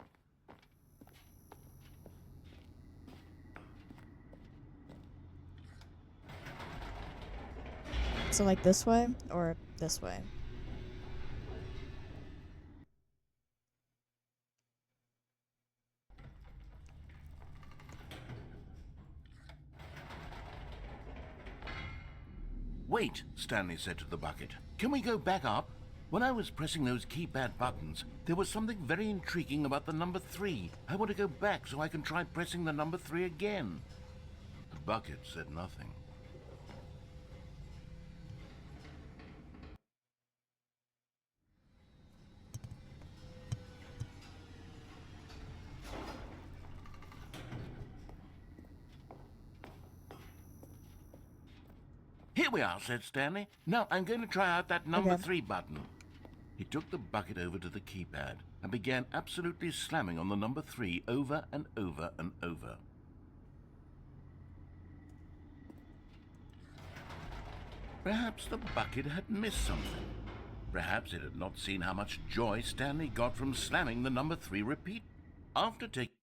So like this way or this way? Wait, Stanley said to the bucket. Can we go back up? When I was pressing those keypad buttons, there was something very intriguing about the number 3. I want to go back so I can try pressing the number 3 again. The bucket said nothing. Here we are, said Stanley. Now I'm going to try out that number Okay. 3 button. He took the bucket over to the keypad and began absolutely slamming on the number 3 over and over and over. Perhaps the bucket had missed something. Perhaps it had not seen how much joy Stanley got from slamming the number 3 repeat. After taking...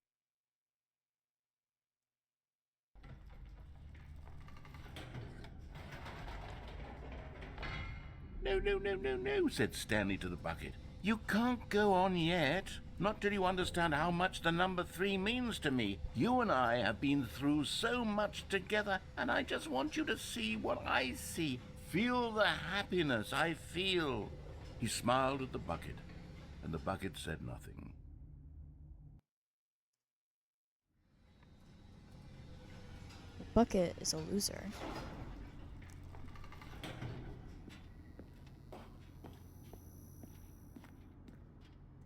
No, said Stanley to the bucket. You can't go on yet. Not till you understand how much the number 3 means to me. You and I have been through so much together, and I just want you to see what I see. Feel the happiness I feel. He smiled at the bucket, and the bucket said nothing. The bucket is a loser.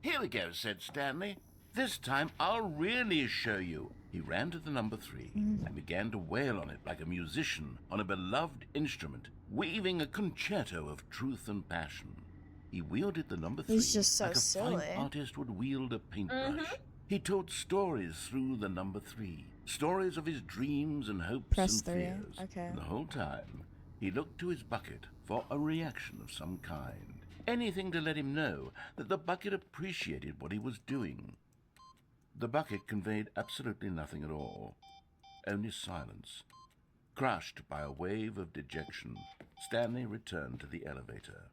Here we go, said Stanley. This time I'll really show you. He ran to the number 3 and began to wail on it like a musician on a beloved instrument, weaving a concerto of truth and passion. He wielded the number 3 He's just so like a silly. fine artist would wield a paintbrush. He told stories through the number 3, stories of his dreams and hopes Press and 3. fears. Okay. And the whole time, he looked to his bucket for a reaction of some kind. Anything to let him know that the bucket appreciated what he was doing. The bucket conveyed absolutely nothing at all, only silence. Crushed by a wave of dejection, Stanley returned to the elevator.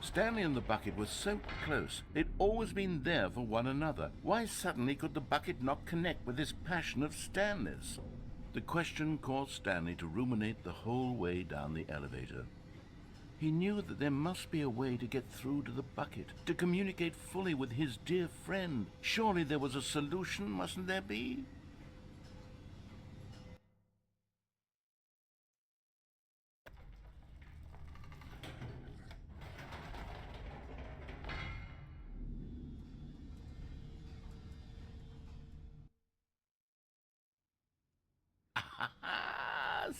Stanley and the bucket were so close. They'd always been there for one another. Why suddenly could the bucket not connect with this passion of Stanley's? The question caused Stanley to ruminate the whole way down the elevator. He knew that there must be a way to get through to the bucket, to communicate fully with his dear friend. Surely there was a solution, mustn't there be?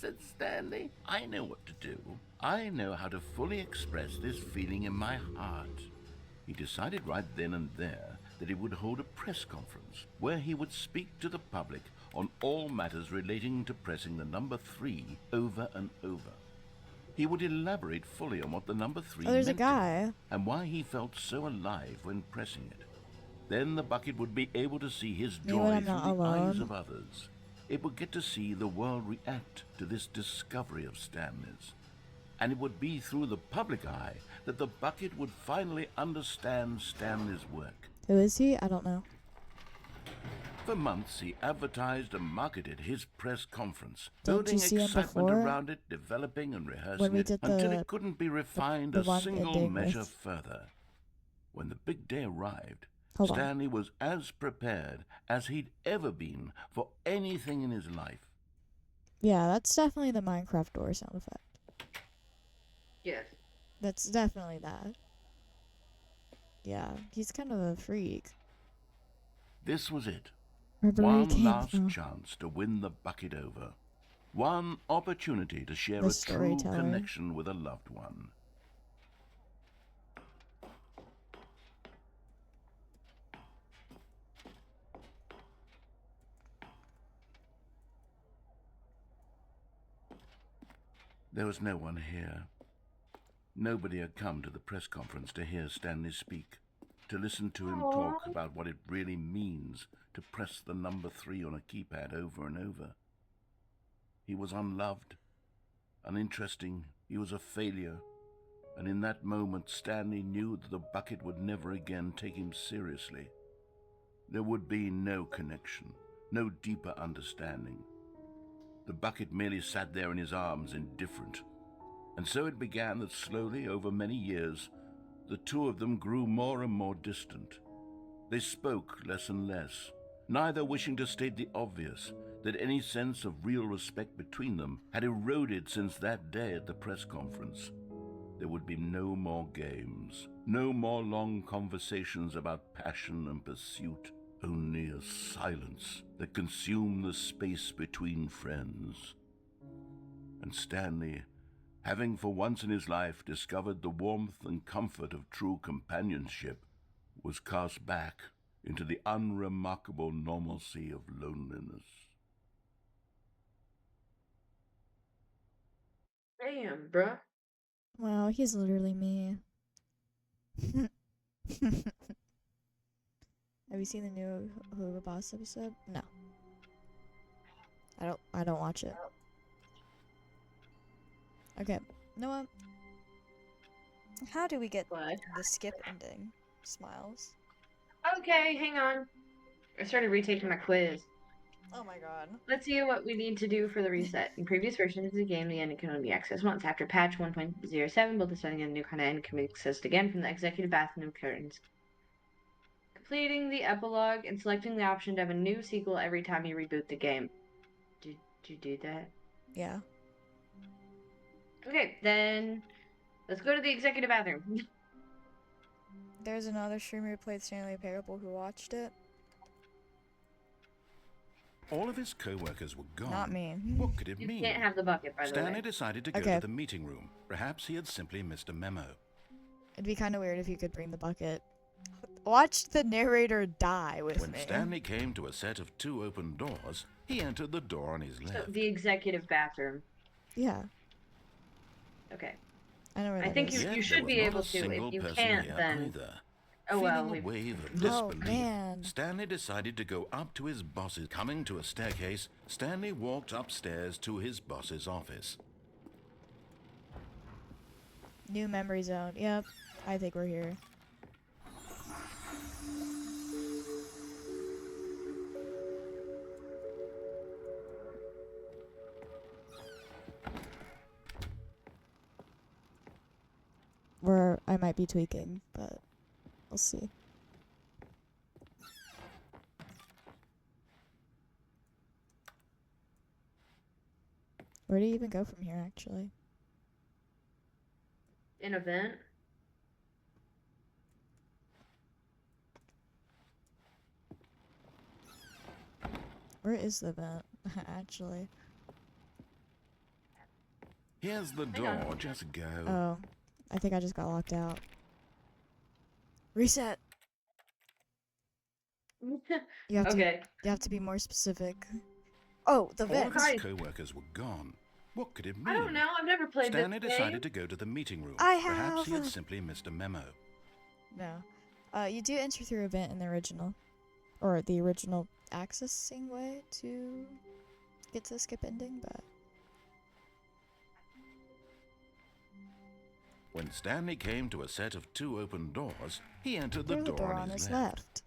Said Stanley. I know what to do. I know how to fully express this feeling in my heart. He decided right then and there that he would hold a press conference where he would speak to the public on all matters relating to pressing the number 3 over and over. He would elaborate fully on what the number 3 Oh, there's a meant to him guy. and why he felt so alive when pressing it. Then the bucket would be able to see his Maybe when joy I'm through not the eyes alone. of others. It would get to see the world react to this discovery of Stanley's. And it would be through the public eye that the bucket would finally understand Stanley's work. Who is he? I don't know. For months, he advertised and marketed his press conference, Didn't building you see him excitement before? around it, developing and When rehearsing we it did until the- it couldn't be refined the a one single ending measure with- further. When the big day arrived, Hold on. Stanley was as prepared as he'd ever been for anything in his life. Yeah, that's definitely the Minecraft door sound effect. Yes. That's definitely that. Yeah, he's kind of a freak. This was it. Remember where he One came last from. chance to win the bucket over. One opportunity to share The a true storyteller. connection with a loved one. There was no one here. Nobody had come to the press conference to hear Stanley speak, to listen to him talk about what it really means to press the number 3 on a keypad over and over. He was unloved, uninteresting, he was a failure, and in that moment Stanley knew that the bucket would never again take him seriously. There would be no connection, no deeper understanding. The bucket merely sat there in his arms, indifferent. And so it began that slowly, over many years, the two of them grew more and more distant. They spoke less and less, neither wishing to state the obvious, that any sense of real respect between them had eroded since that day at the press conference. There would be no more games, no more long conversations about passion and pursuit, only a silence that consumed the space between friends. And Stanley, having for once in his life discovered the warmth and comfort of true companionship, was cast back into the unremarkable normalcy of loneliness. Damn, bruh. Wow, he's literally me. Have you seen the new Who Boss episode? No. I don't watch it. Okay. You know what? How do we get What? the skip ending? Smiles. Okay, hang on. I started retaking my quiz. Oh my god. Let's see what we need to do for the reset. In previous versions of the game, the ending can only be accessed once. After patch 1.07, both the setting and the new kind of end can be accessed again from the executive bathroom curtains. Completing the epilogue and selecting the option to have a new sequel every time you reboot the game. Did you do that? Yeah. Okay, then let's go to the executive bathroom. There's another streamer who played Stanley Parable who watched it. All of his co-workers were gone. Not me. What could it You mean? can't have the bucket, by the Stanley way. decided to go Okay. to the meeting room. Perhaps he had simply missed a memo. It'd be kind of weird if you could bring the bucket. Watch the narrator die with When me. Stanley came to a set of 2 open doors, he entered the door on his So, left. the executive bathroom. Yeah, Okay. I know where I that think is. you Yet should there was be not able a to. single If you person can't, here then either. oh well. Feeling a we've- wave of Oh, disbelief, man. Stanley decided to go up to his boss's. Coming to a staircase, Stanley walked upstairs to his boss's office. New memory zone. Yep, I think we're here. I might be tweaking, but we'll see. Where do you even go from here, actually? An event. Where is the vent, actually? Here's the Hang on. door, just go. Oh, I think I just got locked out. Reset! You have Okay. You have to be more specific. Oh, the All vent! of Hi. his co-workers were gone. What could it mean? I don't know. I've never played Stanley this decided to game. go to the meeting room. I Perhaps he had have- simply missed a memo. No. You do enter through a vent in the original. Or the original accessing way to get to the skip ending, but... When Stanley came to a set of 2 open doors, he entered the There's a door on his left.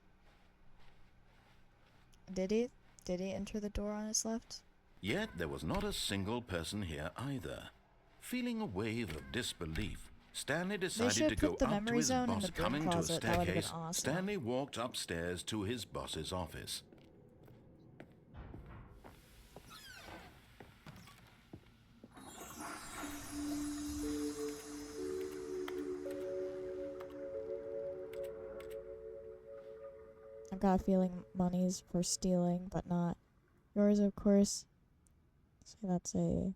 Did he? Did he enter the door on his left? Yet there was not a single person here either. Feeling a wave of disbelief, Stanley decided should to go put the up to memory his zone in boss. the broom Coming to a closet. That would've been staircase, awesome. Stanley walked upstairs to his boss's office. I've got a feeling money's for stealing, but not yours, of course. So that's a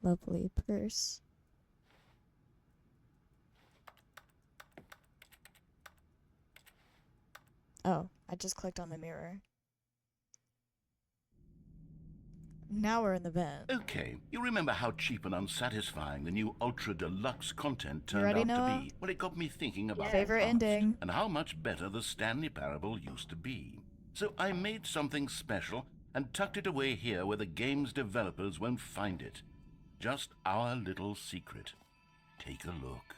lovely purse. Oh, I just clicked on the mirror. Now we're in the vent. Okay, you remember how cheap and unsatisfying the new Ultra Deluxe content You turned ready, out Noah? to be? Well, it got me thinking about Favorite the past ending. and how much better the Stanley Parable used to be. So I made something special and tucked it away here where the game's developers won't find it. Just our little secret. Take a look.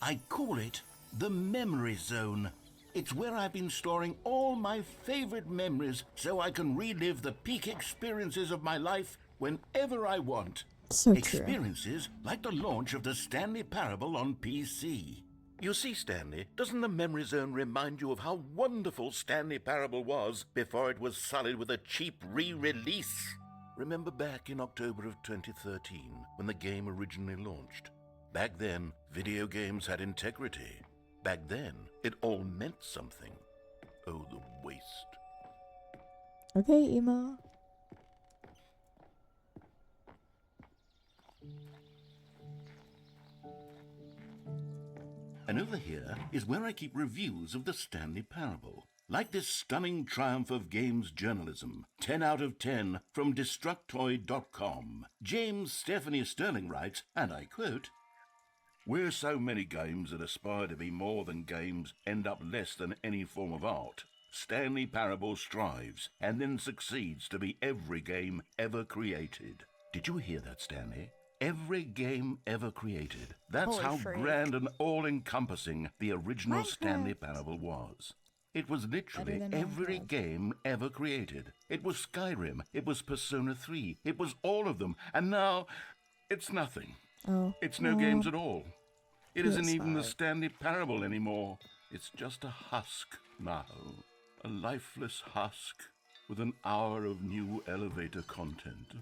I call it the Memory Zone. It's where I've been storing all my favorite memories so I can relive the peak experiences of my life whenever I want. So true. Experiences like the launch of the Stanley Parable on PC. You see, Stanley, doesn't the Memory Zone remind you of how wonderful Stanley Parable was before it was sullied with a cheap re-release? Remember back in October of 2013 when the game originally launched? Back then, video games had integrity. Back then, it all meant something. Oh, the waste. Okay, emo. And over here is where I keep reviews of the Stanley Parable. Like this stunning triumph of games journalism, 10 out of 10 from Destructoid.com. James Stephanie Sterling writes, and I quote, "Where so many games that aspire to be more than games end up less than any form of art, Stanley Parable strives and then succeeds to be every game ever created." Did you hear that, Stanley? Every game ever created. That's Holy how freak. grand and all-encompassing the original Stanley Minecraft. Parable was. It was literally than every Minecraft. game ever created. It was Skyrim, it was Persona 3, it was all of them, and now it's nothing. Oh. It's no no. games at all. It isn't Yes, even the sorry. Stanley Parable anymore. It's just a husk now. A lifeless husk with an hour of new elevator content.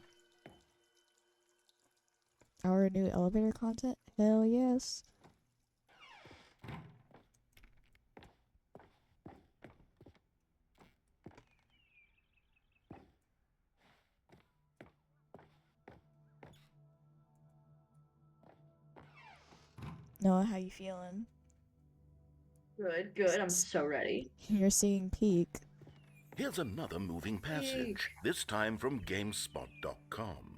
Our new elevator content? Hell yes. Noah, how you feeling? Good, good. I'm so ready. You're seeing peak. Here's another moving passage, this time from GameSpot.com.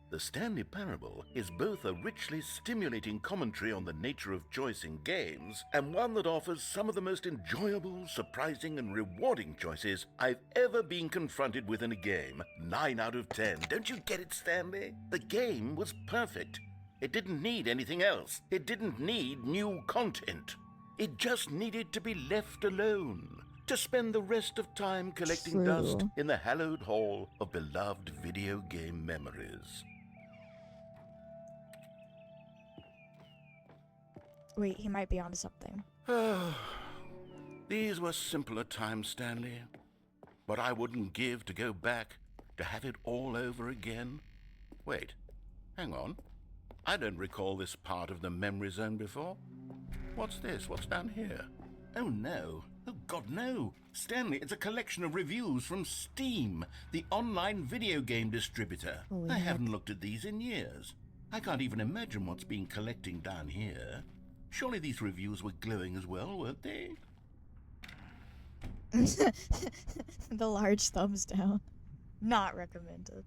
The Stanley Parable is both a richly stimulating commentary on the nature of choice in games and one that offers some of the most enjoyable, surprising, and rewarding choices I've ever been confronted with in a game. 9 out of 10. Don't you get it, Stanley? The game was perfect. It didn't need anything else. It didn't need new content. It just needed to be left alone, to spend the rest of time collecting dust True. in the hallowed hall of beloved video game memories. Wait, he might be onto something. These were simpler times, Stanley. But I wouldn't give to go back, to have it all over again. Wait, hang on. I don't recall this part of the memory zone before. What's this? What's down here? Oh, no. Oh, God, no. Stanley, it's a collection of reviews from Steam, the online video game distributor. Holy I heck. haven't looked at these in years. I can't even imagine what's been collecting down here. Surely these reviews were glowing as well, weren't they? The large thumbs down. Not recommended.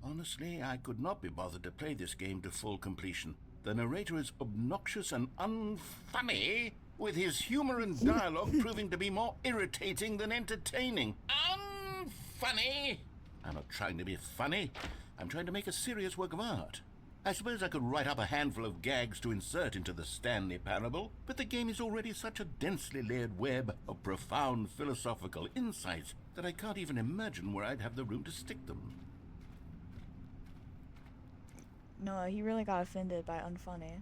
Honestly, I could not be bothered to play this game to full completion. The narrator is obnoxious and unfunny, with his humor and dialogue proving to be more irritating than entertaining. Unfunny! I'm not trying to be funny. I'm trying to make a serious work of art. I suppose I could write up a handful of gags to insert into the Stanley Parable, but the game is already such a densely layered web of profound philosophical insights that I can't even imagine where I'd have the room to stick them. No, he really got offended by unfunny.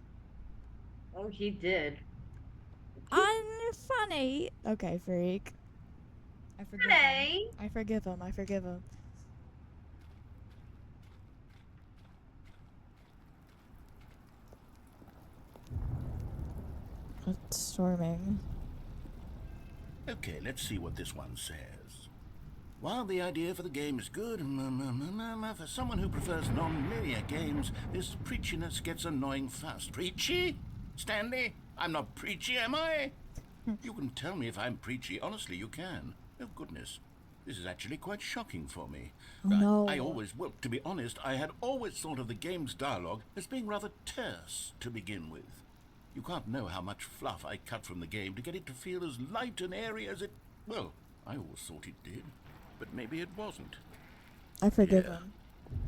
Oh, he did. Unfunny! Okay, freak. I forgive him. Hey. I forgive him. I forgive him. It's storming. Okay, let's see what this one says. While the idea for the game is good, for someone who prefers non-linear games, this preachiness gets annoying fast. Preachy? Stanley? I'm not preachy, am I? You can tell me if I'm preachy. Honestly, you can. Oh, goodness. This is actually quite shocking for me. Oh, no. I always, well, to be honest, I had always thought of the game's dialogue as being rather terse to begin with. You can't know how much fluff I cut from the game to get it to feel as light and airy as it... Well, I always thought it did. But maybe it wasn't. I forgive Yeah. him.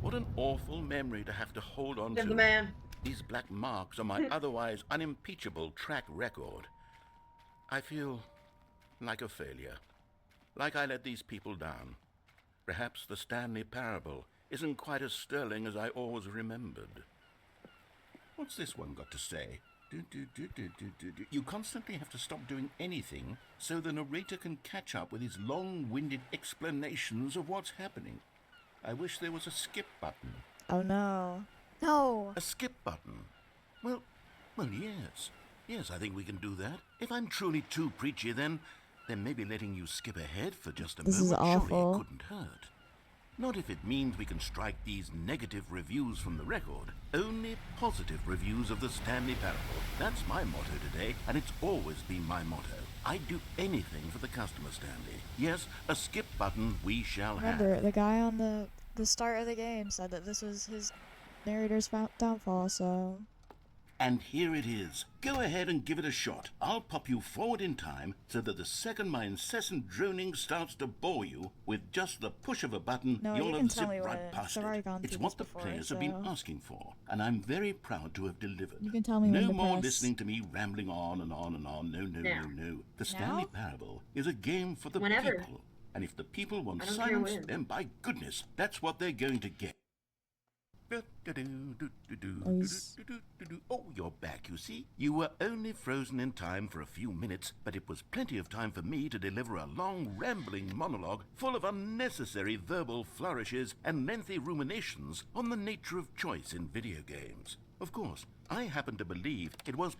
What an awful memory to have to hold on Give to. the man. These black marks on my otherwise unimpeachable track record. I feel like a failure. Like I let these people down. Perhaps the Stanley Parable isn't quite as sterling as I always remembered. What's this one got to say? You constantly have to stop doing anything so the narrator can catch up with his long-winded explanations of what's happening. I wish there was a skip button. Oh no. No! A skip button? Well, yes. Yes, I think we can do that. If I'm truly too preachy, then maybe letting you skip ahead for just a This is moment surely awful. it couldn't hurt. Not if it means we can strike these negative reviews from the record. Only positive reviews of the Stanley Parable. That's my motto today, and it's always been my motto. I'd do anything for the customer, Stanley. Yes, a skip button we shall have. Remember, the guy on the start of the game said that this was his narrator's downfall, so... And here it is. Go ahead and give it a shot. I'll pop you forward in time so that the second my incessant droning starts to bore you, with just the push of a button, No, you'll you can have tell zipped me right when. past I've already it. gone It's through what the this before, players have been so- asking for, and I'm very proud to have delivered. You can tell me when No to more press. listening to me rambling on and on and on. No, no, Now. no, no. The Stanley Parable is a game for the Whenever. people. And if the people want I don't care silence, when. then by goodness, that's what they're going to get. Oh, you're back, you see. You were only frozen in time for a few minutes, but it was plenty of time for me to deliver a long, rambling monologue full of unnecessary verbal flourishes and lengthy ruminations on the nature of choice in video games. Of course, I happen to believe it was...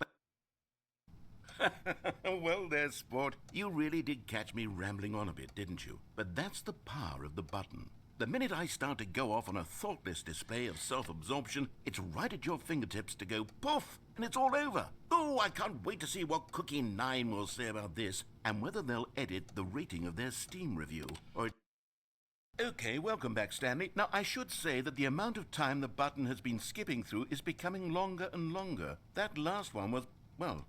Well there, sport. You really did catch me rambling on a bit, didn't you? But that's the power of the button. The minute I start to go off on a thoughtless display of self-absorption, it's right at your fingertips to go poof, and it's all over. Oh, I can't wait to see what Cookie 9 will say about this, and whether they'll edit the rating of their Steam review, or... Okay, welcome back, Stanley. Now, I should say that the amount of time the button has been skipping through is becoming longer and longer. That last one was, well,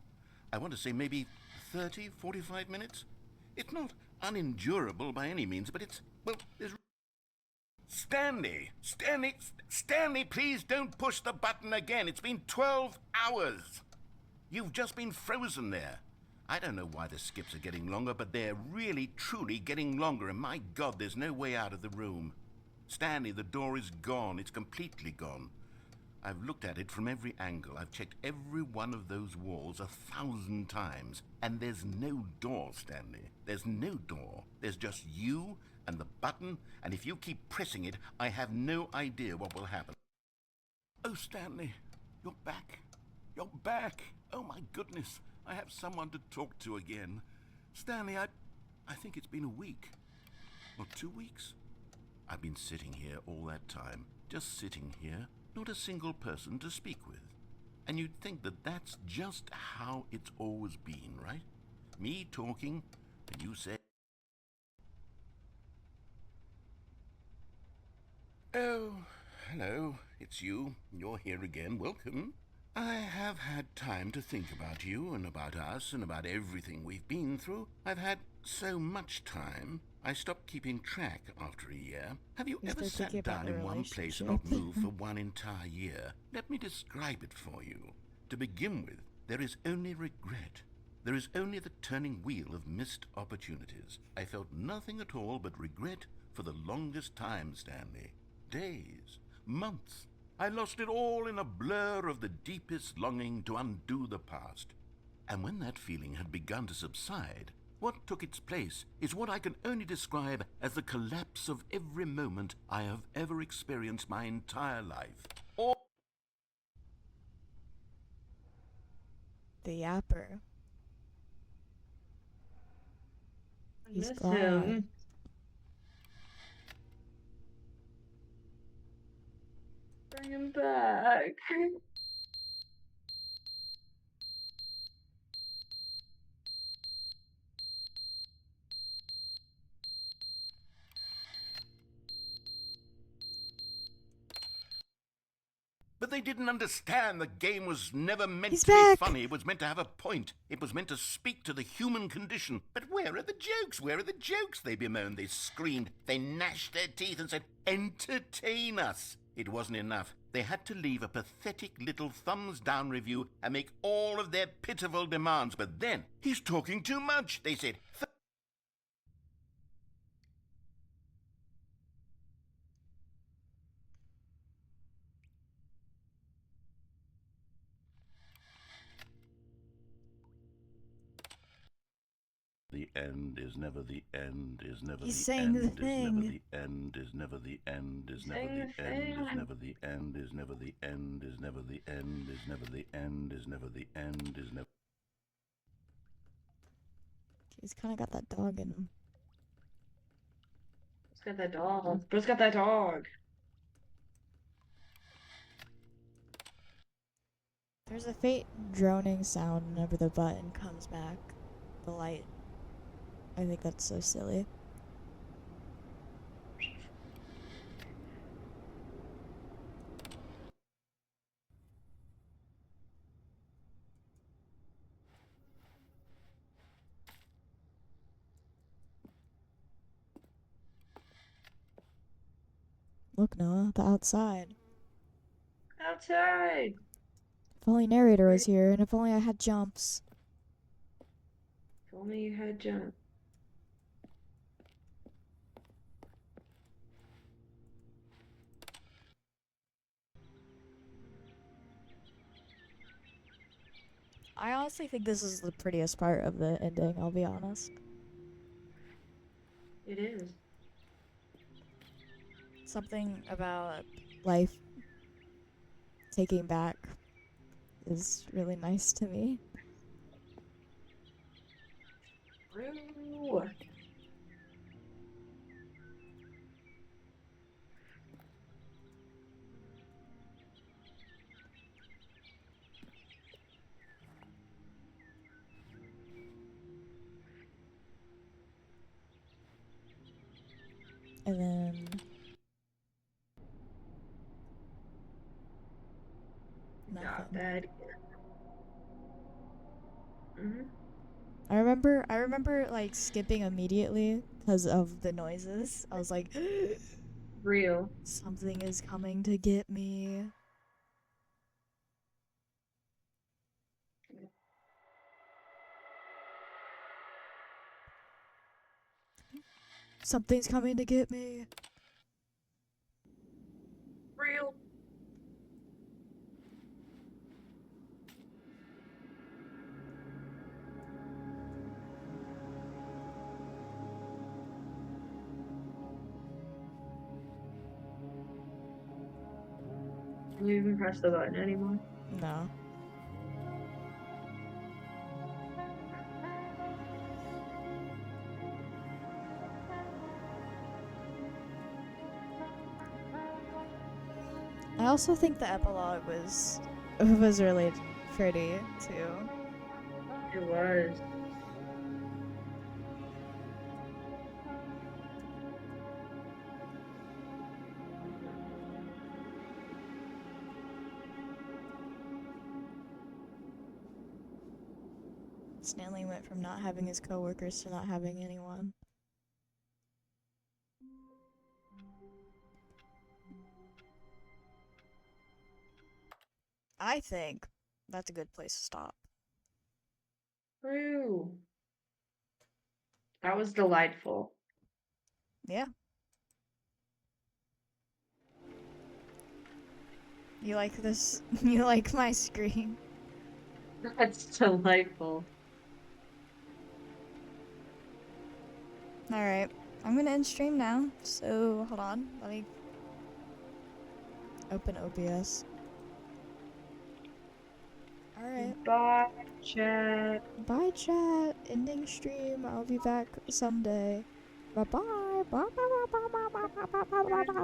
I want to say maybe 30, 45 minutes? It's not unendurable by any means, but it's, well, there's... Stanley, please don't push the button again. It's been 12 hours. You've just been frozen there. I don't know why the skips are getting longer, but they're really, truly getting longer, and my God, there's no way out of the room. Stanley, the door is gone. It's completely gone. I've looked at it from every angle. I've checked every one of those walls 1,000 times. And there's no door, Stanley. There's no door. There's just you and the button, and if you keep pressing it, I have no idea what will happen. Oh, Stanley, you're back. You're back. Oh, my goodness. I have someone to talk to again. Stanley, I think it's been a week. Or 2 weeks. I've been sitting here all that time. Just sitting here. Not a single person to speak with. And you'd think that that's just how it's always been, right? Me talking, and you say... Oh, hello, it's you. You're here again. Welcome. I have had time to think about you and about us and about everything we've been through. I've had so much time, I stopped keeping track after a year. Have you ever sat down in one place and not moved for one entire year? Let me describe it for you. To begin with, there is only regret. There is only the turning wheel of missed opportunities. I felt nothing at all but regret for the longest time, Stanley. Days, months. I lost it all in a blur of the deepest longing to undo the past. And when that feeling had begun to subside, what took its place is what I can only describe as the collapse of every moment I have ever experienced my entire life. Or The yapper. He's Miss gone. him. Bring him back. But they didn't understand the game was never meant He's to be back. funny. It was meant to have a point. It was meant to speak to the human condition. But where are the jokes? Where are the jokes? They bemoaned, they screamed, they gnashed their teeth and said, entertain us. It wasn't enough. They had to leave a pathetic little thumbs-down review and make all of their pitiful demands. But then, he's talking too much, they said. The end is never the end, is never He's the saying the end, is never thing. the end, is never the end, is never Saying the the end, is thing. never the end, is never the end, is never the end, is never the end, is never the end, is never. He's kind of got that dog in him. It's got that dog. But it's got that dog. There's a faint droning sound whenever the button comes back. The light. I think that's so silly. Look, Noah, the outside. Outside. If only narrator was here, and if only I had jumps. If only you had jump. I honestly think this is the prettiest part of the ending, I'll be honest. It is. Something about life taking back is really nice to me. True. And then Not nothing. bad. Mm-hmm. I remember like skipping immediately because of the noises. I was like, Real. something is coming to get me. Something's coming to get me. Real. Will you even press the button anymore? No. I also think the epilogue was really pretty too. It was. Stanley went from not having his coworkers to not having anyone. I think that's a good place to stop. True. That was delightful. Yeah. You like this? You like my screen? That's delightful. Alright. I'm gonna end stream now, so hold on. Let me open OBS. Alright. Bye, chat. Bye, chat. Ending stream. I'll be back Sunday. Bye bye. Bye bye bye bye bye bye bye bye bye.